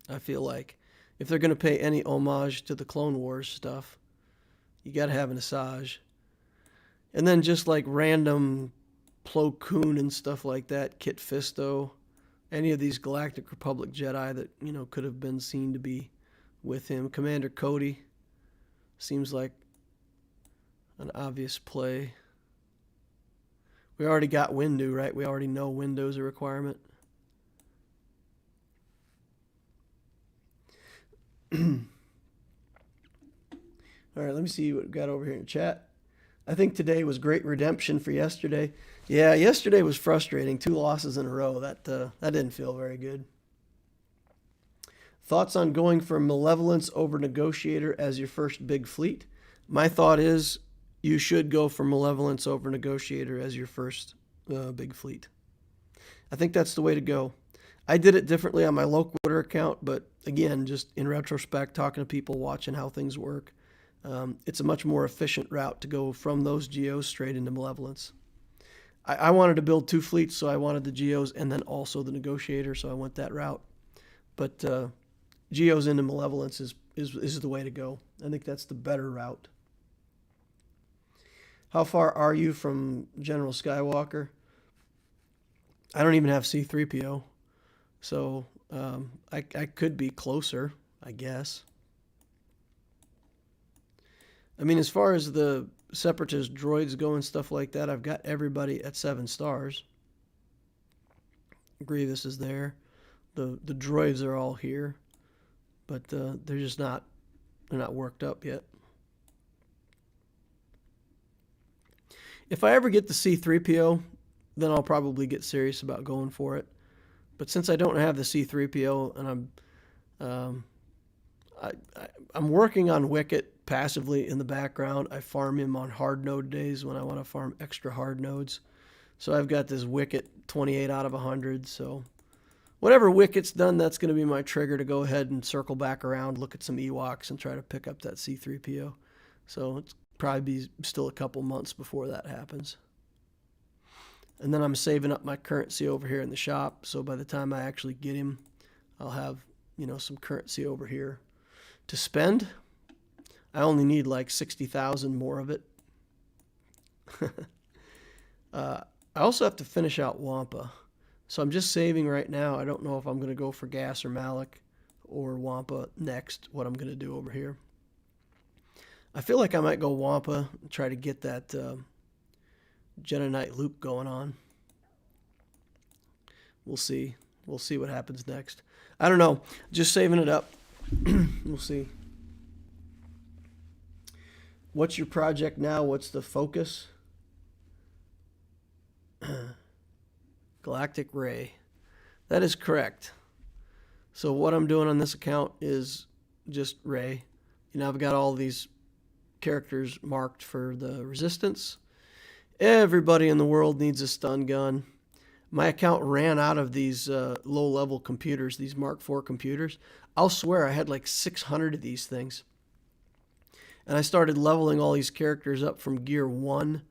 I feel like if they're going to pay any homage to the Clone Wars stuff, you got to have an Asajj. And then just like random Plo Koon and stuff like that, Kit Fisto, any of these Galactic Republic Jedi that, you know, could have been seen to be with him. Commander Cody seems like an obvious play. We already got Windu, right? We already know Windu's a requirement. All right, let me see what we got over here in chat. I think today was great redemption for yesterday. Yeah, yesterday was frustrating. 2 losses in a row. That didn't feel very good. Thoughts on going for Malevolence over Negotiator as your first big fleet? My thought is you should go for Malevolence over Negotiator as your first big fleet. I think that's the way to go. I did it differently on my Loquitur account, but again, just in retrospect, talking to people, watching how things work, it's a much more efficient route to go from those Geos straight into Malevolence. I wanted to build 2 fleets, so I wanted the Geos and then also the Negotiator, so I went that route. But Geos into Malevolence is the way to go. I think that's the better route. How far are you from General Skywalker? I don't even have C-3PO, so I could be closer, I guess. I mean, as far as the Separatist droids go and stuff like that, I've got everybody at 7 stars. Grievous is there. The droids are all here, but they're just not worked up yet. If I ever get the C-3PO, then I'll probably get serious about going for it. But since I don't have the C-3PO and I'm working on Wicket passively in the background. I farm him on hard node days when I want to farm extra hard nodes. So I've got this Wicket 28 out of 100. So whatever Wicket's done, that's going to be my trigger to go ahead and circle back around, look at some Ewoks, and try to pick up that C-3PO. So it's probably be still a couple months before that happens. And then I'm saving up my currency over here in the shop. So by the time I actually get him, I'll have, you know, some currency over here to spend. I only need like 60,000 more of it. I also have to finish out Wampa. So I'm just saving right now. I don't know if I'm going to go for Gas or Malak or Wampa next, what I'm going to do over here. I feel like I might go Wampa and try to get that Jedi Knight loop going on. We'll see. We'll see what happens next. I don't know. Just saving it up. We'll see. What's your project now? What's the focus? Galactic Ray. That is correct. So what I'm doing on this account is just Ray. You know, I've got all these characters marked for the Resistance. Everybody in the world needs a stun gun. My account ran out of these low-level computers, these Mark IV computers. I'll swear I had like 600 of these things. And I started leveling all these characters up from Gear 1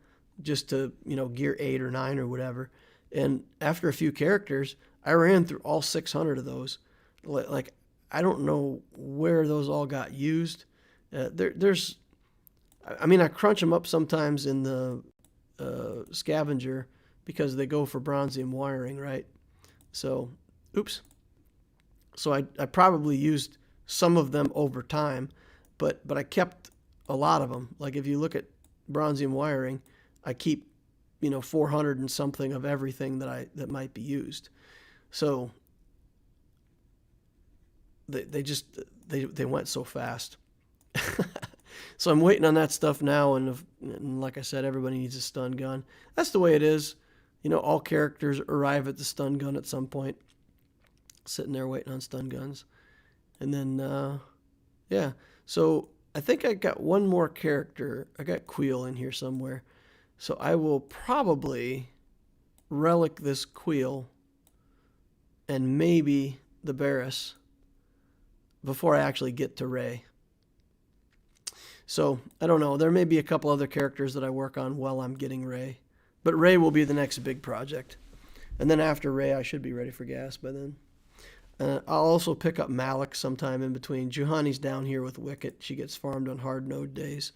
just to, you know, Gear 8 or 9 or whatever. And after a few characters, I ran through all 600 of those. Like, I don't know where those all got used. There's, I mean, I crunch them up sometimes in the scavenger because they go for bronzium wiring, right? So, oops. So I probably used some of them over time, but I kept a lot of them. Like if you look at bronzium wiring, I keep, you know, 400 and something of everything that might be used. So they went so fast. So I'm waiting on that stuff now, and like I said, everybody needs a stun gun. That's the way it is. You know, all characters arrive at the stun gun at some point. Sitting there waiting on stun guns. And then, yeah. So I think I got one more character. I got Queel in here somewhere. So I will probably relic this Queel and maybe the Barris before I actually get to Rey. So, I don't know. There may be a couple other characters that I work on while I'm getting Rey. But Rey will be the next big project. And then after Rey, I should be ready for gas by then. I'll also pick up Malak sometime in between. Juhani's down here with Wicket. She gets farmed on hard node days.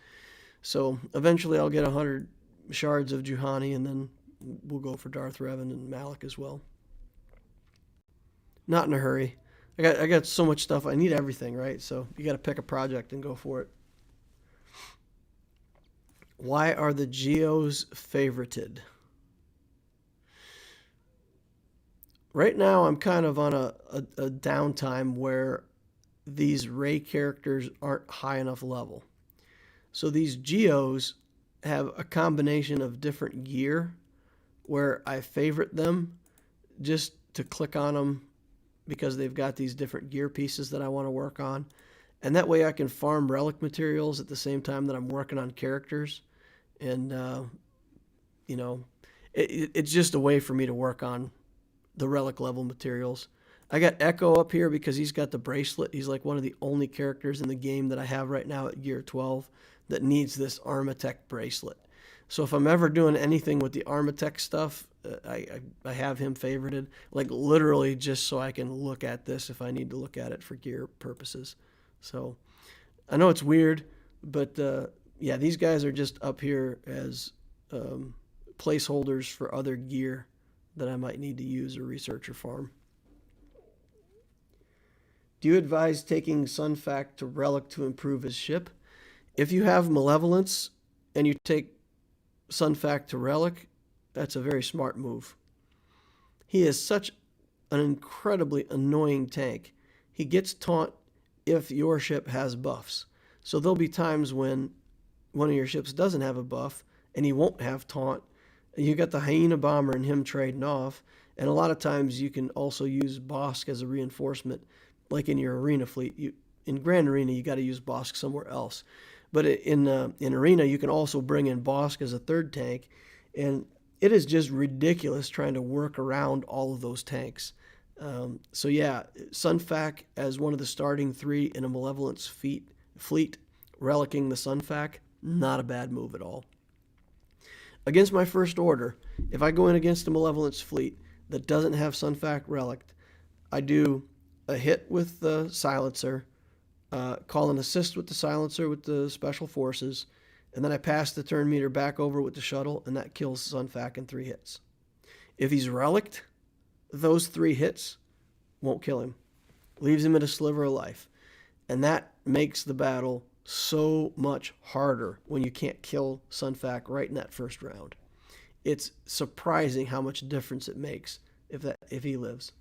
So, eventually I'll get 100 shards of Juhani, and then we'll go for Darth Revan and Malak as well. Not in a hurry. I got so much stuff. I need everything, right? So you got to pick a project and go for it. Why are the Geos favorited? Right now, I'm kind of on a downtime where these Rey characters aren't high enough level. So these Geos have a combination of different gear where I favorite them just to click on them because they've got these different gear pieces that I want to work on. And that way I can farm relic materials at the same time that I'm working on characters. And, you know, it's just a way for me to work on the relic level materials. I got Echo up here because he's got the bracelet. He's like one of the only characters in the game that I have right now at Gear 12 that needs this Armatech bracelet. So if I'm ever doing anything with the Armatech stuff, I have him favorited, like literally just so I can look at this if I need to look at it for gear purposes. So I know it's weird, but yeah, these guys are just up here as placeholders for other gear that I might need to use or research or farm. Do you advise taking Sunfac to Relic to improve his ship? If you have Malevolence and you take Sunfac to Relic, that's a very smart move. He is such an incredibly annoying tank. He gets taunt if your ship has buffs. So there'll be times when one of your ships doesn't have a buff and he won't have taunt. You got the Hyena Bomber and him trading off. And a lot of times you can also use Bosk as a reinforcement, like in your Arena fleet. In Grand Arena, you got to use Bosk somewhere else. But in Arena, you can also bring in Bosk as a third tank. And it is just ridiculous trying to work around all of those tanks. So yeah, Sunfac as one of the starting three in a Malevolence fleet, relicking the Sunfac, not a bad move at all. Against my First Order, if I go in against a Malevolence fleet that doesn't have Sunfac relicked, I do a hit with the Silencer, call an assist with the Silencer with the Special Forces, and then I pass the turn meter back over with the shuttle, and that kills Sunfac in 3 hits. If he's relicked, those 3 hits won't kill him. Leaves him at a sliver of life. And that makes the battle so much harder when you can't kill Sunfac right in that first round. It's surprising how much difference it makes if he lives.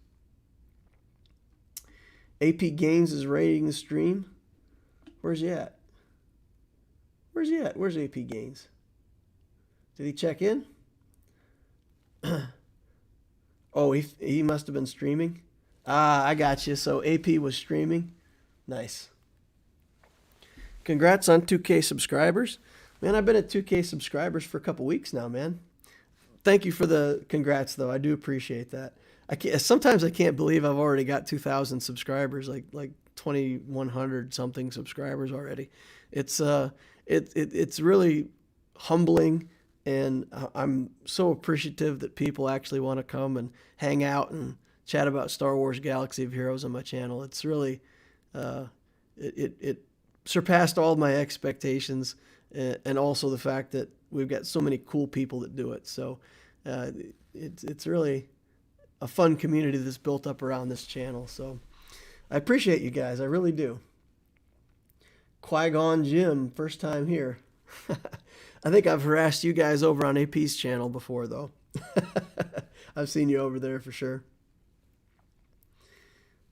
AP Gaines is rating the stream. Where's he at? Where's he at? Where's AP Gaines? Did he check in? Oh, he must have been streaming. Ah, I got you. So AP was streaming. Nice. Congrats on 2K subscribers. Man, I've been at 2K subscribers for a couple weeks now, man. Thank you for the congrats, though. I do appreciate that. Sometimes I can't believe I've already got 2,000 subscribers, like 2,100 something subscribers already. It's really humbling, and I'm so appreciative that people actually want to come and hang out and chat about Star Wars Galaxy of Heroes on my channel. It's really it surpassed all my expectations, and also the fact that we've got so many cool people that do it. So it's really a fun community that's built up around this channel. So I appreciate you guys. I really do. Qui-Gon Jinn, first time here. I think I've harassed you guys over on AP's channel before, though. I've seen you over there for sure.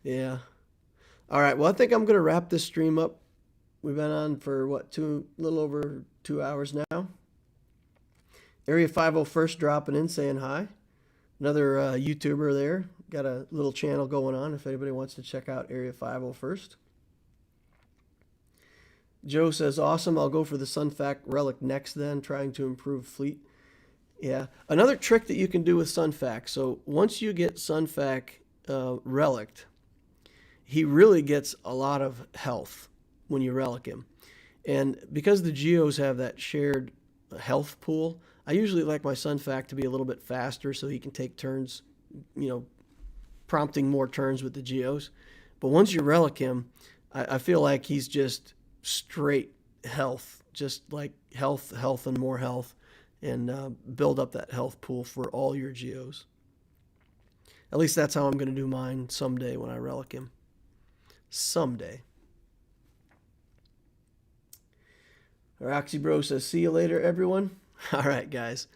Yeah. All right. Well, I think I'm going to wrap this stream up. We've been on for, what, a little over 2 hours now. Area 501st dropping in, saying hi. Another YouTuber there. Got a little channel going on if anybody wants to check out Area 501st. Joe says, awesome. I'll go for the Sunfac Relic next then, trying to improve fleet. Yeah. Another trick that you can do with Sunfac. So once you get Sunfac Reliced, he really gets a lot of health when you relic him. And because the Geos have that shared health pool, I usually like my Sunfac to be a little bit faster so he can take turns, you know, prompting more turns with the Geos. But once you relic him, I feel like he's just straight health, just like health, and more health, and build up that health pool for all your Geos. At least that's how I'm going to do mine someday when I relic him. Someday. Roxy Bro says, see you later, everyone. All right, guys.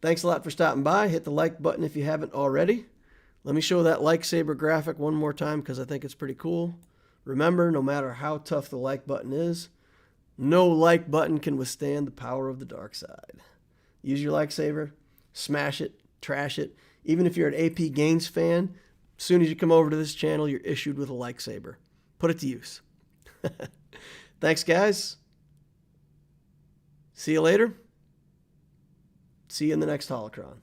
Thanks a lot for stopping by. Hit the like button if you haven't already. Let me show that lightsaber graphic one more time because I think it's pretty cool. Remember, no matter how tough the like button is, no like button can withstand the power of the dark side. Use your lightsaber, smash it, trash it. Even if you're an AP Gains fan, as soon as you come over to this channel, you're issued with a lightsaber. Put it to use. Thanks, guys. See you later. See you in the next holocron.